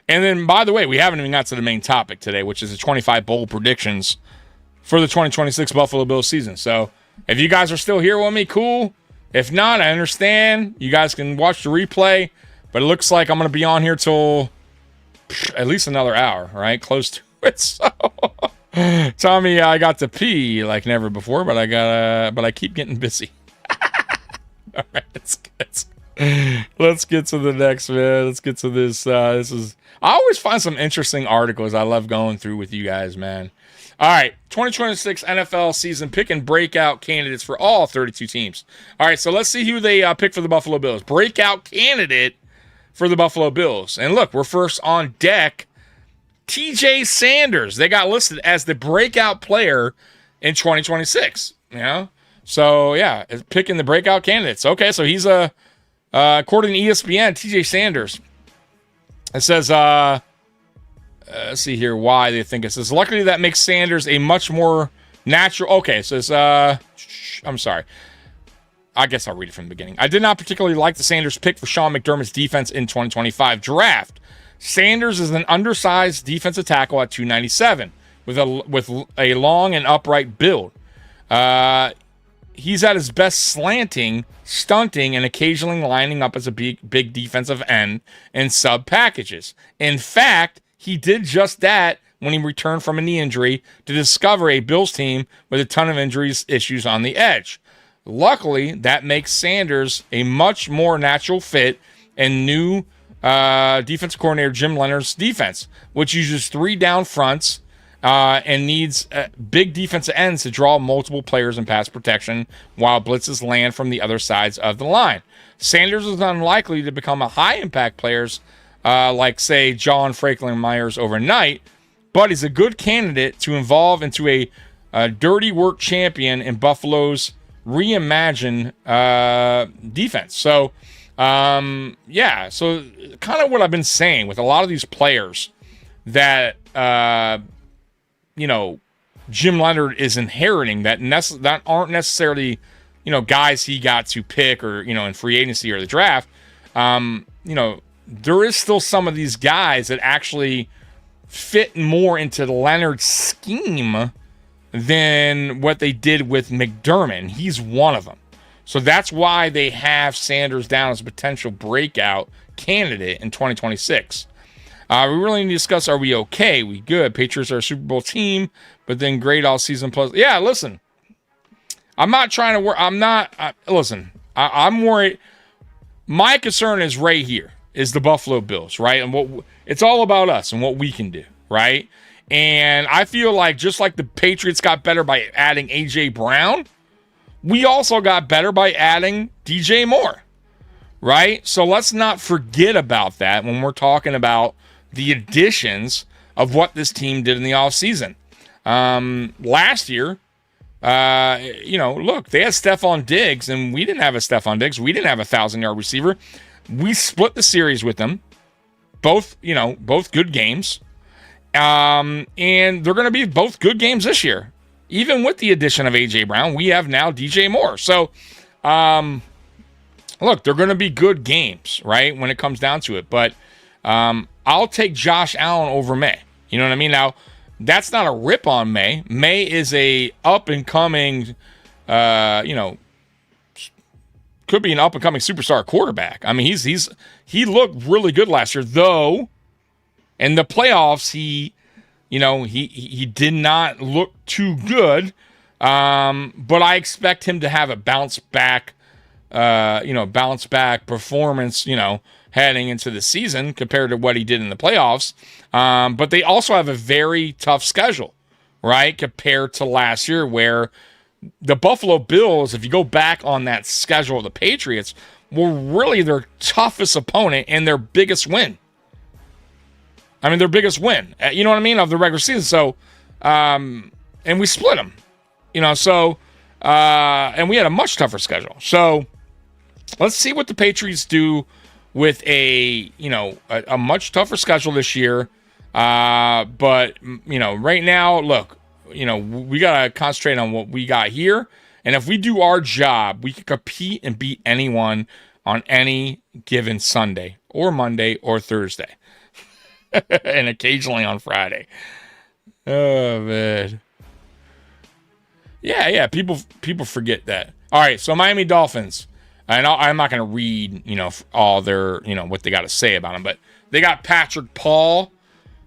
And then, by the way, we haven't even got to the main topic today, which is the 25 bold predictions for the 2026 Buffalo Bills season. So if you guys are still here with me, cool. If not, I understand. You guys can watch the replay. But it looks like I'm going to be on here till at least another hour, right? Close to it. So, Tommy, I got to pee like never before, but I keep getting busy. All right, let's get to the next, man. Let's get to this. I always find some interesting articles I love going through with you guys, man. All right, 2026 NFL season pick and breakout candidates for all 32 teams. All right, so let's see who they pick for the Buffalo Bills. Breakout candidate for the Buffalo Bills. And look, we're first on deck. TJ Sanders. They got listed as the breakout player in 2026. You know? So, yeah, picking the breakout candidates. Okay, so he's according to ESPN, TJ Sanders. It says, let's see here why they think it says, luckily that makes Sanders a much more natural. Okay, so it's, I'm sorry. I guess I'll read it from the beginning. I did not particularly like the Sanders pick for Sean McDermott's defense in 2025 draft. Sanders is an undersized defensive tackle at 297 with a long and upright build. He's at his best slanting, stunting, and occasionally lining up as a big defensive end in sub packages. In fact, he did just that when he returned from a knee injury to discover a Bills team with a ton of injuries issues on the edge. Luckily, that makes Sanders a much more natural fit in new defensive coordinator Jim Leonhard's defense, which uses 3 down fronts and needs big defensive ends to draw multiple players in pass protection while blitzes land from the other sides of the line. Sanders is unlikely to become a high-impact player like, say, John Franklin Myers overnight, but he's a good candidate to evolve into a dirty work champion in Buffalo's reimagined defense. So, yeah, so kind of what I've been saying with a lot of these players that, you know, Jim Leonhard is inheriting that aren't necessarily, you know, guys he got to pick or, you know, in free agency or the draft. You know, there is still some of these guys that actually fit more into the Leonhard scheme than what they did with McDermott. He's one of them. So that's why they have Sanders down as a potential breakout candidate in 2026. We really need to discuss, are we okay? We good? Patriots are a Super Bowl team, but then great all season plus. Yeah, listen. I'm not trying to work. I'm worried. My concern is right here, is the Buffalo Bills, right? And it's all about us and what we can do, right? And I feel like just like the Patriots got better by adding A.J. Brown, we also got better by adding DJ Moore, right? So let's not forget about that when we're talking about the additions of what this team did in the offseason. Last year, you know, look, they had Stephon Diggs, and we didn't have a Stephon Diggs. We didn't have a 1,000-yard receiver. We split the series with them. Both good games. And they're going to be both good games this year. Even with the addition of A.J. Brown, we have now DJ Moore. So, look, they're going to be good games, right, when it comes down to it. But I'll take Josh Allen over May. You know what I mean? Now, that's not a rip on May. May is a up-and-coming, you know, could be an up-and-coming superstar quarterback. I mean, he looked really good last year, though in the playoffs, he did not look too good. But I expect him to have a bounce back performance, you know, heading into the season compared to what he did in the playoffs. But they also have a very tough schedule, right, compared to last year, where the Buffalo Bills, if you go back on that schedule of the Patriots, were really their toughest opponent and their biggest win. I mean, their biggest win, you know what I mean, of the regular season. So, and we split them, you know, so, and we had a much tougher schedule. So let's see what the Patriots do with a much tougher schedule this year. But, you know, right now, look, you know, we got to concentrate on what we got here And if we do our job, we can compete and beat anyone on any given Sunday or Monday or Thursday. And occasionally on Friday. Oh, man. Yeah. People forget that. All right, so Miami Dolphins. And I'm not going to read, all their, what they got to say about them. But they got Patrick Paul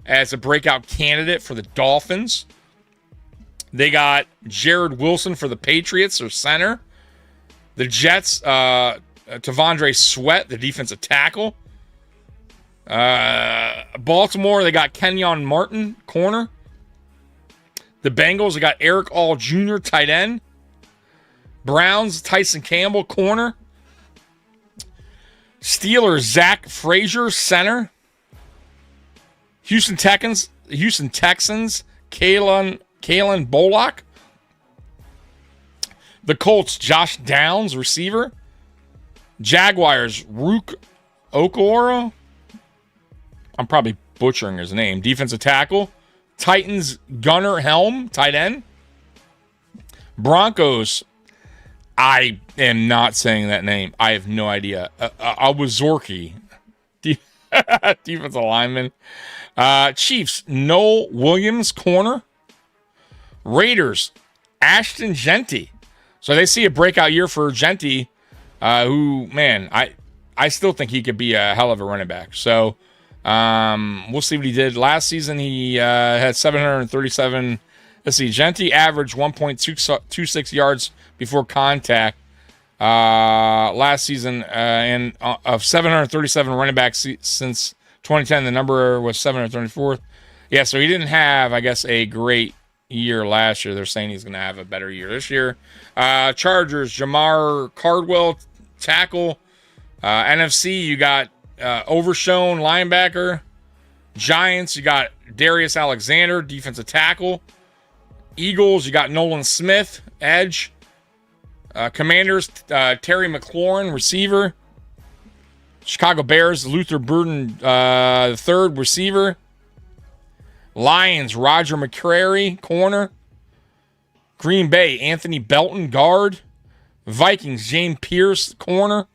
as a breakout candidate for the Dolphins. They got Jared Wilson for the Patriots, their center. The Jets, Tavondre Sweat, the defensive tackle. Baltimore, they got Kenyon Martin, corner. The Bengals, they got Eric All Jr., tight end. Browns, Tyson Campbell, corner. Steelers, Zach Frazier, center. Houston Texans, Kalen Bullock. The Colts, Josh Downs, receiver. Jaguars, Rook Okoro. I'm probably butchering his name. Defensive tackle. Titans, Gunnar Helm, tight end. Broncos, I am not saying that name. I have no idea. Awuzorki, defensive lineman. Chiefs, Noel Williams, corner. Raiders, Ashton Genty. So they see a breakout year for Genty, who, man, I still think he could be a hell of a running back. So we'll see what he did. Last season, he had 737. Let's see, Genty averaged 1.26 yards before contact last season, and of 737 running backs since 2010, the number was 734th. Yeah, so he didn't have, I guess, a great year last year. They're saying he's going to have a better year this year. Chargers, Jamar Cardwell, tackle. NFC, you got Overshown, linebacker. Giants, you got Darius Alexander, defensive tackle. Eagles, you got Nolan Smith, edge. Commanders, Terry McLaurin, receiver. Chicago Bears, Luther Burden, third, receiver. Lions, Roger McCrary, corner. Green Bay, Anthony Belton, guard. Vikings, James Pierce, corner.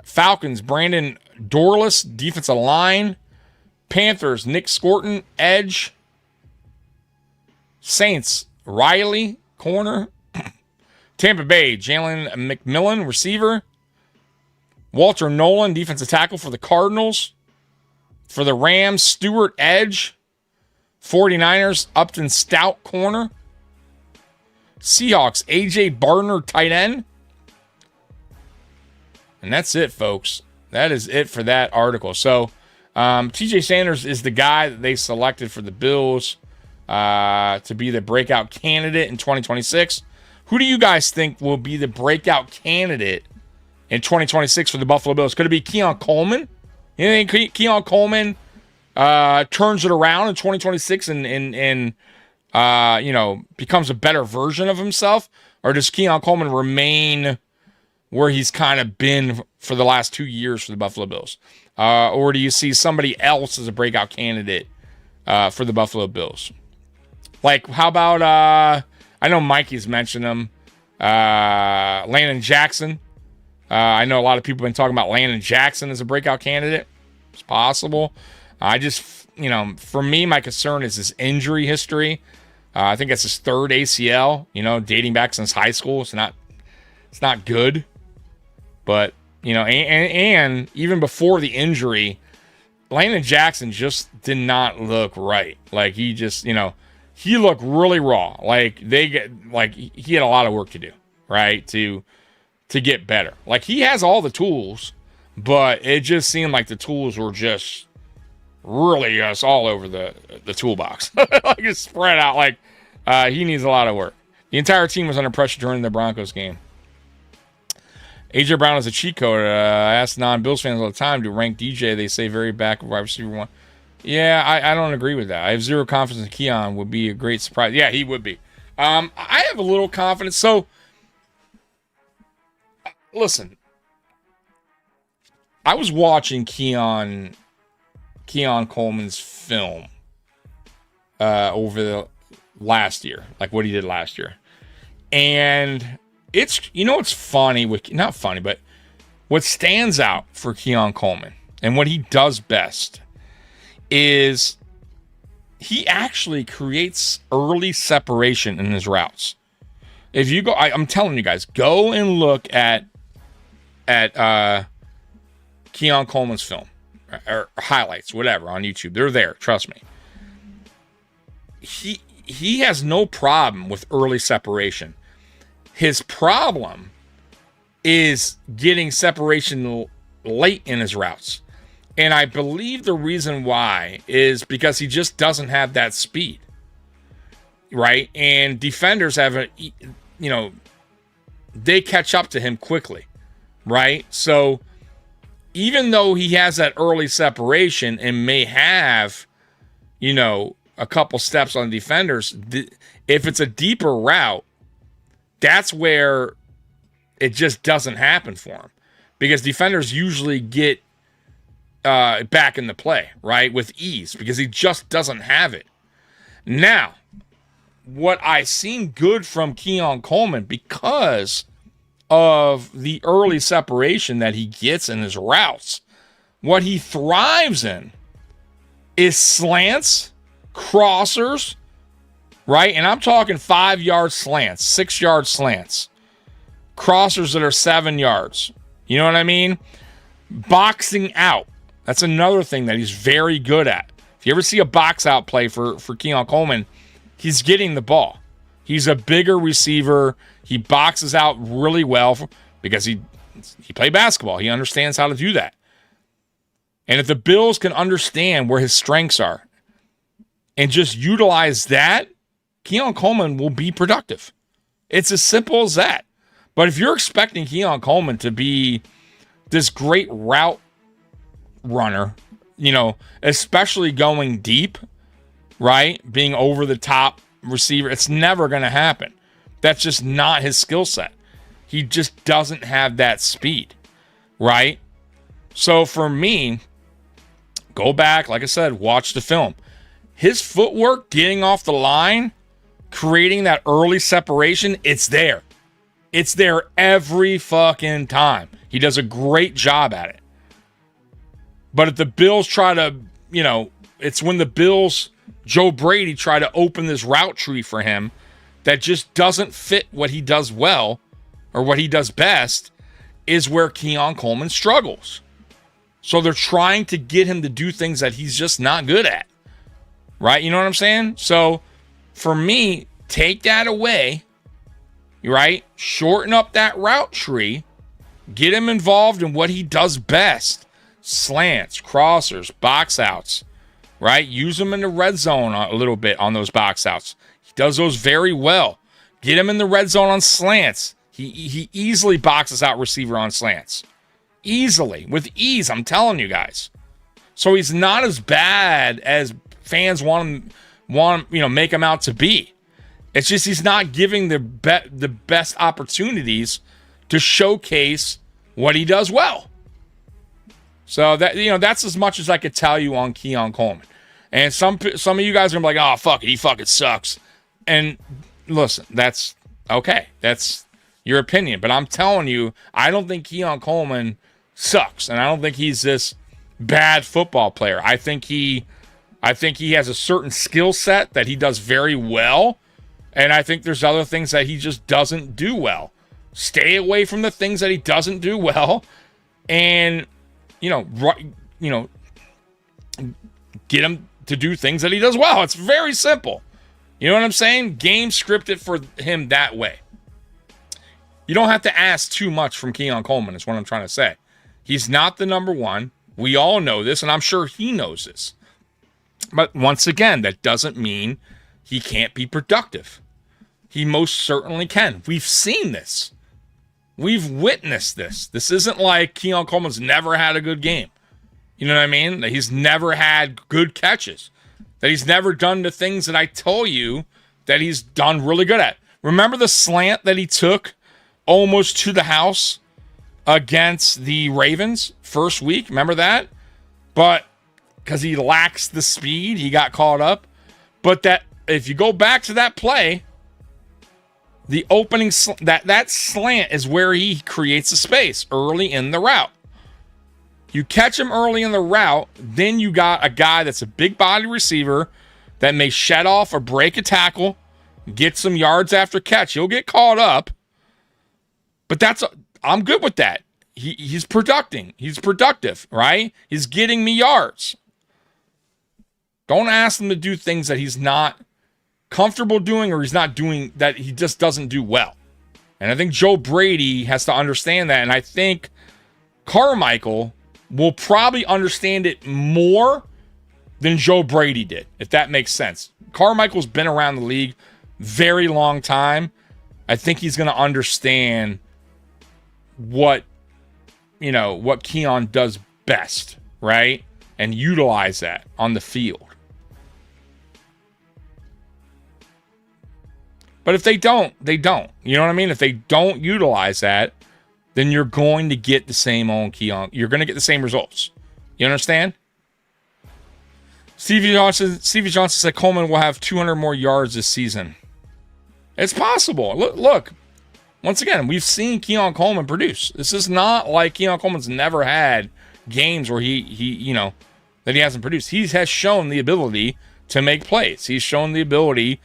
Falcons, Brandon Dorless, defensive line. Panthers, Nick Scorton, edge. Saints, Riley, corner. Tampa Bay, Jalen McMillan, receiver. Walter Nolan, defensive tackle for the Cardinals. For the Rams, Stewart, edge. 49ers, Upton Stout, corner. Seahawks, A.J. Bardner, tight end. And that's it, folks. That is it for that article. So, T.J. Sanders is the guy that they selected for the Bills to be the breakout candidate in 2026. Who do you guys think will be the breakout candidate in 2026 for the Buffalo Bills? Could it be Keon Coleman? You think Keon Coleman turns it around in 2026 and becomes a better version of himself? Or does Keon Coleman remain where he's kind of been for the last 2 years for the Buffalo Bills? Or do you see somebody else as a breakout candidate for the Buffalo Bills? Like, how about, I know Mikey's mentioned him, Landon Jackson. I know a lot of people have been talking about Landon Jackson as a breakout candidate. It's possible. I just, for me, my concern is his injury history. I think it's his third ACL, dating back since high school. It's not good. But, and even before the injury, Landon Jackson just did not look right. Like, he just, he looked really raw. Like, he had a lot of work to do, right, to get better. Like, he has all the tools, but it just seemed like the tools were just really just all over the toolbox. Like, it's spread out. Like, he needs a lot of work. The entire team was under pressure during the Broncos game. AJ Brown is a cheat code. I ask non-Bills fans all the time to rank DJ. They say very back of wide receiver one. Yeah, I don't agree with that. I have zero confidence in Keon. Would be a great surprise. Yeah, he would be. I have a little confidence. So, listen. I was watching Keon Coleman's film over the last year, like what he did last year. And What's funny with, not funny, but what stands out for Keon Coleman and what he does best is he actually creates early separation in his routes. If you go, I'm telling you guys, go and look at Keon Coleman's film or highlights, whatever, on YouTube. They're there, trust me. He has no problem with early separation. His problem is getting separation late in his routes. And I believe the reason why is because he just doesn't have that speed, right? And defenders have they catch up to him quickly, right? So even though he has that early separation and may have, a couple steps on defenders, if it's a deeper route, that's where it just doesn't happen for him, because defenders usually get back in the play, right, with ease, because he just doesn't have it. Now, what I've seen good from Keon Coleman, because of the early separation that he gets in his routes, what he thrives in is slants, crossers, right? And I'm talking 5-yard slants, 6-yard slants, crossers that are 7 yards. You know what I mean? Boxing out. That's another thing that he's very good at. If you ever see a box out play for Keon Coleman, he's getting the ball. He's a bigger receiver. He boxes out really well because he played basketball. He understands how to do that. And if the Bills can understand where his strengths are and just utilize that, Keon Coleman will be productive. It's as simple as that. But if you're expecting Keon Coleman to be this great route runner, especially going deep, right, being over the top receiver, it's never going to happen. That's just not his skill set. He just doesn't have that speed, right? So for me, go back, like I said, watch the film. His footwork, getting off the line, creating that early separation, it's there. It's there every fucking time. He does a great job at it. But if the Bills try to, it's when the Bills, Joe Brady, try to open this route tree for him that just doesn't fit what he does well or what he does best, is where Keon Coleman struggles. So they're trying to get him to do things that he's just not good at. Right? You know what I'm saying? So for me, take that away, right? Shorten up that route tree. Get him involved in what he does best. Slants, crossers, box outs, right? Use him in the red zone a little bit on those box outs. He does those very well. Get him in the red zone on slants. He easily boxes out receiver on slants. Easily. With ease, I'm telling you guys. So he's not as bad as fans want him, make him out to be. It's just he's not giving the best opportunities to showcase what he does well. So that that's as much as I could tell you on Keon Coleman. And some of you guys are gonna be like, oh fuck it, he fucking sucks. And listen, that's okay. That's your opinion. But I'm telling you, I don't think Keon Coleman sucks, and I don't think he's this bad football player. I think he has a certain skill set that he does very well, and I think there's other things that he just doesn't do well. Stay away from the things that he doesn't do well, and get him to do things that he does well. It's very simple. You know what I'm saying? Game scripted for him that way. You don't have to ask too much from Keon Coleman, is what I'm trying to say. He's not the number one. We all know this, and I'm sure he knows this. But once again, that doesn't mean he can't be productive. He most certainly can. We've seen this. We've witnessed this. This isn't like Keon Coleman's never had a good game. You know what I mean? That he's never had good catches. That he's never done the things that I told you that he's done really good at. Remember the slant that he took almost to the house against the Ravens first week? Remember that? But because he lacks the speed, he got caught up. But that, if you go back to that play, the opening that slant is where he creates a space early in the route. You catch him early in the route, then you got a guy that's a big body receiver that may shed off or break a tackle, get some yards after catch. He'll get caught up, but I'm good with that. He's productive, right? He's getting me yards. Don't ask him to do things that he's not comfortable doing or he's not doing, that he just doesn't do well. And I think Joe Brady has to understand that. And I think Carmichael will probably understand it more than Joe Brady did, if that makes sense. Carmichael's been around the league very long time. I think he's going to understand what Keon does best, right? And utilize that on the field. But if they don't, they don't. You know what I mean? If they don't utilize that, then you're going to get the same on Keon. You're going to get the same results. You understand? Stevie Johnson said Coleman will have 200 more yards this season. It's possible. Look. Once again, we've seen Keon Coleman produce. This is not like Keon Coleman's never had games where he that he hasn't produced. He has shown the ability to make plays. He's shown the ability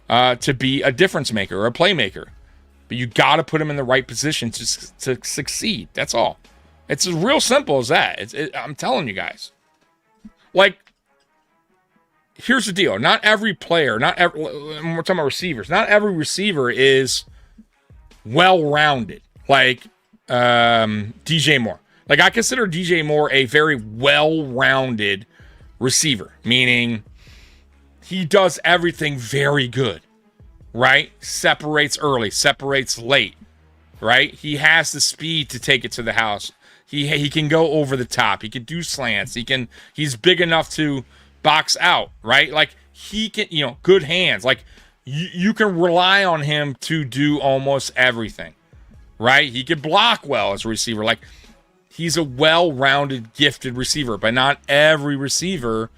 to be a difference maker or a playmaker. But you got to put him in the right position to succeed. That's all. It's as real simple as that. I'm telling you guys. Like, here's the deal. Not every player, we're talking about receivers. Not every receiver is well-rounded, like DJ Moore. Like, I consider DJ Moore a very well-rounded receiver, meaning he does everything very good, right? Separates early, separates late, right? He has the speed to take it to the house. He can go over the top. He can do slants. He's big enough to box out, right? Like, he can, good hands. Like, you can rely on him to do almost everything, right? He can block well as a receiver. Like, he's a well-rounded, gifted receiver, but not every receiver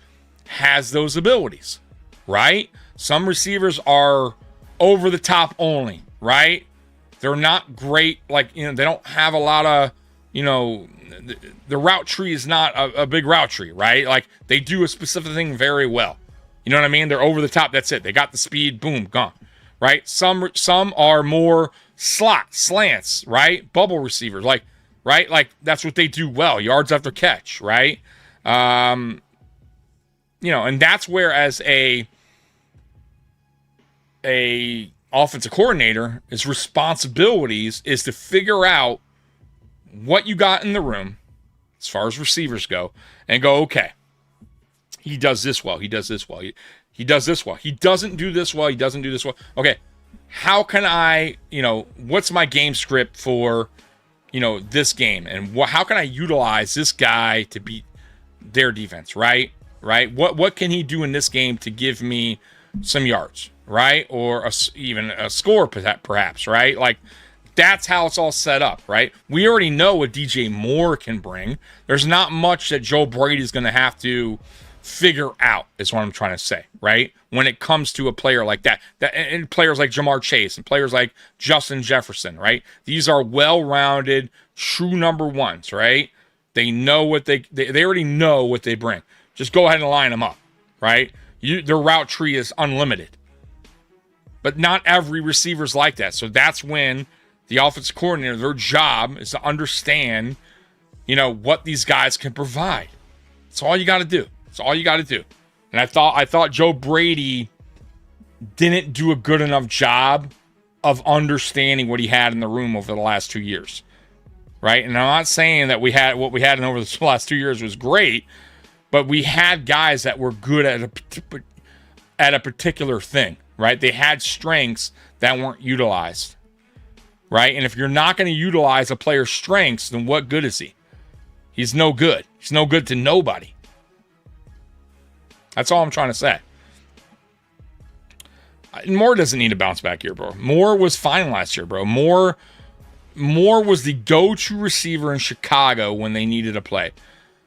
has those abilities, right? Some receivers are over the top only, right? They're not great. Like, they don't have a lot of, the route tree is not a big route tree, right? Like, they do a specific thing very well. You know what I mean? They're over the top. That's it. They got the speed. Boom, gone. Right? Some are more slants, right? Bubble receivers, right? Like, that's what they do well. Yards after catch, right? And that's where, as a offensive coordinator, his responsibilities is to figure out what you got in the room as far as receivers go and go, okay, he does this well. He does this well. He does this well. He doesn't do this well. He doesn't do this well. Okay, how can I, what's my game script for, this game? And how can I utilize this guy to beat their defense, right? Right? What can he do in this game to give me some yards, right? Or even a score, perhaps, right? Like, that's how it's all set up, right? We already know what DJ Moore can bring. There's not much that Joe Brady's going to have to figure out, is what I'm trying to say, right? When it comes to a player like that and players like Jamar Chase and players like Justin Jefferson, right? These are well-rounded, true number ones, right? They know what they already know what they bring. Just go ahead and line them up, right? Their route tree is unlimited. But not every receiver's like that. So that's when the offensive coordinator, their job is to understand, what these guys can provide. That's all you got to do. That's all you got to do. And I thought Joe Brady didn't do a good enough job of understanding what he had in the room over the last 2 years, right? And I'm not saying that what we had in over the last 2 years was great, but we had guys that were good at a particular thing, right? They had strengths that weren't utilized, right? And if you're not going to utilize a player's strengths, then what good is he? He's no good. He's no good to nobody. That's all I'm trying to say. Moore doesn't need to bounce back here, bro. Moore was fine last year, bro. Moore was the go-to receiver in Chicago when they needed a play.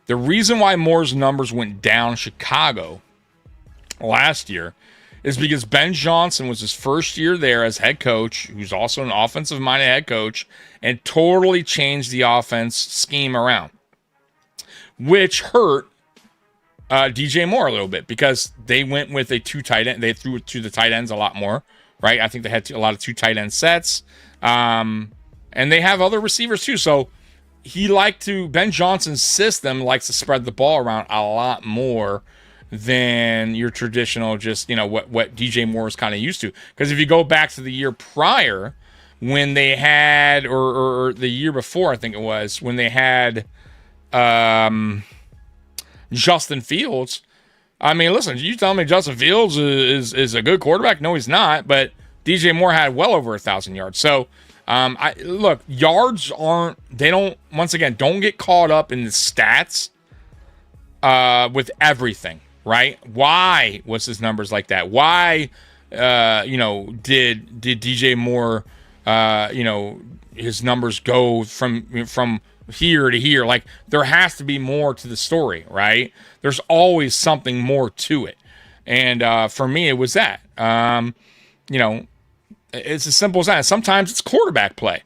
The reason why Moore's numbers went down in Chicago last year is because Ben Johnson was his first year there as head coach, who's also an offensive-minded head coach, and totally changed the offense scheme around, which hurt DJ Moore a little bit because they went with a 2 tight end. They threw it to the tight ends a lot more, right? I think they had a lot of 2 tight end sets, and they have other receivers too. So Ben Johnson's system likes to spread the ball around a lot more than your traditional just, what DJ Moore is kind of used to. Because if you go back to the year prior when they had, or the year before, I think it was, when they had Justin Fields. I mean, listen, you tell me Justin Fields is a good quarterback? No, he's not. But DJ Moore had well over 1,000 yards. So, look, yards once again, don't get caught up in the stats with everything, right? Why was his numbers like that? Why, did DJ Moore, his numbers go from here to here? Like, there has to be more to the story, right? There's always something more to it. And for me, it was that. It's as simple as that. Sometimes it's quarterback play,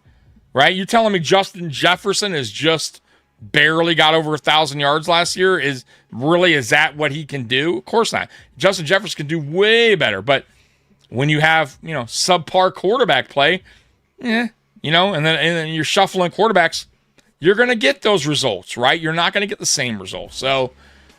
right? You're telling me Justin Jefferson is just barely got over 1,000 yards last year? Is that what he can do? Of course not. Justin Jefferson can do way better. But when you have, subpar quarterback play, and then you're shuffling quarterbacks, you're going to get those results, right? You're not going to get the same results. So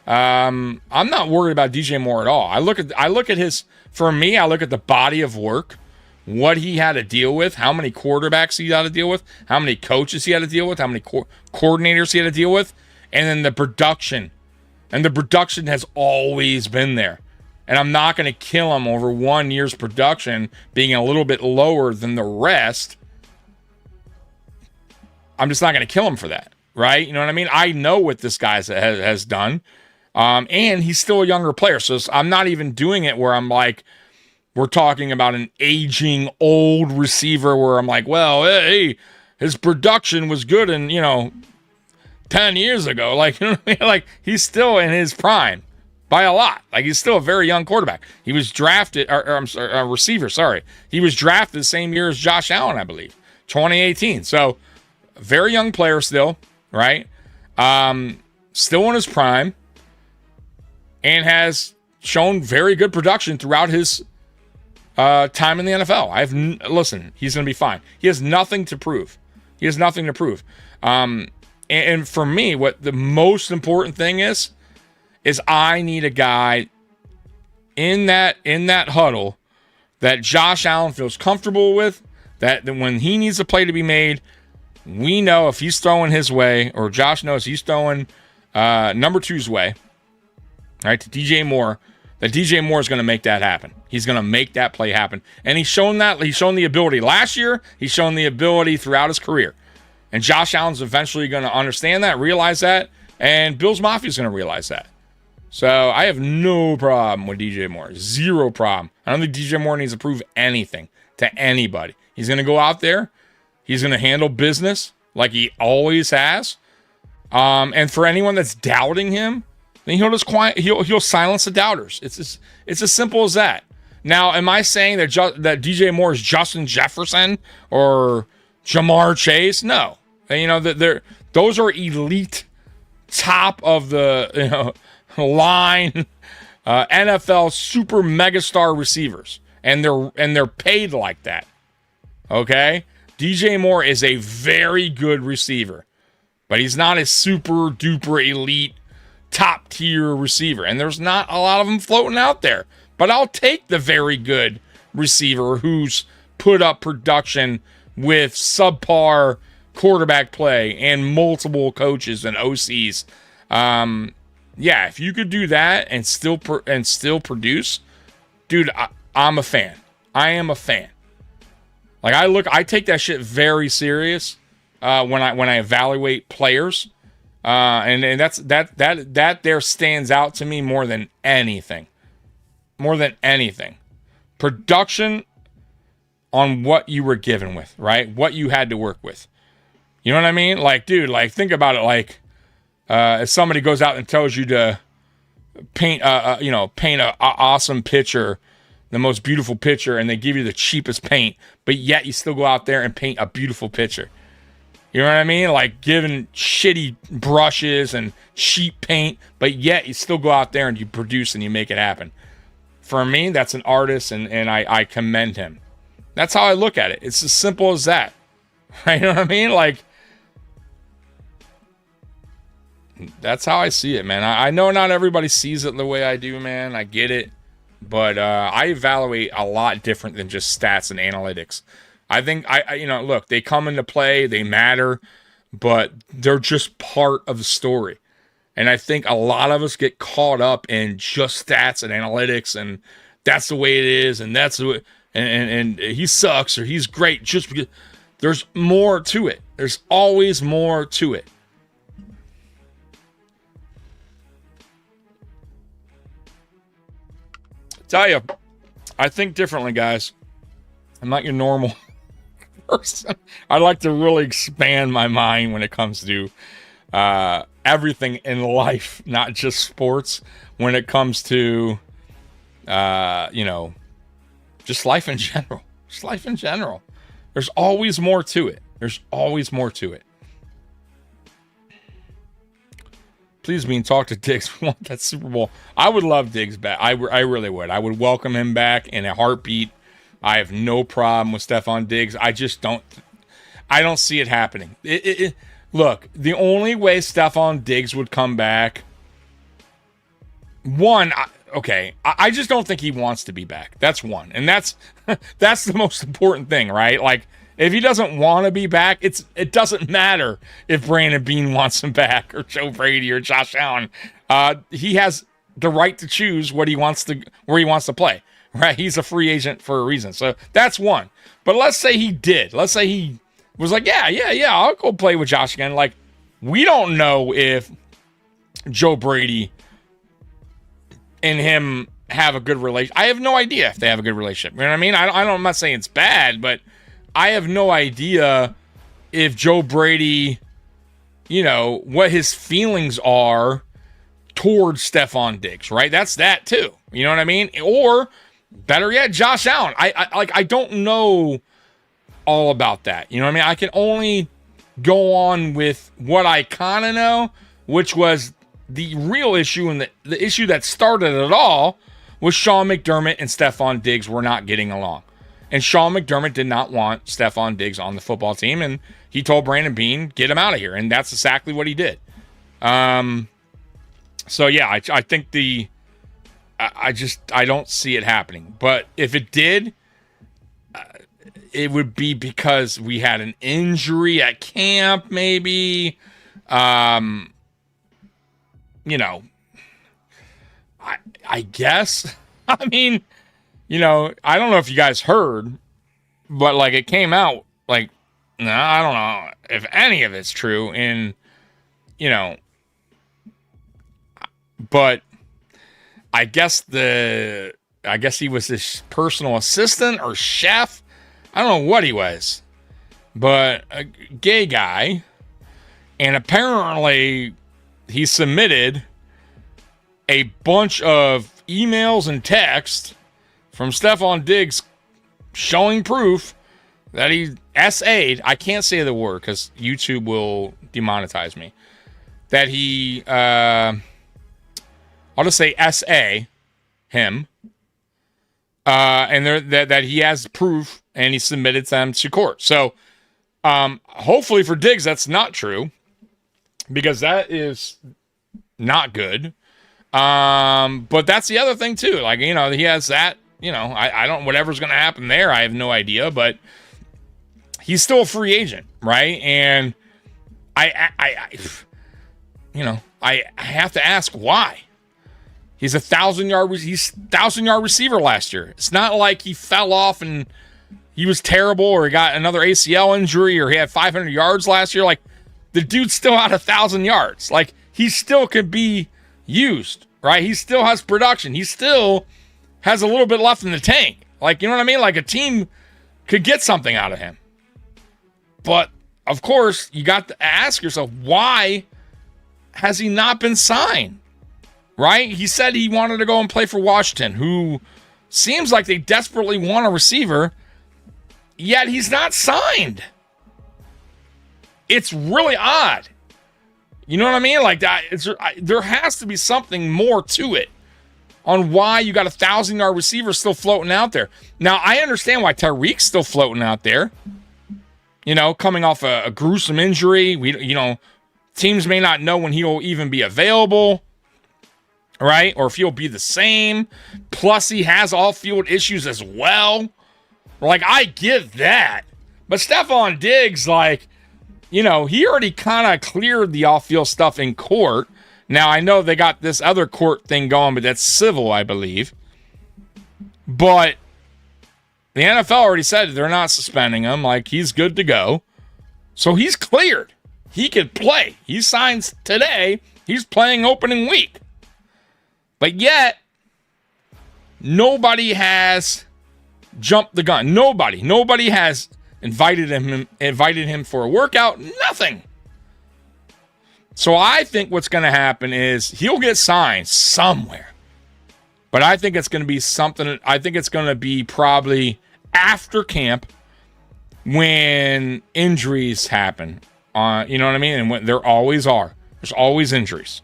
I'm not worried about DJ Moore at all. I look at I look at the body of work, what he had to deal with, how many quarterbacks he had to deal with, how many coaches he had to deal with, how many coordinators he had to deal with, and then the production. And the production has always been there. And I'm not going to kill him over 1 year's production being a little bit lower than the rest. I'm just not going to kill him for that, right? You know what I mean? I know what this guy has done. And he's still a younger player. So I'm not even doing it where I'm like, we're talking about an aging old receiver where I'm like, well, hey, his production was good in, 10 years ago. Like, like he's still in his prime by a lot. Like, he's still a very young quarterback. He was drafted, a receiver, sorry. He was drafted the same year as Josh Allen, I believe, 2018. So, very young player still, right? Still in his prime and shown very good production throughout his time in the NFL. Listen, he's going to be fine. He has nothing to prove. And for me, what the most important thing is I need a guy in that huddle that Josh Allen feels comfortable with, that when he needs a play to be made, we know if he's throwing his way, or Josh knows he's throwing number 2's way, right, to DJ Moore, that DJ Moore is going to make that happen. He's going to make that play happen. And he's shown that. He's shown the ability last year. He's shown the ability throughout his career. And Josh Allen's eventually going to understand that, realize that, and Bills Mafia is going to realize that. So I have no problem with DJ Moore. Zero problem. I don't think DJ Moore needs to prove anything to anybody. He's going to go out there. He's going to handle business like he always has. And for anyone that's doubting him, then he'll just he'll silence the doubters. It's as simple as that. Now, am I saying that DJ Moore is Justin Jefferson or Jamar Chase? No. Those are elite, top of the line NFL super megastar receivers, and they're paid like that. Okay, DJ Moore is a very good receiver, but he's not a super duper elite top tier receiver, and there's not a lot of them floating out there. But I'll take the very good receiver who's put up production with subpar quarterback play and multiple coaches and OCs. Yeah, if you could do that and still produce, dude, I'm a fan. I am a fan. Like, I take that shit very serious when I evaluate players, and that there stands out to me more than anything. More than anything, production on what you were given with, right? What you had to work with. You know what I mean? Like, dude, like, think about it. Like, if somebody goes out and tells you to paint a awesome picture the most beautiful picture and they give you the cheapest paint, but yet you still go out there and paint a beautiful picture. You know what I mean? Like giving shitty brushes and cheap paint, but yet you still go out there and you produce and you make it happen. For me, that's an artist, and I commend him. That's how I look at it. It's as simple as that. Right? You know what I mean? Like, that's how I see it, man. I know not everybody sees it the way I do, man. I get it. But I evaluate a lot different than just stats and analytics. I think, look, they come into play, they matter, but they're just part of the story. And I think a lot of us get caught up in just stats and analytics, and that's the way it is, and that's the way, and he sucks or he's great just because. There's more to it. There's always more to it. Tell you, I think differently, guys. I'm not your normal person. I like to really expand my mind when it comes to everything in life, not just sports. When it comes to, just life in general. Just life in general. There's always more to it. There's always more to it. Please, Bean, talk to Diggs. We want that Super Bowl. I would love Diggs back. I really would. I would welcome him back in a heartbeat. I have no problem with Stephon Diggs. I just don't. I don't see it happening. Look, the only way Stephon Diggs would come back. One, I just don't think he wants to be back. That's one, and that's the most important thing, right? Like, if he doesn't want to be back, it doesn't matter if Brandon Beane wants him back or Joe Brady or Josh Allen. He has the right to choose where he wants to play, right? He's a free agent for a reason. So that's one. But let's say he did. Let's say he was like, yeah, I'll go play with Josh again. Like, we don't know if Joe Brady and him have a good relationship. I have no idea if they have a good relationship. You know what I mean? I'm not saying it's bad, but I have no idea if Joe Brady, what his feelings are towards Stephon Diggs, right? That's that too. You know what I mean? Or better yet, Josh Allen. I don't know all about that. You know what I mean? I can only go on with what I kind of know, which was the real issue, and the issue that started it all was Sean McDermott and Stephon Diggs were not getting along. And Sean McDermott did not want Stephon Diggs on the football team, and he told Brandon Beane, get him out of here. And that's exactly what he did. So, yeah, I think I don't see it happening. But if it did, it would be because we had an injury at camp, maybe. I guess. I mean, I don't know if you guys heard, but like it came out like, I don't know if any of it's true. And, but I guess he was his personal assistant or chef. I don't know what he was, but a gay guy. And apparently he submitted a bunch of emails and texts from Stephon Diggs showing proof that he SA'd. I can't say the word because YouTube will demonetize me. That he, I'll just say SA him. And that he has proof and he submitted them to court. So hopefully for Diggs, that's not true because that is not good. But that's the other thing too. Like, he has that, I don't, whatever's going to happen there. I have no idea, but he's still a free agent. Right. And I have to ask why. He's 1,000-yard receiver last year. It's not like he fell off and he was terrible or he got another ACL injury or he had 500 yards last year. Like, the dude still had 1,000 yards. Like, he still could be used, right? He still has production. He still has a little bit left in the tank. Like, you know what I mean? Like, a team could get something out of him. But, of course, you got to ask yourself, why has he not been signed? Right? He said he wanted to go and play for Washington, who Seems like they desperately want a receiver, yet he's not signed. It's really odd. You know what I mean? Like that. There has to be something more to it on why you got a 1,000-yard receiver still floating out there. Now, I understand why Tyreek's still floating out there. You know, coming off a gruesome injury. Teams may not know when he'll even be available, right? Or if he'll be the same. Plus, he has off-field issues as well. Like, I get that. But Stephon Diggs, like, he already kind of cleared the off-field stuff in court. Now, I know they got this other court thing going, but that's civil, I believe. But the NFL already said they're not suspending him. Like, he's good to go. So he's cleared. He could play. He signs today. He's playing opening week. But yet, nobody has jumped the gun. Nobody has invited him for a workout. Nothing. So I think what's going to happen is he'll get signed somewhere. But I think it's going to be something. I think it's going to be probably after camp when injuries happen. You know what I mean? And when there always are. There's always injuries.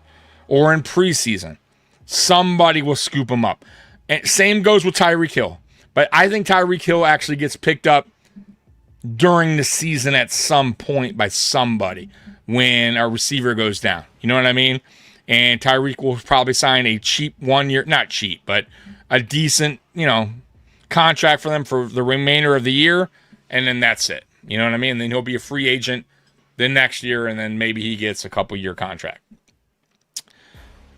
Or in preseason. Somebody will scoop him up. And same goes with Tyreek Hill. But I think Tyreek Hill actually gets picked up during the season at some point by somebody when a receiver goes down. You know what I mean? And Tyreek will probably sign a cheap 1 year, not cheap, but a decent, contract for them for the remainder of the year. And then that's it. You know what I mean? And then he'll be a free agent the next year. And then maybe he gets a couple-year contract.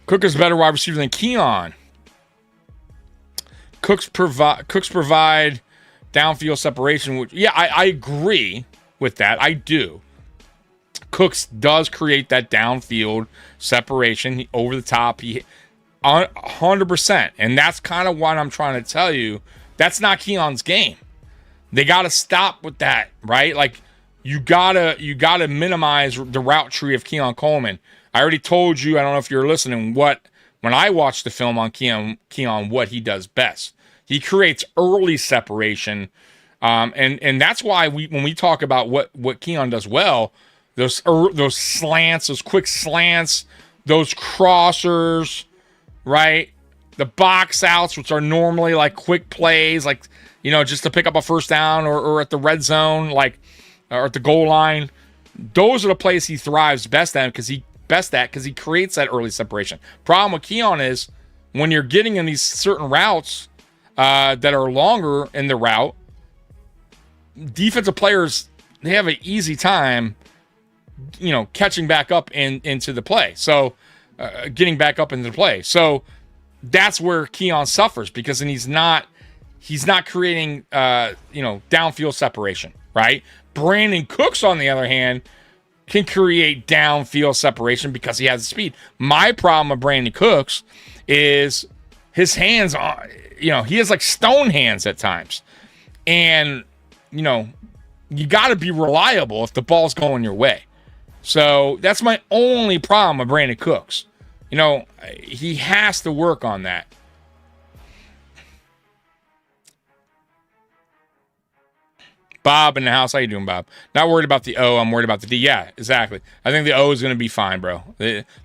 Cook is a better wide receiver than Keon. Cooks provide downfield separation. Which, yeah, I agree with that. I do. Cooks does create that downfield separation over the top. 100%. And that's kind of what I'm trying to tell you. That's not Keon's game. They got to stop with that, right? Like, you gotta minimize the route tree of Keon Coleman. I already told you, I don't know if you're listening, when I watched the film on Keon, what he does best. He creates early separation. And that's why when we talk about what Keon does well, those slants, those quick slants, those crossers, right? The box outs, which are normally like quick plays, like, just to pick up a first down or at the red zone, or at the goal line. Those are the plays he thrives best at because he creates that early separation. Problem with Keon is when you're getting in these certain routes that are longer in the route, defensive players, they have an easy time, catching back up into the play. So getting back up into the play. So that's where Keon suffers because then he's not creating downfield separation, right? Brandon Cooks, on the other hand, can create downfield separation because he has the speed. My problem with Brandon Cooks is his hands are, he has like stone hands at times. And, you got to be reliable if the ball's going your way. So that's my only problem with Brandon Cooks. He has to work on that. Bob in the house. How you doing, Bob? Not worried about the O. I'm worried about the D. Yeah, exactly. I think the O is going to be fine, bro.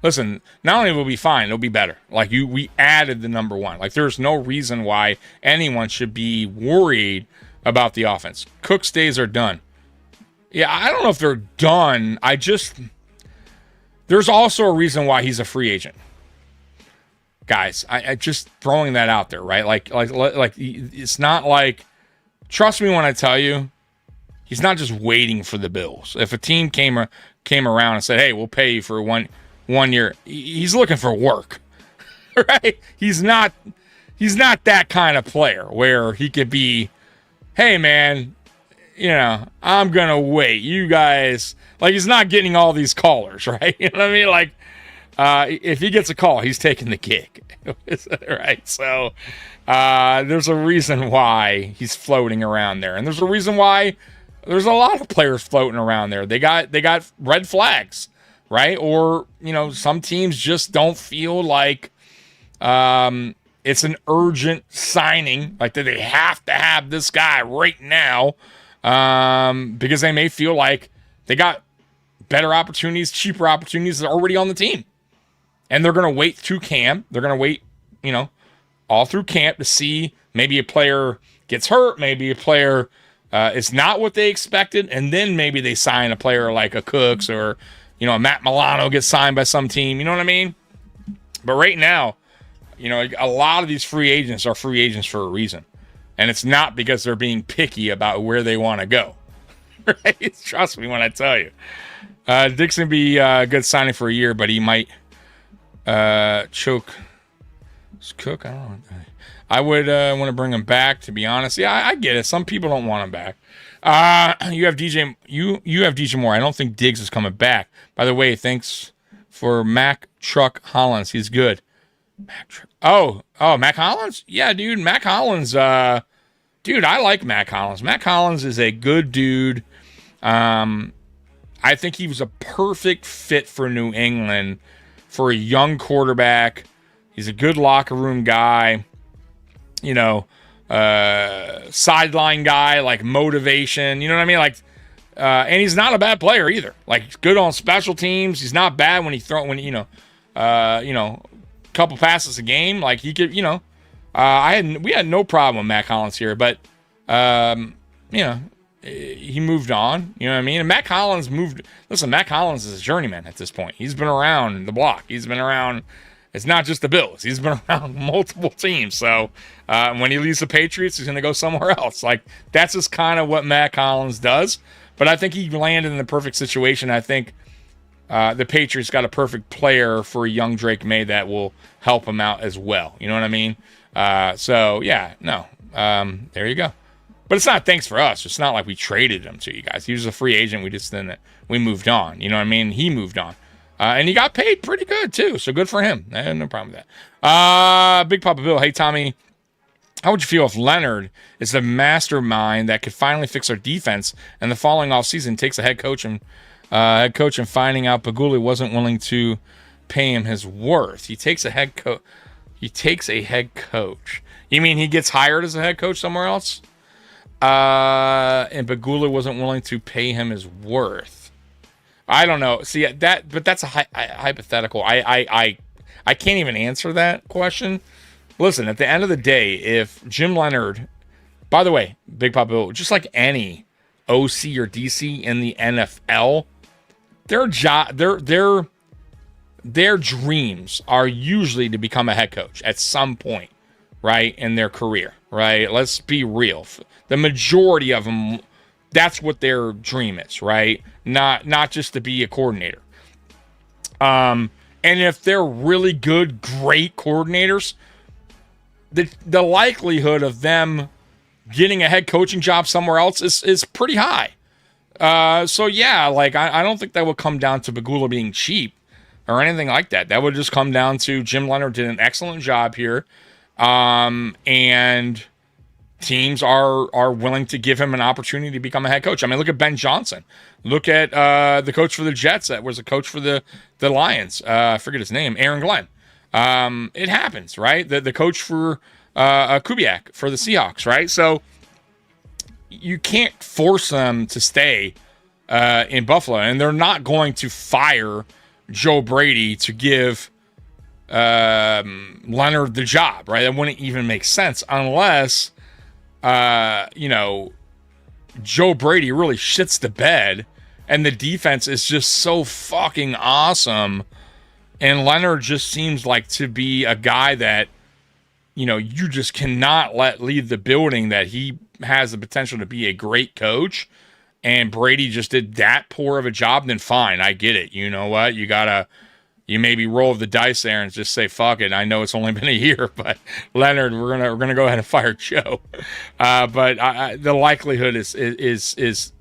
Listen, not only will it be fine, it'll be better. Like, we added the number one. Like, there's no reason why anyone should be worried about the offense. Cook's days are done. Yeah, I don't know if they're done. There's also a reason why he's a free agent. Guys, I just throwing that out there, right? Like it's not like, trust me when I tell you, he's not just waiting for the Bills. If a team came around and said, "Hey, we'll pay you for one year," he's looking for work, right? He's not that kind of player where he could be, "Hey, man, I'm gonna wait. You guys," like, he's not getting all these callers, right? You know what I mean? Like, if he gets a call, he's taking the gig, right? So there's a reason why he's floating around there, and there's a reason why there's a lot of players floating around there. They got red flags, right? Or some teams just don't feel like it's an urgent signing, like that they have to have this guy right now, because they may feel like they got better opportunities, cheaper opportunities that are already on the team. And they're going to wait through camp. They're going to wait, all through camp to see maybe a player gets hurt, maybe a player is not what they expected, and then maybe they sign a player like a Cooks or, Matt Milano gets signed by some team. You know what I mean? But right now, a lot of these free agents are free agents for a reason. And it's not because they're being picky about where they want to go. Right? Trust me when I tell you. Dixon be a good signing for a year, but he might choke. Cook, I don't know. I would want to bring him back, to be honest. Yeah, I get it. Some people don't want him back. You have DJ. You have DJ Moore. I don't think Diggs is coming back. By the way, thanks for Mac Truck Hollins. He's good. Mac Hollins? Yeah, dude. Mac Hollins. Dude, I like Mac Hollins. Mac Hollins is a good dude. I think he was a perfect fit for New England for a young quarterback. He's a good locker room guy. Sideline guy, like motivation. You know what I mean? Like, and he's not a bad player either. Like, he's good on special teams. He's not bad when couple passes a game. Like, he could, we had no problem with Mac Hollins here, but he moved on. You know what I mean? And Mac Hollins Mac Hollins is a journeyman at this point. He's been around the block. He's been around. It's not just the Bills. He's been around multiple teams. So when he leaves the Patriots, he's going to go somewhere else. Like, that's just kind of what Mac Hollins does. But I think he landed in the perfect situation. I think the Patriots got a perfect player for a young Drake May that will help him out as well. You know what I mean? There you go. But it's not thanks for us. It's not like we traded him to you guys. He was a free agent. We moved on. You know what I mean? He moved on. And he got paid pretty good, too. So good for him. I had no problem with that. Big Papa Bill. Hey, Tommy. How would you feel if Leonhard is the mastermind that could finally fix our defense and the following offseason takes a head coach and finding out Paguli wasn't willing to pay him his worth? He takes a head coach. You mean he gets hired as a head coach somewhere else? And Paguli wasn't willing to pay him his worth. I don't know. See that, but that's a hypothetical. I can't even answer that question. Listen, at the end of the day, if Jim Leonhard, by the way, Big Papa Bill, just like any OC or DC in the NFL, their dreams are usually to become a head coach at some point, right, in their career, right? Let's be real. The majority of them, that's what their dream is, right? Not just to be a coordinator. And if they're really good, great coordinators, the likelihood of them getting a head coaching job somewhere else is pretty high. So yeah, like I don't think that would come down to Pagula being cheap or anything like that. That would just come down to Jim Leonhard did an excellent job here, and teams are willing to give him an opportunity to become a head coach. I mean, look at Ben Johnson. Look at the coach for the Jets that was a coach for the Lions. I forget his name, Aaron Glenn. It happens, right? The coach for Kubiak for the Seahawks, right? So you can't force them to stay in Buffalo, and they're not going to fire Joe Brady to give Leonhard the job, right? That wouldn't even make sense unless Joe Brady really shits the bed and the defense is just so fucking awesome. And Leonhard just seems like to be a guy that, you just cannot let leave the building, that he has the potential to be a great coach. And Brady just did that poor of a job, then fine, I get it. You know what? You maybe roll the dice there and just say, fuck it. I know it's only been a year, but Leonhard, we're gonna go ahead and fire Joe. But the likelihood is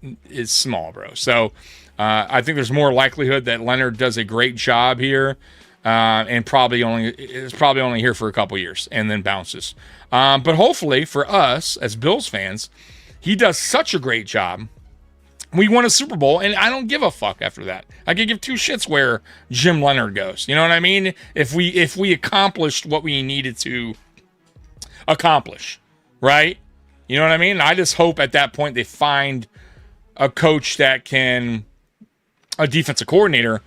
small, bro. So I think there's more likelihood that Leonhard does a great job here, and is probably only here for a couple years and then bounces. But hopefully for us as Bills fans, he does such a great job. We won a Super Bowl, and I don't give a fuck after that. I could give two shits where Jim Leonhard goes. You know what I mean? If we accomplished what we needed to accomplish, right? You know what I mean? I just hope at that point they find a coach that can, a defensive coordinator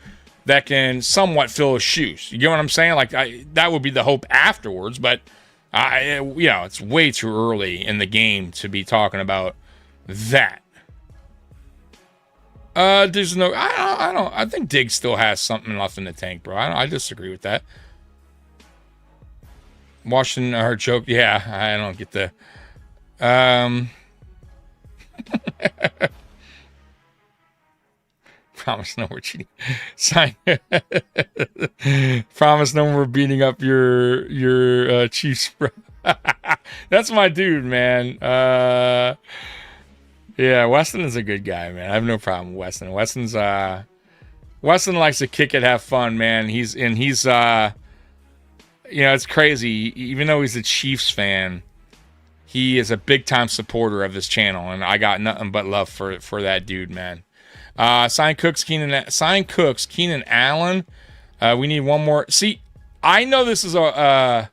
that can somewhat fill his shoes. You get what I'm saying? Like that would be the hope afterwards, but it's way too early in the game to be talking about that. There's no, I think Diggs still has something left in the tank, bro. I disagree with that. Washington, I heard choke. Yeah, I don't get the, promise no more cheating. Sign. Promise no more beating up your Chiefs, bro. That's my dude, man. Yeah, Weston is a good guy, man. I have no problem with Weston. Weston likes to kick it, have fun, man. He's it's crazy. Even though he's a Chiefs fan, he is a big time supporter of this channel, and I got nothing but love for that dude, man. Sign Cooks, Keenan Allen. We need one more. See, I know this is not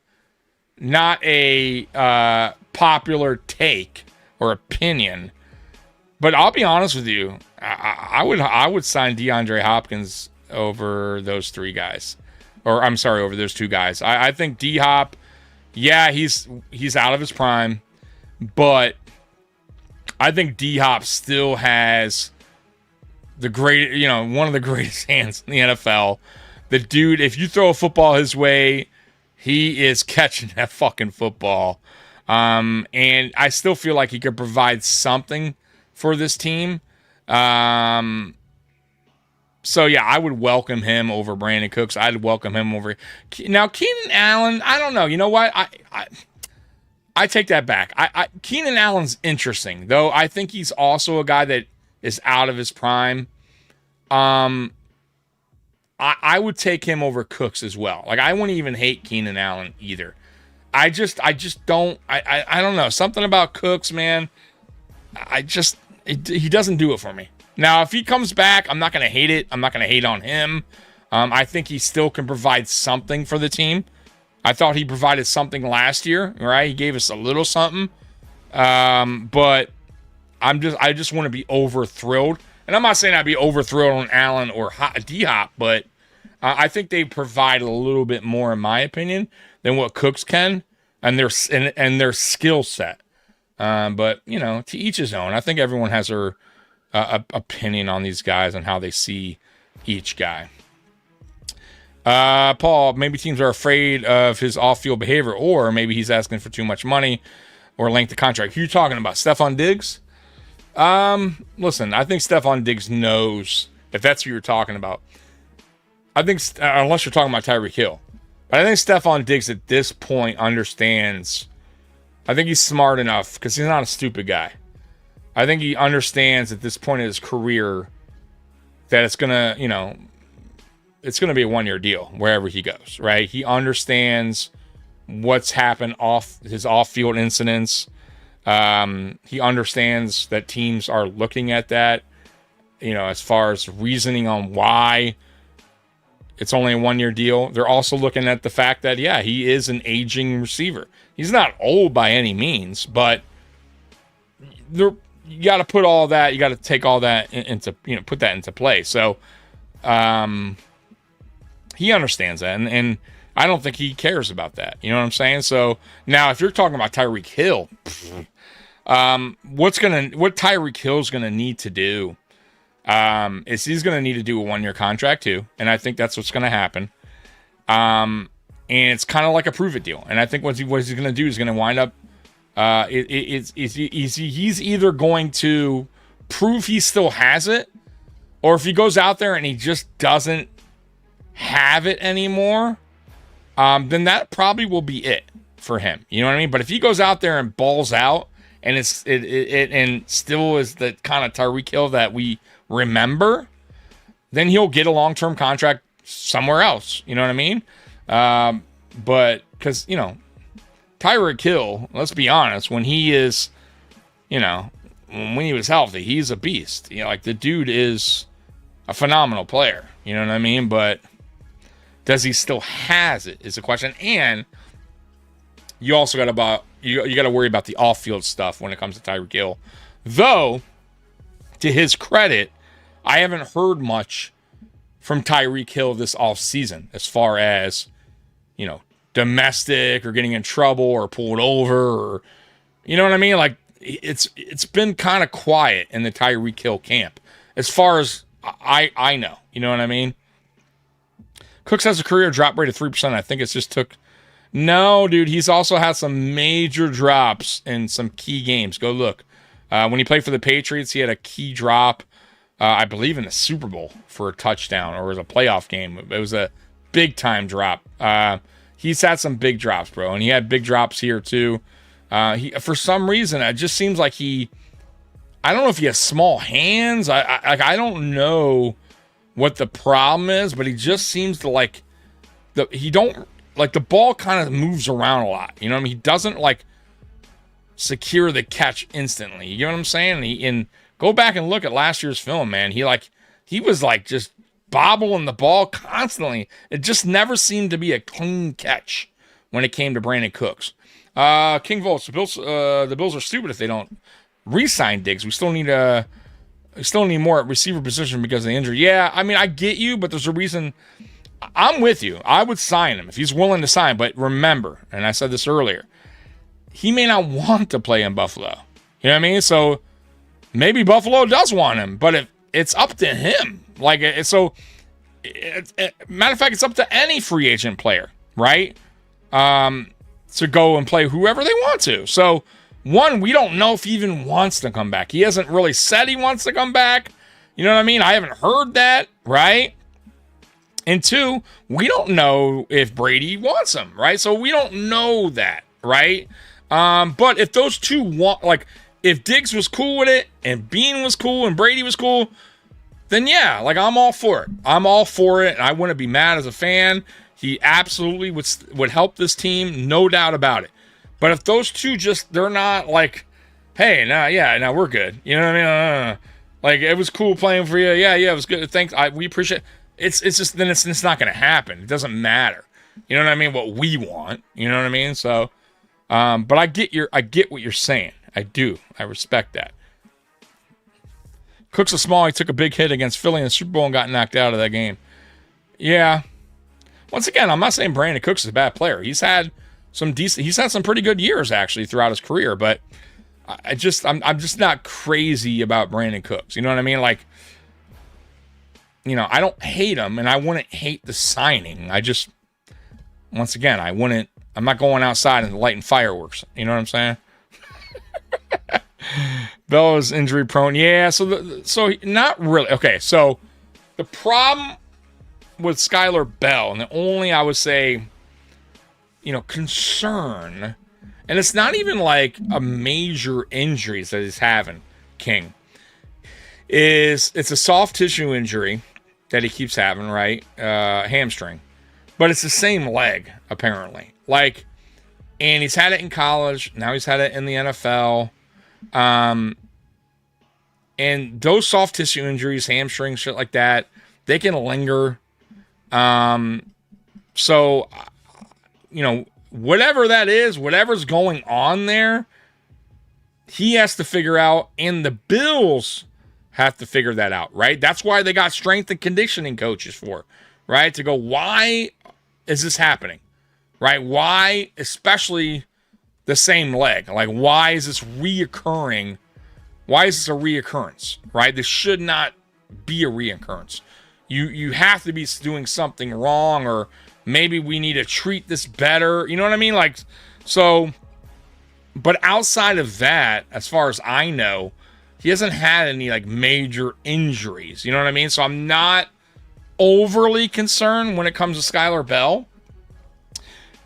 a popular take or opinion, but I'll be honest with you. I would sign DeAndre Hopkins over those three guys, or I'm sorry, over those two guys. I think D-Hop, yeah, he's out of his prime, but I think D-Hop still has the great, one of the greatest hands in the NFL. The dude, if you throw a football his way, he is catching that fucking football. And I still feel like he could provide something for this team. So yeah, I would welcome him over Brandon Cooks. I'd welcome him over. Now, Keenan Allen, I don't know. You know what? I take that back. Keenan Allen's interesting, though. I think he's also a guy that is out of his prime. I would take him over Cooks as well. Like, I wouldn't even hate Keenan Allen either. I just don't. I don't know. Something about Cooks, man. He doesn't do it for me. Now, if he comes back, I'm not going to hate it. I'm not going to hate on him. I think he still can provide something for the team. I thought he provided something last year, right? He gave us a little something. But I just want to be over thrilled. And I'm not saying I'd be over thrilled on Allen or D-Hop, but I think they provide a little bit more, in my opinion, than what Cooks can and their skill set. But, to each his own. I think everyone has their opinion on these guys and how they see each guy. Paul, maybe teams are afraid of his off-field behavior, or maybe he's asking for too much money or length of contract. Who are you talking about? Stephon Diggs? Listen, I think Stephon Diggs knows, if that's who you're talking about. I think, unless you're talking about Tyreek Hill. But I think Stephon Diggs at this point understands. I think he's smart enough, because he's not a stupid guy. I think he understands at this point in his career that it's going to, it's going to be a one-year deal wherever he goes, right? He understands what's happened his off-field incidents. He understands that teams are looking at that, as far as reasoning on why it's only a one-year deal. They're also looking at the fact that, yeah, he is an aging receiver. He's not old by any means, but you got to put all that, you got to take all that into, put that into play. So, he understands that, and I don't think he cares about that. You know what I'm saying? So now, if you're talking about Tyreek Hill, what Tyreek Hill's gonna need to do is he's gonna need to do a one-year contract too, and I think that's what's gonna happen. And it's kind of like a prove it deal. And I think what he's gonna do is gonna wind up. He's either going to prove he still has it, or if he goes out there and he just doesn't have it anymore, then that probably will be it for him. You know what I mean? But if he goes out there and balls out, and it still is the kind of Tyreek Hill that we remember, then he'll get a long-term contract somewhere else. You know what I mean? But because Tyreek Hill, let's be honest, when he is, when he was healthy, he's a beast. Like the dude is a phenomenal player. You know what I mean? But does he still has it is the question. And you also got to worry about the off-field stuff when it comes to Tyreek Hill. Though, to his credit, I haven't heard much from Tyreek Hill this offseason as far as, domestic or getting in trouble or pulled over or, you know what I mean? Like, it's been kind of quiet in the Tyreek Hill camp as far as I know. You know what I mean? Cooks has a career drop rate of 3%. I think it's just took... No, dude, he's also had some major drops in some key games. Go look. When he played for the Patriots, he had a key drop, I believe in the Super Bowl for a touchdown, or it was a playoff game. It was a big-time drop. He's had some big drops, bro, and he had big drops here too. For some reason, it just seems like I don't know if he has small hands. I don't know what the problem is, but he just seems to the ball kind of moves around a lot. You know what I mean? He doesn't secure the catch instantly. You know what I'm saying? And go back and look at last year's film, man. He was just bobbling the ball constantly. It just never seemed to be a clean catch when it came to Brandon Cooks. King Volts, the Bills are stupid if they don't re-sign Diggs. We still need more at receiver position because of the injury. Yeah, I mean, I get you, but there's a reason. I'm with you. I would sign him if he's willing to sign. But remember, and I said this earlier, he may not want to play in Buffalo. You know what I mean? So maybe Buffalo does want him, but if it's up to him. Matter of fact, it's up to any free agent player, right? To go and play whoever they want to. So, one, we don't know if he even wants to come back. He hasn't really said he wants to come back. You know what I mean? I haven't heard that, right? And two, we don't know if Brady wants him, right? So we don't know that, right? But if those two want, if Diggs was cool with it, and Bean was cool, and Brady was cool, then yeah, I'm all for it. I'm all for it, and I wouldn't be mad as a fan. He absolutely would help this team, no doubt about it. But if those two they're not hey, no, we're good. You know what I mean? It was cool playing for you. Yeah, it was good. Thanks. We appreciate it. It's just, then it's not going to happen. It doesn't matter. You know what I mean? What we want. You know what I mean? So, but I get what you're saying. I do. I respect that. Cooks is small. He took a big hit against Philly in the Super Bowl and got knocked out of that game. Yeah. Once again, I'm not saying Brandon Cooks is a bad player. He's had some pretty good years actually throughout his career, but I'm just not crazy about Brandon Cooks. You know what I mean? I don't hate him, and I wouldn't hate the signing. Once again, I'm not going outside and lighting fireworks. You know what I'm saying? Bell is injury prone. Yeah, so not really. Okay, so the problem with Skylar Bell, and the only, I would say, concern, and it's not even a major injuries that he's having, King, it's a soft tissue injury that he keeps having, right? Hamstring. But it's the same leg, apparently. And he's had it in college. Now he's had it in the NFL. And those soft tissue injuries, hamstrings, shit like that, they can linger. So, whatever that is, whatever's going on there, he has to figure out, and the Bills have to figure that out, right? That's why they got strength and conditioning coaches for, right? To go, why is this happening, right? Why, especially the same leg? Why is this reoccurring? Why is this a reoccurrence, right? This should not be a reoccurrence. You have to be doing something wrong, or maybe we need to treat this better. You know what I mean? But outside of that, as far as I know, he hasn't had any major injuries. You know what I mean? So I'm not overly concerned when it comes to Skylar Bell.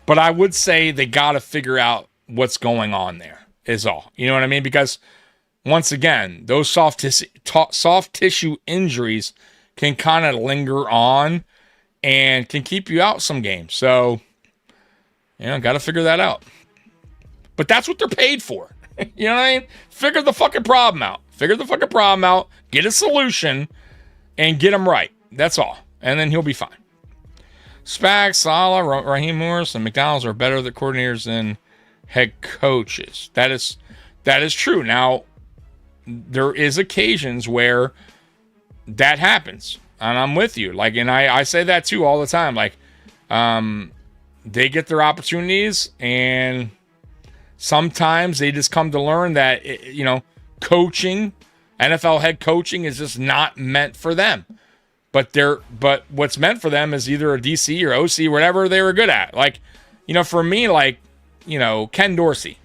But I would say they got to figure out what's going on there is all. You know what I mean? Because once again, those soft tissue injuries can kind of linger on and can keep you out some games. So, got to figure that out. But that's what they're paid for. You know what I mean? Figure the fucking problem out. Get a solution and get him right. That's all. And then he'll be fine. Spags, Salah, Raheem Morris, and McDonald's are better the coordinators than head coaches. That is true. Now, there is occasions where that happens, and I'm with you. Like, and I say that too all the time. Like, they get their opportunities, and sometimes they just come to learn that, coaching, NFL head coaching is just not meant for them. But what's meant for them is either a DC or OC, whatever they were good at. Like, for me, Ken Dorsey.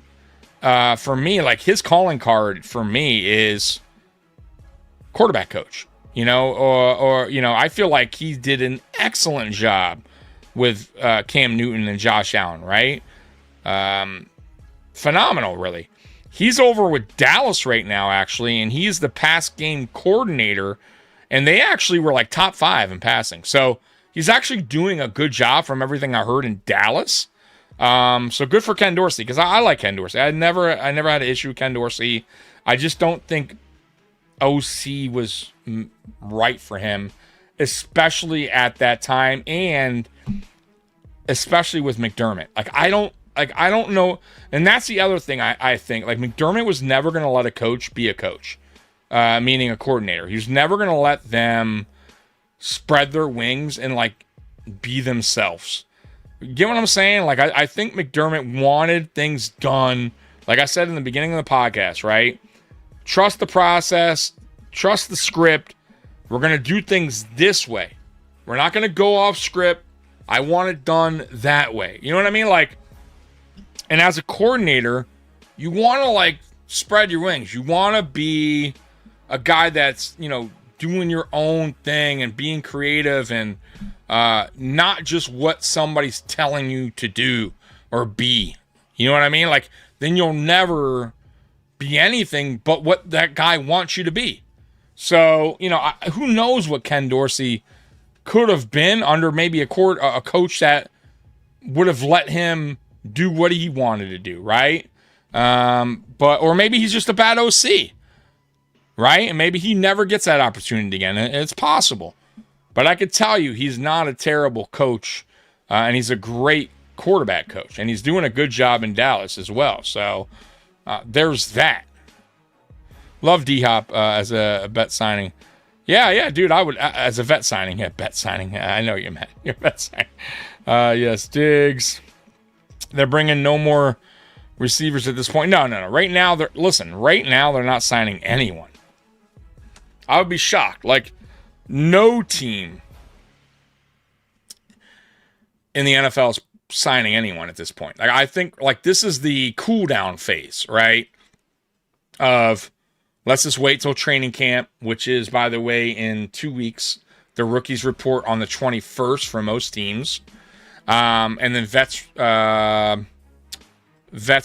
For me, his calling card for me is quarterback coach. I feel like he did an excellent job with Cam Newton and Josh Allen, right? Phenomenal, really. He's over with Dallas right now, actually, and he's the pass game coordinator, and they actually were top 5 in passing. So he's actually doing a good job from everything I heard in Dallas. So good for Ken Dorsey, because I like Ken Dorsey. I never had an issue with Ken Dorsey. I just don't think OC was right for him, especially at that time, and especially with McDermott. I don't know. And that's the other thing I think. McDermott was never going to let a coach be a coach, meaning a coordinator. He was never going to let them spread their wings and be themselves. Get what I'm saying? I think McDermott wanted things done, like I said in the beginning of the podcast, right? Trust the process, trust the script. We're going to do things this way. We're not going to go off script. I want it done that way. You know what I mean? And as a coordinator, you want to spread your wings. You want to be a guy that's, doing your own thing and being creative and not just what somebody's telling you to do or be. You know what I mean? Then you'll never be anything but what that guy wants you to be. So, who knows what Ken Dorsey could have been under maybe a coach that would have let him do what he wanted to do, right? Or maybe he's just a bad OC, right? And maybe he never gets that opportunity again. It's possible. But I could tell you he's not a terrible coach, and he's a great quarterback coach, and he's doing a good job in Dallas as well. So there's that. Love D-Hop as a bet signing. Yeah, dude, I would, as a vet signing. Yeah, bet signing. I know what you meant. Your bet signing. Yes, Diggs. They're bringing no more receivers at this point. No. Right now, they're not signing anyone. I would be shocked. No team in the NFL is signing anyone at this point. I think this is the cool down phase, right? Of let's just wait till training camp, which is, by the way, in 2 weeks. The rookies report on the 21st for most teams. And then vets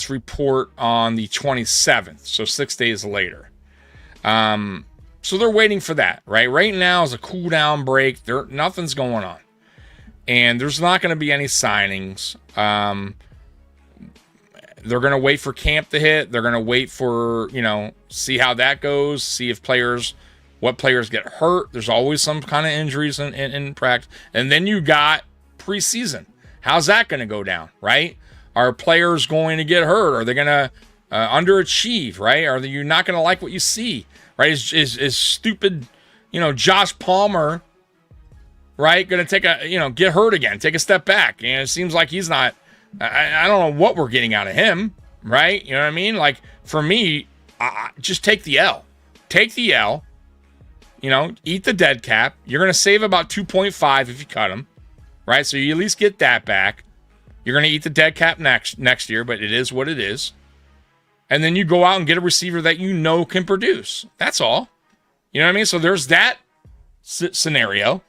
report on the 27th, so 6 days later. So they're waiting for that, right? Right now is a cool down break. Nothing's going on. And there's not going to be any signings. They're going to wait for camp to hit. They're going to wait for, see how that goes, see if what players get hurt. There's always some kind of injuries in practice. And then you got preseason. How's that going to go down, right? Are players going to get hurt? Are they going to underachieve, right? Are you not going to like what you see, right? Is stupid, Josh Palmer, right, going to get hurt again, take a step back? And it seems like he's not. I don't know what we're getting out of him, right? You know what I mean? For me, just take the L. Take the L. Eat the dead cap. You're going to save about 2.5 if you cut him, right? So you at least get that back. You're going to eat the dead cap next year, but it is what it is. And then you go out and get a receiver that can produce. That's all. You know what I mean? So there's that scenario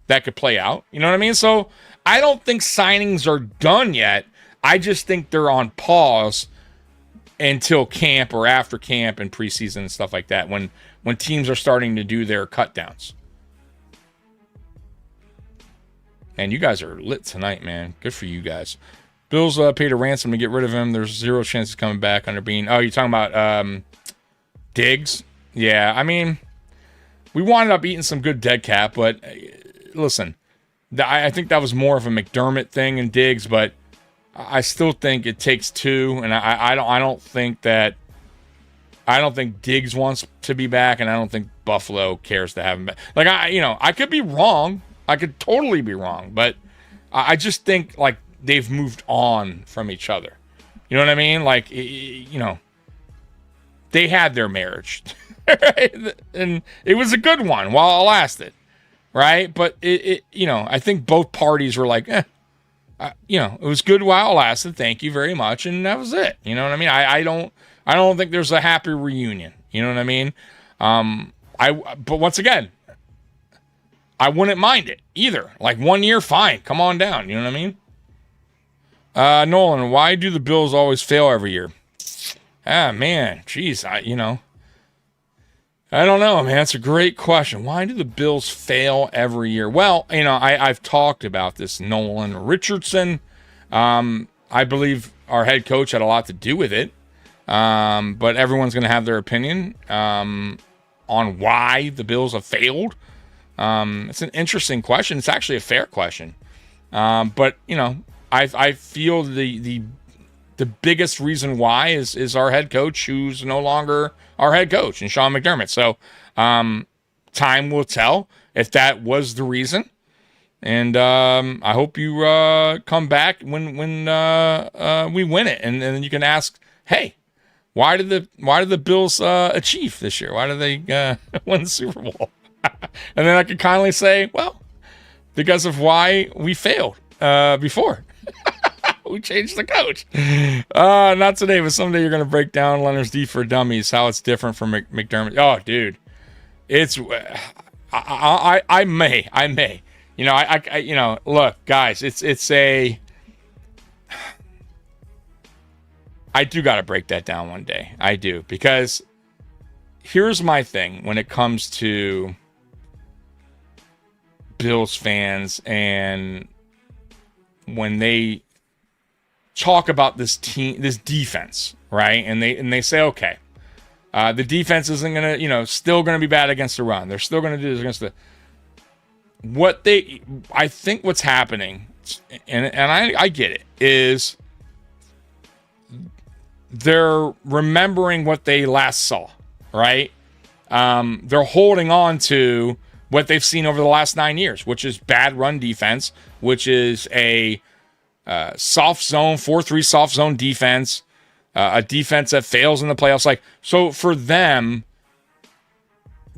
that could play out. You know what I mean? So I don't think signings are done yet. I just think they're on pause until camp or after camp and preseason and stuff like that, when teams are starting to do their cut downs. And you guys are lit tonight, man. Good for you guys. Bills paid a ransom to get rid of him. There's zero chance he's coming back under Bean. Oh, you're talking about Diggs? Yeah, I mean, we wound up eating some good dead cap, but listen, I think that was more of a McDermott thing and Diggs, but I still think it takes two, and I don't think Diggs wants to be back, and I don't think Buffalo cares to have him back. Like, I could be wrong. I could totally be wrong, but I just think, like, they've moved on from each other. You know what I mean? Like, they had their marriage, right? And it was a good one while it lasted, right? But I think both parties were like, it was good while it lasted. Thank you very much, and that was it. You know what I mean? I don't think there's a happy reunion. You know what I mean? But once again, I wouldn't mind it either. Like 1 year, fine. Come on down. You know what I mean? Nolan, why do the Bills always fail every year? Ah, man. Jeez, I don't know, man. It's a great question. Why do the Bills fail every year? Well, I've talked about this. Nolan Richardson. I believe our head coach had a lot to do with it. But everyone's going to have their opinion on why the Bills have failed. It's an interesting question. It's actually a fair question. But I feel the biggest reason why is our head coach, who's no longer our head coach, and Sean McDermott. So time will tell if that was the reason. And I hope you come back when we win it, and then you can ask, hey, why did the Bills achieve this year? Why did they win the Super Bowl? And then I could kindly say, well, because of why we failed before. We changed the coach. Not today, but someday you're going to break down Leonard's D for Dummies, how it's different from McDermott. Oh, dude. It's... I may. Look, guys, it's a... I do got to break that down one day. I do. Because here's my thing when it comes to Bills fans, and when they talk about this team, this defense, right? And they say, okay, the defense isn't going to, still going to be bad against the run. They're still going to do this against I think what's happening, and I get it, is they're remembering what they last saw, right? They're holding on to what they've seen over the last 9 years, which is bad run defense, which is a soft zone, 4-3 soft zone defense, a defense that fails in the playoffs. Like, so for them,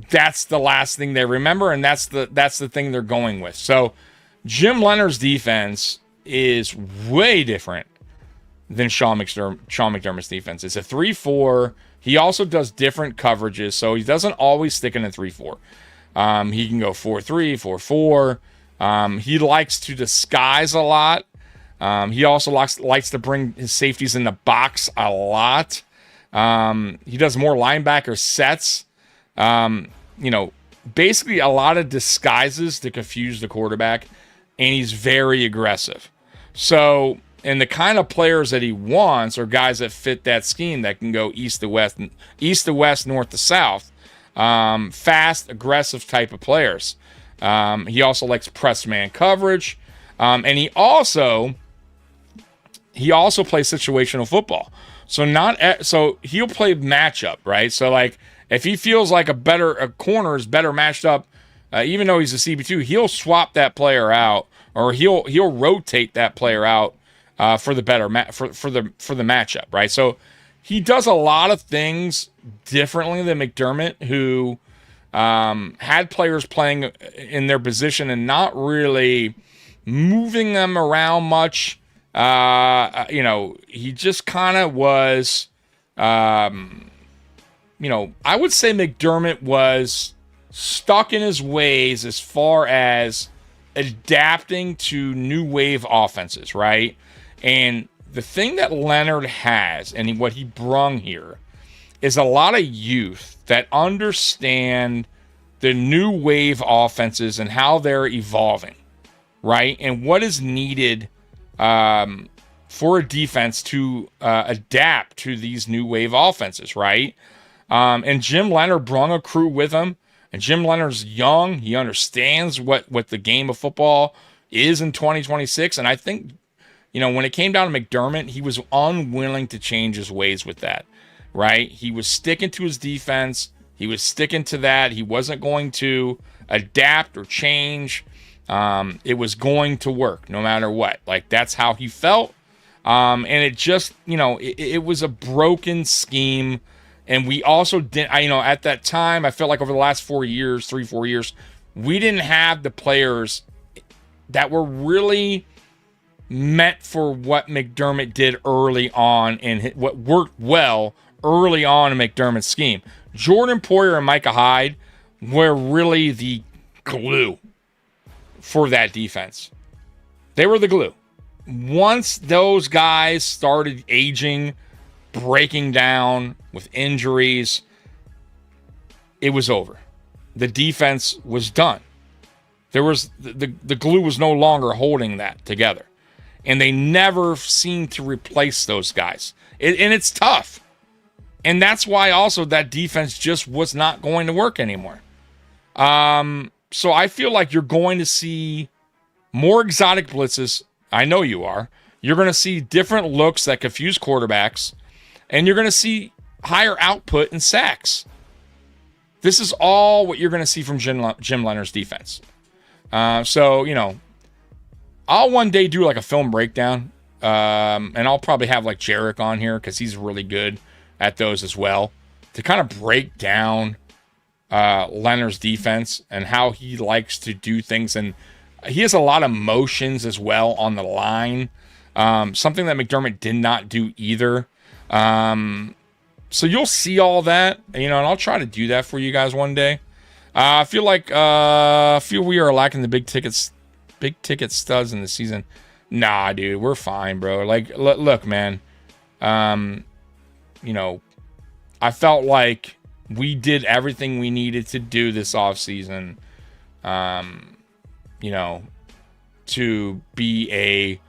that's the last thing they remember, and that's the thing they're going with. So Jim Leonhard's defense is way different than Sean McDermott's defense. It's a 3-4. He also does different coverages, so he doesn't always stick in a 3-4. He can go 4-3, 4-4. He likes to disguise a lot. He also likes to bring his safeties in the box a lot. He does more linebacker sets. Basically a lot of disguises to confuse the quarterback, and he's very aggressive. So, and the kind of players that he wants are guys that fit that scheme, that can go east to west, north to south. Fast, aggressive type of players. He also likes press man coverage. And he also plays situational football. So he'll play matchup, right? So like if he feels like a corner is better matched up, even though he's a CB2, he'll swap that player out, or he'll rotate that player out for the better for the matchup, right? So he does a lot of things differently than McDermott, who had players playing in their position and not really moving them around much. He just kind of was, I would say McDermott was stuck in his ways as far as adapting to new wave offenses, right? And the thing that Leonhard has, and what he brung here, is a lot of youth that understand the new wave offenses and how they're evolving, right? And what is needed for a defense to adapt to these new wave offenses, right? And Jim Leonhard brung a crew with him. And Jim Leonhard's young. He understands what the game of football is in 2026. And I think, when it came down to McDermott, he was unwilling to change his ways with that, right? He was sticking to his defense. He was sticking to that. He wasn't going to adapt or change. It was going to work no matter what. Like, that's how he felt. And it just, it was a broken scheme. And we also didn't, at that time, I felt like over the last 4 years, 3-4 years, we didn't have the players that were really meant for what McDermott did early on and what worked well early on in McDermott's scheme. Jordan Poyer and Micah Hyde were really the glue for that defense. They were the glue. Once those guys started aging, breaking down with injuries, it was over. The defense was done. There was the glue was no longer holding that together. And they never seemed to replace those guys. And it's tough. And that's why also that defense just was not going to work anymore. So I feel like you're going to see more exotic blitzes. I know you are. You're going to see different looks that confuse quarterbacks. And you're going to see higher output in sacks. This is all what you're going to see from Jim Leonhard's defense. So, I'll one day do like a film breakdown. And I'll probably have like Jarek on here because he's really good at those as well. To kind of break down Leonhard's defense and how he likes to do things. And he has a lot of motions as well on the line. Something that McDermott did not do either. So you'll see all that, and I'll try to do that for you guys one day. I feel like we are lacking the big ticket studs in the season. Nah, dude, we're fine, bro. Like, look, man. I felt like we did everything we needed to do this offseason, to be a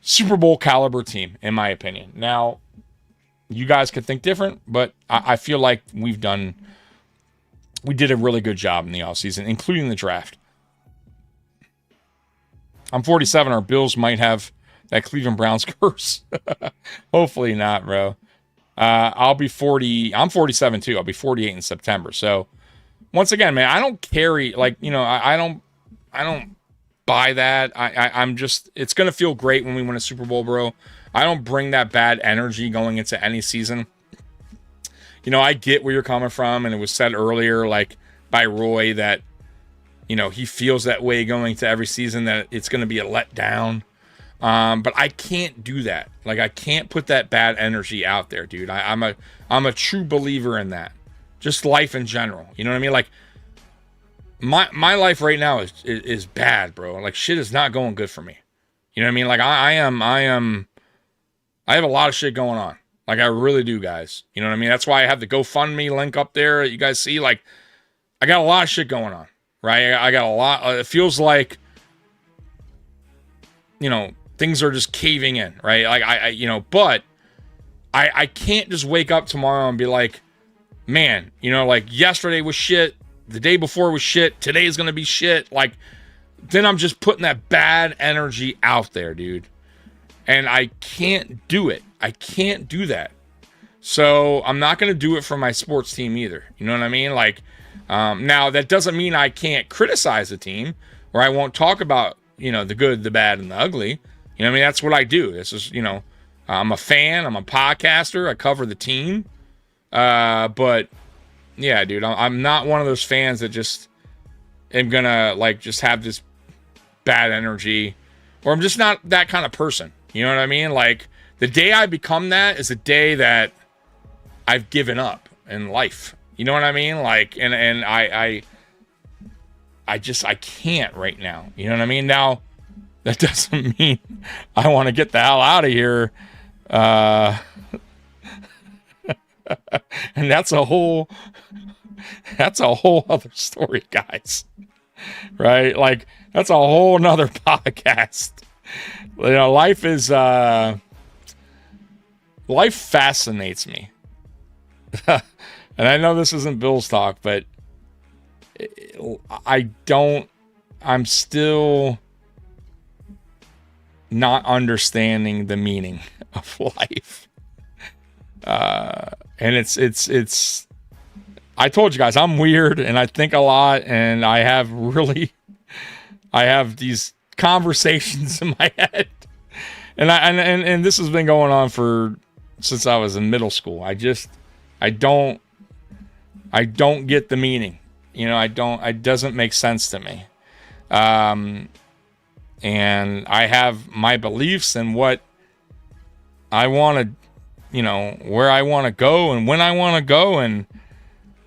Super Bowl caliber team, in my opinion. Now, you guys could think different, but I feel like we did a really good job in the offseason, including the draft. I'm 47. Our Bills might have that Cleveland Browns curse. Hopefully not, bro. I'll be 40. I'm 47 too. I'll be 48 in September. So once again, man, I don't carry I don't buy that. I'm just, it's going to feel great when we win a Super Bowl, bro. I don't bring that bad energy going into any season. I get where you're coming from, and it was said earlier, like by Roy, that he feels that way going to every season, that it's going to be a letdown. But I can't do that. Like, I can't put that bad energy out there, dude. I'm a true believer in that. Just life in general. You know what I mean? Like, my life right now is bad, bro. Like, shit is not going good for me. You know what I mean? Like, I have a lot of shit going on. Like, I really do, guys. You know what I mean? That's why I have the GoFundMe link up there. You guys see, like, I got a lot of shit going on, right? I got a lot. It feels like, things are just caving in, right? Like, but I can't just wake up tomorrow and be like, man, like yesterday was shit. The day before was shit. Today is going to be shit. Like, then I'm just putting that bad energy out there, dude. And I can't do it. I can't do that. So I'm not going to do it for my sports team either. You know what I mean? Like, now that doesn't mean I can't criticize the team, or I won't talk about, the good, the bad, and the ugly. You know what I mean? That's what I do. This is, I'm a fan. I'm a podcaster. I cover the team. But yeah, dude, I'm not one of those fans that just am going to like just have this bad energy, or I'm just not that kind of person. You know what I mean? Like, the day I become that is the day that I've given up in life. You know what I mean? Like, and I can't right now. You know what I mean? Now, that doesn't mean I want to get the hell out of here. And that's a whole other story, guys. Right? Like, that's a whole nother podcast. Life is, life fascinates me. And I know this isn't Bill's talk, but I'm still not understanding the meaning of life. And it's I told you guys, I'm weird and I think a lot, and I have these conversations in my head, and this has been going on since I was in middle school. I don't get the meaning, it doesn't make sense to me. And I have my beliefs and what I want to, where I want to go and when I want to go. And,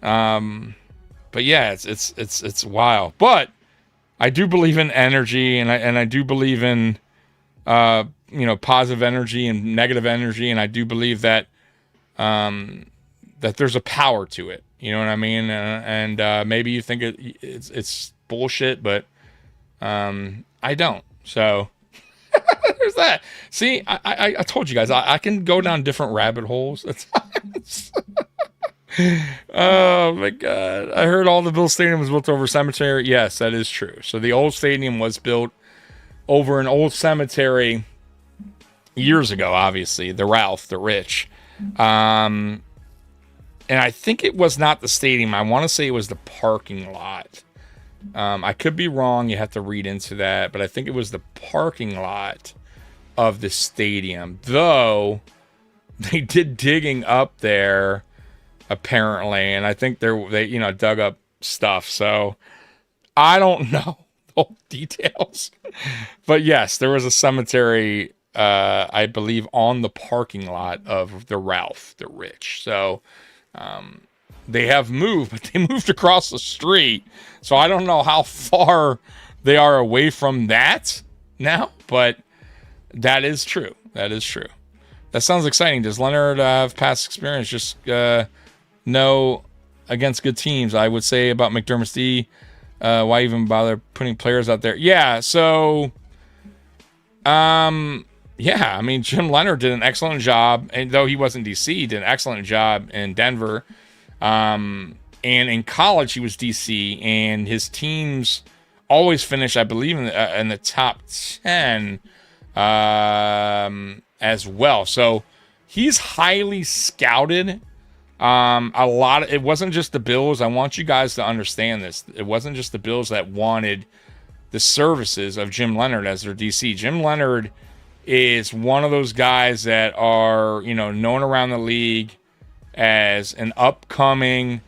but yeah, it's wild, but I do believe in energy, and I do believe in, positive energy and negative energy. And I do believe that, that there's a power to it. You know what I mean? And maybe you think it's bullshit, but, I don't. So there's that. See, I told you guys, I can go down different rabbit holes at times. Oh my God. I heard all the Bills Stadium was built over a cemetery. Yes, that is true. So the old stadium was built over an old cemetery years ago, obviously, the Ralph, the Rich. And I think it was not the stadium. I want to say it was the parking lot. I could be wrong. You have to read into that, but I think it was the parking lot of the stadium. Though they did digging up there, apparently, and I think they dug up stuff. So I don't know the whole details, but yes, there was a cemetery, I believe, on the parking lot of the Ralph, the Rich. So they have moved, but they moved across the street. So I don't know how far they are away from that now, but that is true. That is true. That sounds exciting. Does Leonhard have past experience? Just no against good teams. I would say about McDermott's D. Why even bother putting players out there? Yeah. So, yeah. I mean, Jim Leonhard did an excellent job, and though he wasn't DC, he did an excellent job in Denver. And in college, he was DC, and his teams always finished, I believe, in the top 10 as well. So he's highly scouted. It wasn't just the Bills. I want you guys to understand this. It wasn't just the Bills that wanted the services of Jim Leonhard as their DC. Jim Leonhard is one of those guys that are, known around the league as an upcoming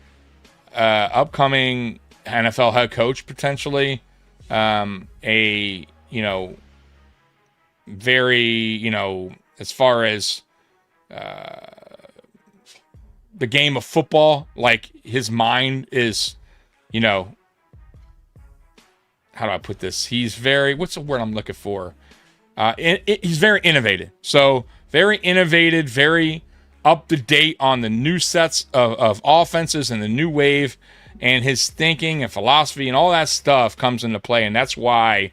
NFL head coach, potentially. Very, as far as the game of football, like his mind is, how do I put this? He's very, what's the word I'm looking for? He's very innovative. So very innovative, very up to date on the new sets of offenses and the new wave, and his thinking and philosophy and all that stuff comes into play. And that's why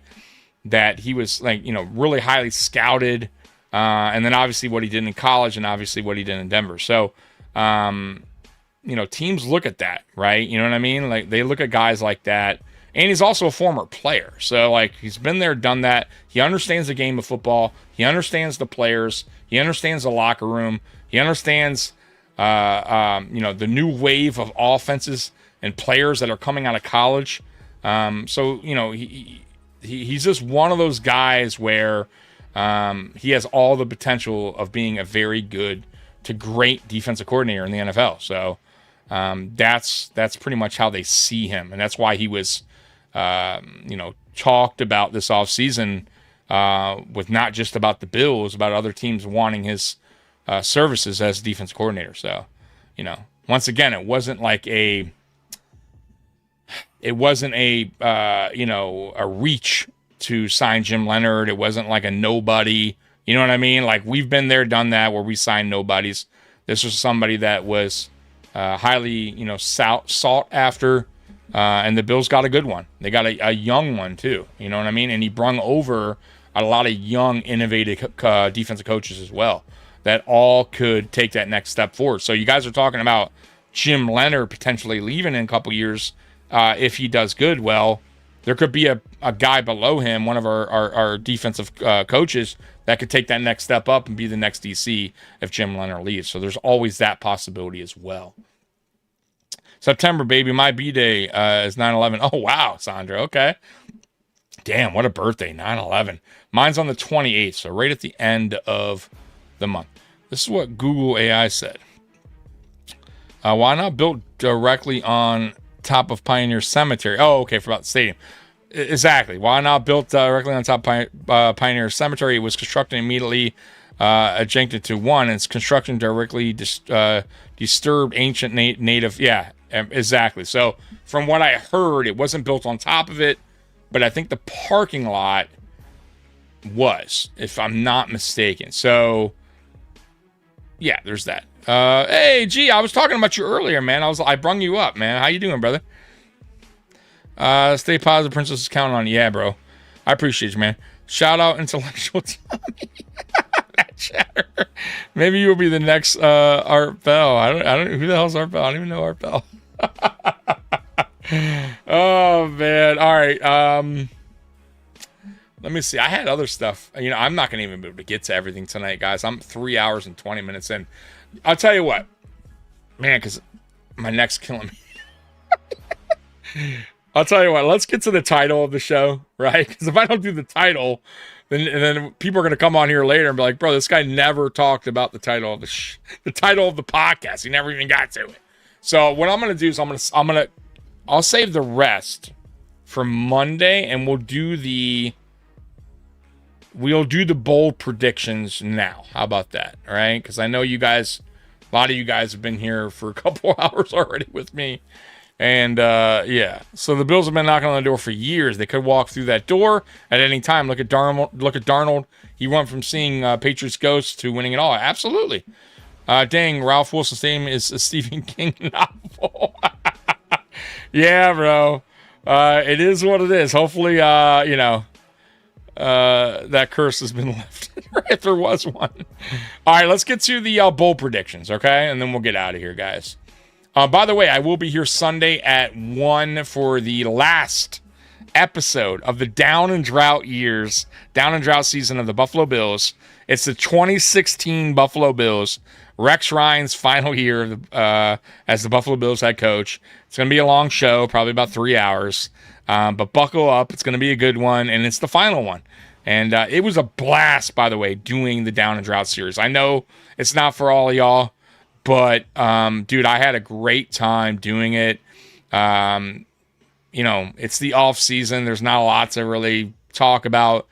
that he was really highly scouted. And then obviously what he did in college and obviously what he did in Denver. So, teams look at that, right? You know what I mean? Like they look at guys like that, and he's also a former player. So he's been there, done that. He understands the game of football. He understands the players. He understands the locker room. He understands, the new wave of offenses and players that are coming out of college. He's just one of those guys where he has all the potential of being a very good to great defensive coordinator in the NFL. So that's pretty much how they see him, and that's why he was, talked about this offseason with not just about the Bills, about other teams wanting his services as defense coordinator. So, once again, it wasn't a reach to sign Jim Leonhard. It wasn't like a nobody. You know what I mean? Like we've been there, done that, where we signed nobodies. This was somebody that was highly, sought after, and the Bills got a good one. They got a young one too. You know what I mean? And he brung over a lot of young, innovative defensive coaches as well that all could take that next step forward. So you guys are talking about Jim Leonhard potentially leaving in a couple years if he does good. Well, there could be a guy below him, one of our defensive coaches, that could take that next step up and be the next DC if Jim Leonhard leaves. So there's always that possibility as well. September, baby. My B-Day is 9/11. Oh, wow, Sandra. Okay. Damn, what a birthday, 9/11. Mine's on the 28th, so right at the end of the month. This is what Google AI said. Why not built directly on top of Pioneer Cemetery? Oh, okay, for about the stadium. Exactly. Why not built directly on top of Pioneer Cemetery? It was constructed immediately adjacent to one. And its construction directly disturbed ancient native. Yeah, exactly. So from what I heard, it wasn't built on top of it, but I think the parking lot was, if I'm not mistaken. So yeah, there's that. Hey, G, I was talking about you earlier, man. I brung you up, man. How you doing, brother? Stay positive, Princess is counting on you. Yeah, bro. I appreciate you, man. Shout out Intellectual Tommy. That chatter. Maybe you'll be the next Art Bell. I don't who the hell's Art Bell? I don't even know Art Bell. Oh man. All right. Let me see. I had other stuff. You know, I'm not gonna even be able to get to everything tonight, guys. I'm 3 hours and 20 minutes in. I'll tell you what, man, because my neck's killing me. I'll tell you what, let's get to the title of the show, right? Because if I don't do the title, then people are going to come on here later and be like, bro, this guy never talked about the title of the title of the podcast. He never even got to it. So what I'm going to do is I'll save the rest for Monday, and we'll do the bold predictions now. How about that? All right? Because I know you guys, a lot of you guys have been here for a couple hours already with me. And, yeah. So the Bills have been knocking on the door for years. They could walk through that door at any time. Look at Darnold. He went from seeing Patriots ghosts to winning it all. Absolutely. Dang, Ralph Wilson's name is a Stephen King novel. Yeah, bro. It is what it is. Hopefully, that curse has been lifted, if there was one. All right, let's get to the bowl predictions, okay? And then we'll get out of here, guys. By the way, I will be here Sunday at 1 for the last episode of the down and drought season of the Buffalo Bills. It's the 2016 Buffalo Bills, Rex Ryan's final year as the Buffalo Bills head coach. It's going to be a long show, probably about 3 hours, but buckle up. It's going to be a good one, and it's the final one. And it was a blast, by the way, doing the down and drought series. I know it's not for all of y'all, but, dude, I had a great time doing it. It's the off season. There's not a lot to really talk about.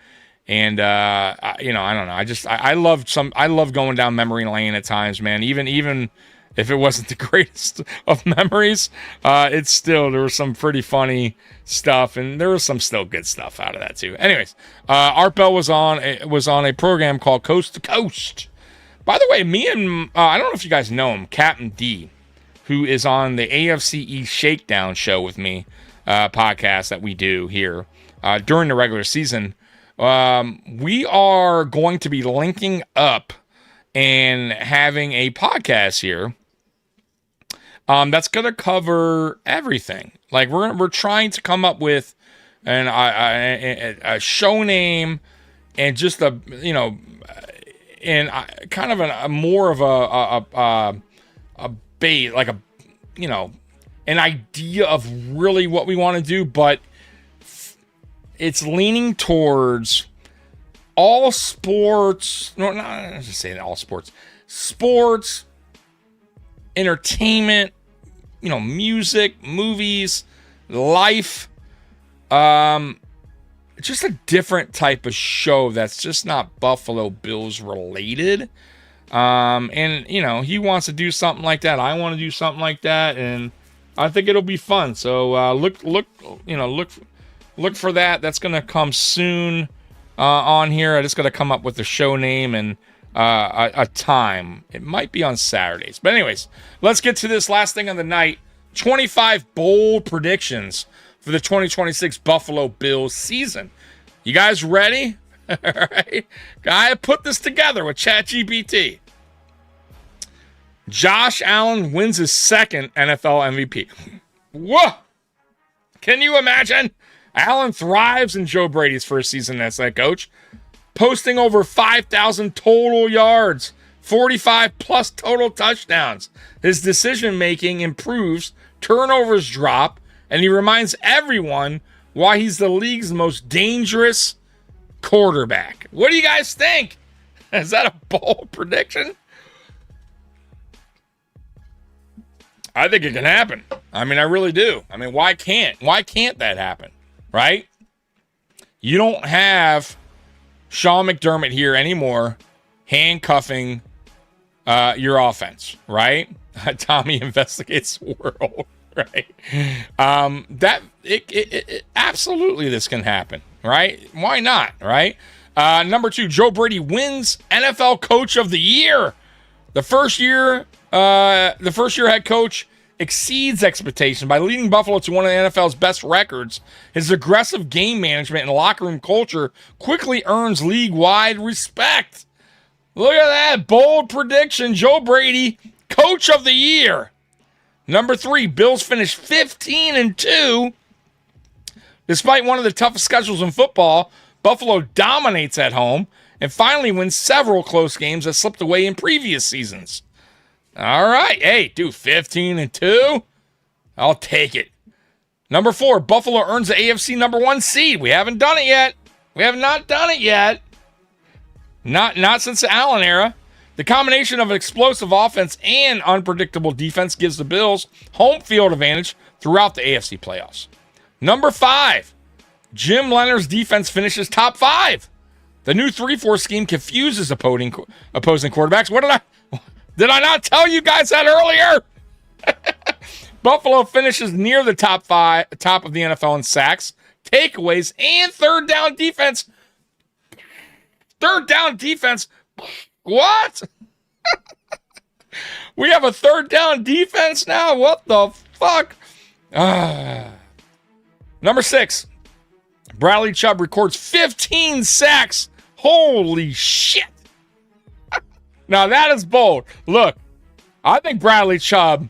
And, I don't know. I love going down memory lane at times, man. Even if it wasn't the greatest of memories, there was some pretty funny stuff, and there was some still good stuff out of that too. Anyways, Art Bell was on a program called Coast to Coast. By the way, me and, I don't know if you guys know him, Captain D, who is on the AFC East Shakedown show with me, podcast that we do here during the regular season. We are going to be linking up and having a podcast here that's going to cover everything. Like, we're trying to come up with a show name and just kind of a more of a bait, like an idea of really what we want to do, but it's leaning towards all sports. No, not just saying all sports. Sports, entertainment, music, movies, life. Just a different type of show that's just not Buffalo Bills related. And he wants to do something like that. I want to do something like that, and I think it'll be fun. So look for that. That's gonna come soon on here. I just gotta come up with the show name and a time. It might be on Saturdays, but anyways, let's get to this last thing of the night. 25 bold predictions for the 2026 Buffalo Bills season. You guys ready? All right. I put this together with ChatGPT. Josh Allen wins his second NFL MVP. Whoa! Can you imagine? Allen thrives in Joe Brady's first season as head coach, posting over 5,000 total yards, 45 plus total touchdowns. His decision-making improves, turnovers drop, and he reminds everyone why he's the league's most dangerous quarterback. What do you guys think? Is that a bold prediction? I think it can happen. I mean, I really do. I mean, why can't that happen? Right? You don't have Sean McDermott here anymore handcuffing your offense, right? Tommy investigates the world, right? Absolutely this can happen, right? Why not, right? Number 2, Joe Brady wins NFL Coach of the Year. The first year head coach exceeds expectations by leading Buffalo to one of the NFL's best records. His aggressive game management and locker room culture quickly earns league-wide respect. Look at that bold prediction. Joe Brady, Coach of the Year. Number 3, Bills finished 15-2. Despite one of the toughest schedules in football, Buffalo dominates at home and finally wins several close games that slipped away in previous seasons. All right. Hey, dude, 15-2. I'll take it. Number 4, Buffalo earns the AFC number 1 seed. We haven't done it yet. We have not done it yet. Not since the Allen era. The combination of an explosive offense and unpredictable defense gives the Bills home field advantage throughout the AFC playoffs. Number 5, Jim Leonhard's defense finishes top 5. The new 3-4 scheme confuses opposing quarterbacks. Did I not tell you guys that earlier? Buffalo finishes near the top of the NFL in sacks, takeaways, and third down defense. Third down defense. What? We have a third down defense now? What the fuck? Number 6, Bradley Chubb records 15 sacks. Holy shit. Now that is bold. Look, I think Bradley Chubb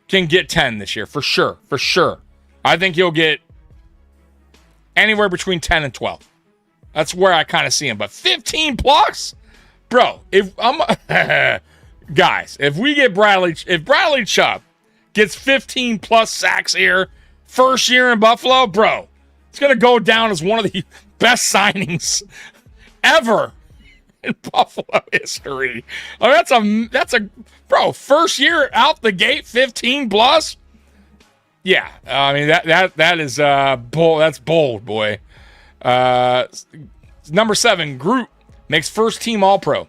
can get 10 this year, for sure. For sure. I think he'll get anywhere between 10 and 12. That's where I kind of see him. But 15 plus? Bro, if Bradley Chubb gets 15 plus sacks here, first year in Buffalo, bro, it's going to go down as one of the best signings ever in Buffalo history. I mean, that's a bro, first year out the gate, 15 plus. Yeah, I mean that is bold. That's bold, boy. Number 7, Groot makes first team All-Pro.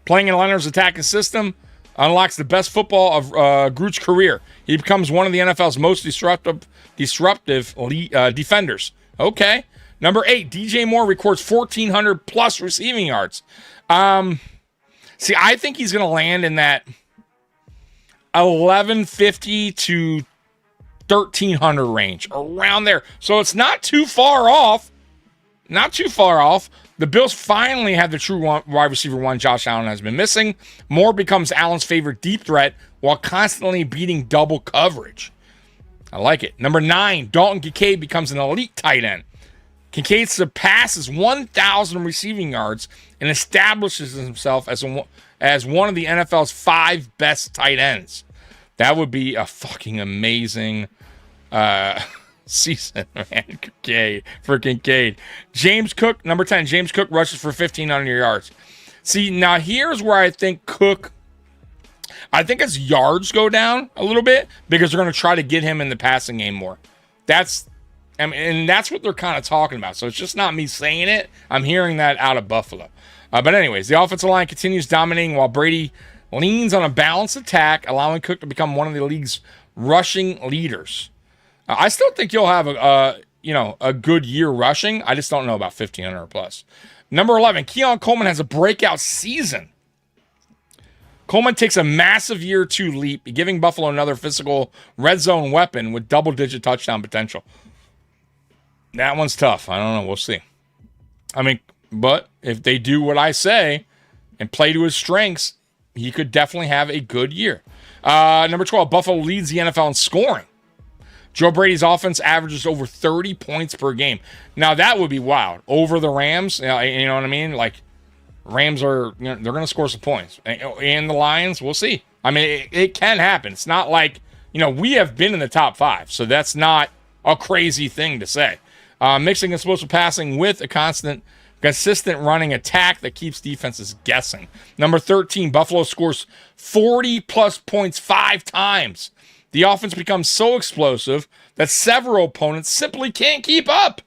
Playing in Leonard's attacking system unlocks the best football of Groot's career. He becomes one of the NFL's most disruptive defenders. Okay. Number 8, DJ Moore records 1,400 plus receiving yards. See, I think he's going to land in that 1,150 to 1,300 range, around there. So it's not too far off. Not too far off. The Bills finally have the true wide receiver 1 Josh Allen has been missing. Moore becomes Allen's favorite deep threat while constantly beating double coverage. I like it. Number 9, Dalton Kincaid becomes an elite tight end. Kincaid surpasses 1,000 receiving yards and establishes himself as one of the NFL's 5 best tight ends. That would be a fucking amazing season, man. Kincaid. James Cook, number 10. James Cook rushes for 1,500 yards. See, now here's where I think his yards go down a little bit because they're going to try to get him in the passing game more. And that's what they're kind of talking about. So it's just not me saying it. I'm hearing that out of Buffalo. But anyways, the offensive line continues dominating while Brady leans on a balanced attack, allowing Cook to become one of the league's rushing leaders. I still think he'll have a good year rushing. I just don't know about 1,500 plus. Number 11, Keon Coleman has a breakout season. Coleman takes a massive year 2 leap, giving Buffalo another physical red zone weapon with double-digit touchdown potential. That one's tough. I don't know. We'll see. I mean, but if they do what I say and play to his strengths, he could definitely have a good year. Number 12, Buffalo leads the NFL in scoring. Joe Brady's offense averages over 30 points per game. Now, that would be wild. Over the Rams, you know what I mean? Like, Rams are, they're going to score some points. And the Lions, we'll see. I mean, it can happen. It's not like, we have been in the top 5, so that's not a crazy thing to say. Mixing explosive passing with a consistent running attack that keeps defenses guessing. Number 13, Buffalo scores 40-plus points 5 times. The offense becomes so explosive that several opponents simply can't keep up.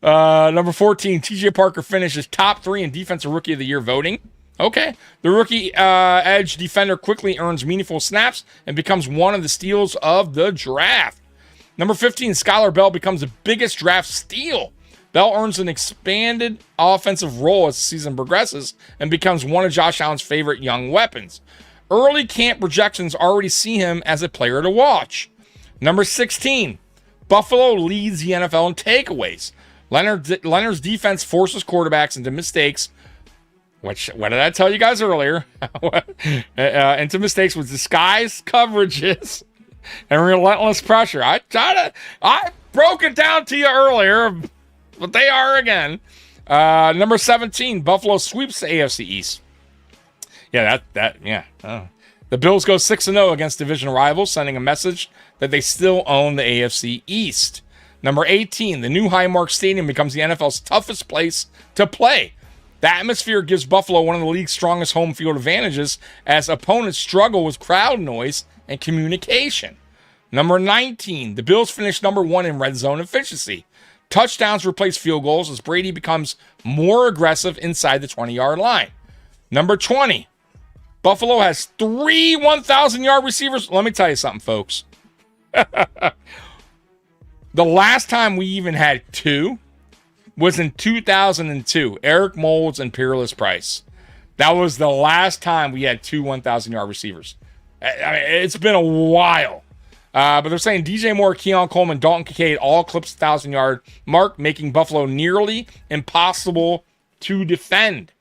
Number 14, TJ Parker finishes top 3 in Defensive Rookie of the Year voting. Okay. The rookie edge defender quickly earns meaningful snaps and becomes one of the steals of the draft. Number 15, Skylar Bell becomes the biggest draft steal. Bell earns an expanded offensive role as the season progresses and becomes one of Josh Allen's favorite young weapons. Early camp projections already see him as a player to watch. Number 16, Buffalo leads the NFL in takeaways. Leonard's defense forces quarterbacks into mistakes, what did I tell you guys earlier? Into mistakes with disguised coverages and relentless pressure. I broke it down to you earlier, but they are again. Number 17, Buffalo sweeps the AFC East. Yeah, the Bills go 6-0 against division rivals, sending a message that they still own the AFC East. Number 18, the new Highmark Stadium becomes the NFL's toughest place to play. The atmosphere gives Buffalo one of the league's strongest home field advantages as opponents struggle with crowd noise and communication. Number 19, the Bills finish number 1 in red zone efficiency. Touchdowns replace field goals as Brady becomes more aggressive inside the 20-yard line. Number 20, Buffalo has 3 1,000-yard receivers. Let me tell you something, folks. The last time we even had 2 was in 2002. Eric Moulds and Peerless Price. That was the last time we had 2 1,000-yard receivers. I mean, it's been a while. But they're saying DJ Moore, Keon Coleman, Dalton Kincaid all eclipse the 1,000-yard mark, making Buffalo nearly impossible to defend.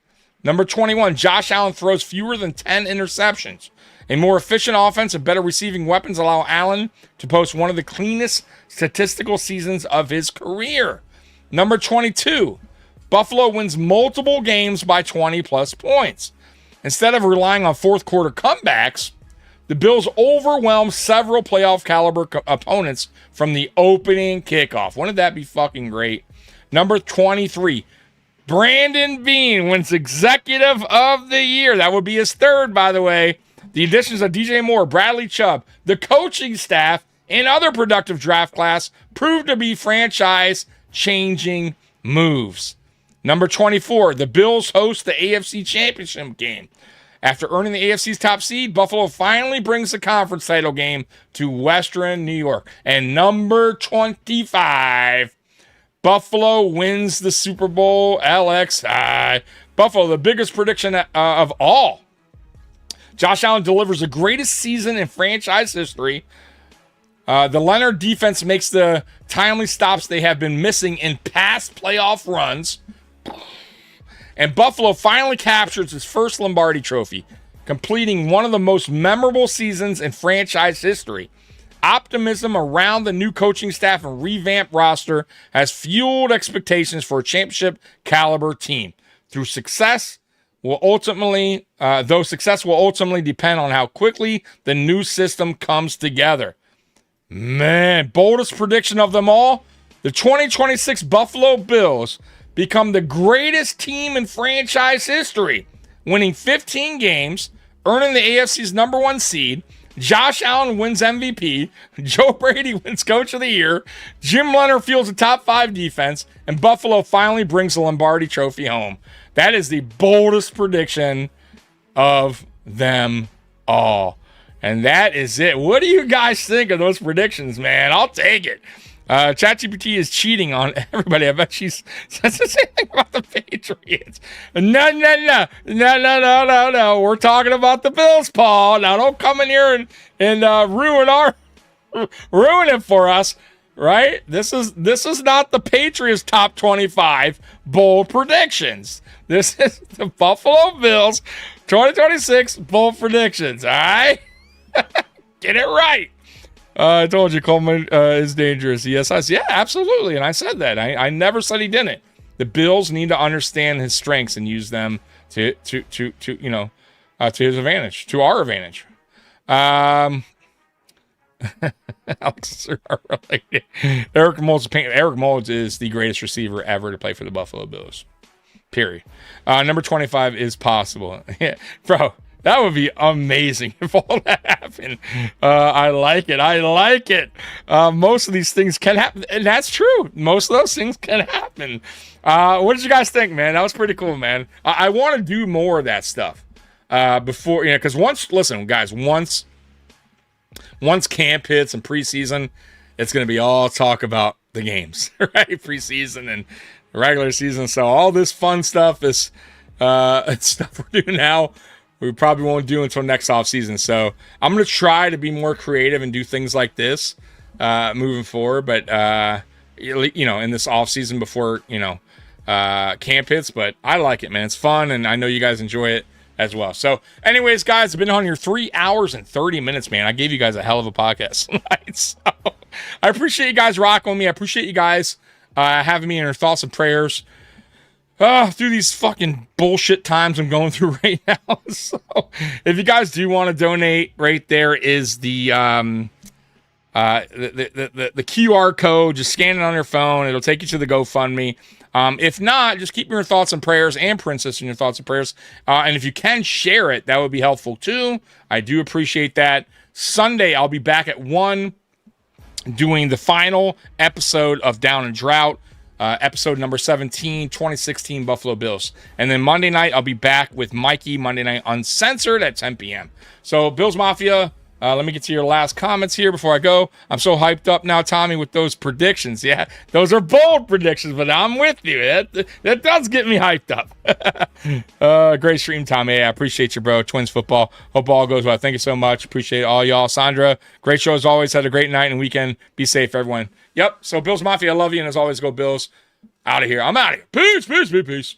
Number 21, Josh Allen throws fewer than 10 interceptions. A more efficient offense and better receiving weapons allow Allen to post one of the cleanest statistical seasons of his career. Number 22, Buffalo wins multiple games by 20-plus points. Instead of relying on fourth-quarter comebacks, the Bills overwhelm several playoff-caliber opponents from the opening kickoff. Wouldn't that be fucking great? Number 23, Brandon Beane wins Executive of the Year. That would be his 3rd, by the way. The additions of DJ Moore, Bradley Chubb, the coaching staff, and other productive draft class proved to be franchise-changing moves. Number 24, the Bills host the AFC Championship game. After earning the AFC's top seed, Buffalo finally brings the conference title game to Western New York. And number 25, Buffalo wins the Super Bowl LXI. Buffalo, the biggest prediction of all. Josh Allen delivers the greatest season in franchise history. The Leonard defense makes the timely stops they have been missing in past playoff runs. And Buffalo finally captures its first Lombardi trophy, completing one of the most memorable seasons in franchise history. Optimism around the new coaching staff and revamped roster has fueled expectations for a championship caliber team. Though success will ultimately depend on how quickly the new system comes together. Man, boldest prediction of them all, the 2026 Buffalo Bills become the greatest team in franchise history, winning 15 games, earning the AFC's number 1 seed. Josh Allen wins MVP. Joe Brady wins Coach of the Year. Jim Leonhard fields a top 5 defense, and Buffalo finally brings the Lombardi Trophy home. That is the boldest prediction of them all. And that is it. What do you guys think of those predictions, man? I'll take it. ChatGPT is cheating on everybody. I bet she's says the same thing about the Patriots. No. We're talking about the Bills, Paul. Now don't come in here and ruin it for us, right? This is not the Patriots top 25 bold predictions. This is the Buffalo Bills 2026 bold predictions. All right, get it right. I told you Coleman is dangerous. Yes, yeah, absolutely. And I said that. I never said he didn't. The Bills need to understand his strengths and use them to his advantage, to our advantage. Alex, Eric Moulds is the greatest receiver ever to play for the Buffalo Bills. Period. Number 25 is possible. Yeah, bro, that would be amazing if all that happened. I like it. Most of these things can happen, and that's true. Most of those things can happen. What did you guys think, man? That was pretty cool, man. I want to do more of that stuff before, because once camp hits and preseason, it's going to be all talk about the games, right? Preseason and regular season. So all this fun stuff is stuff we're doing now, we probably won't do until next offseason. So I'm going to try to be more creative and do things like this moving forward. But, in this offseason before, camp hits. But I like it, man. It's fun, and I know you guys enjoy it as well. So anyways, guys, I've been on here 3 hours and 30 minutes, man. I gave you guys a hell of a podcast tonight. So I appreciate you guys rocking with me. I appreciate you guys having me in your thoughts and prayers through these fucking bullshit times I'm going through right now. So if you guys do want to donate, right there is the QR code. Just scan it on your phone. It'll take you to the GoFundMe. If not, just keep your thoughts and prayers and Princess in your thoughts and prayers. And if you can share it, that would be helpful too. I do appreciate that. Sunday, I'll be back at 1 doing the final episode of Down and Drought, episode number 17, 2016 Buffalo Bills. And then Monday night, I'll be back with Mikey, Monday Night Uncensored at 10 p.m. So, Bills Mafia, let me get to your last comments here before I go. I'm so hyped up now, Tommy, with those predictions. Yeah, those are bold predictions, but I'm with you. That does get me hyped up. Great stream, Tommy. I appreciate you, bro. Twins football. Hope all goes well. Thank you so much. Appreciate all y'all. Sandra, great show as always. Had a great night and weekend. Be safe, everyone. Yep, so Bills Mafia, I love you, and as always, go Bills. Out of here. I'm out of here. Peace.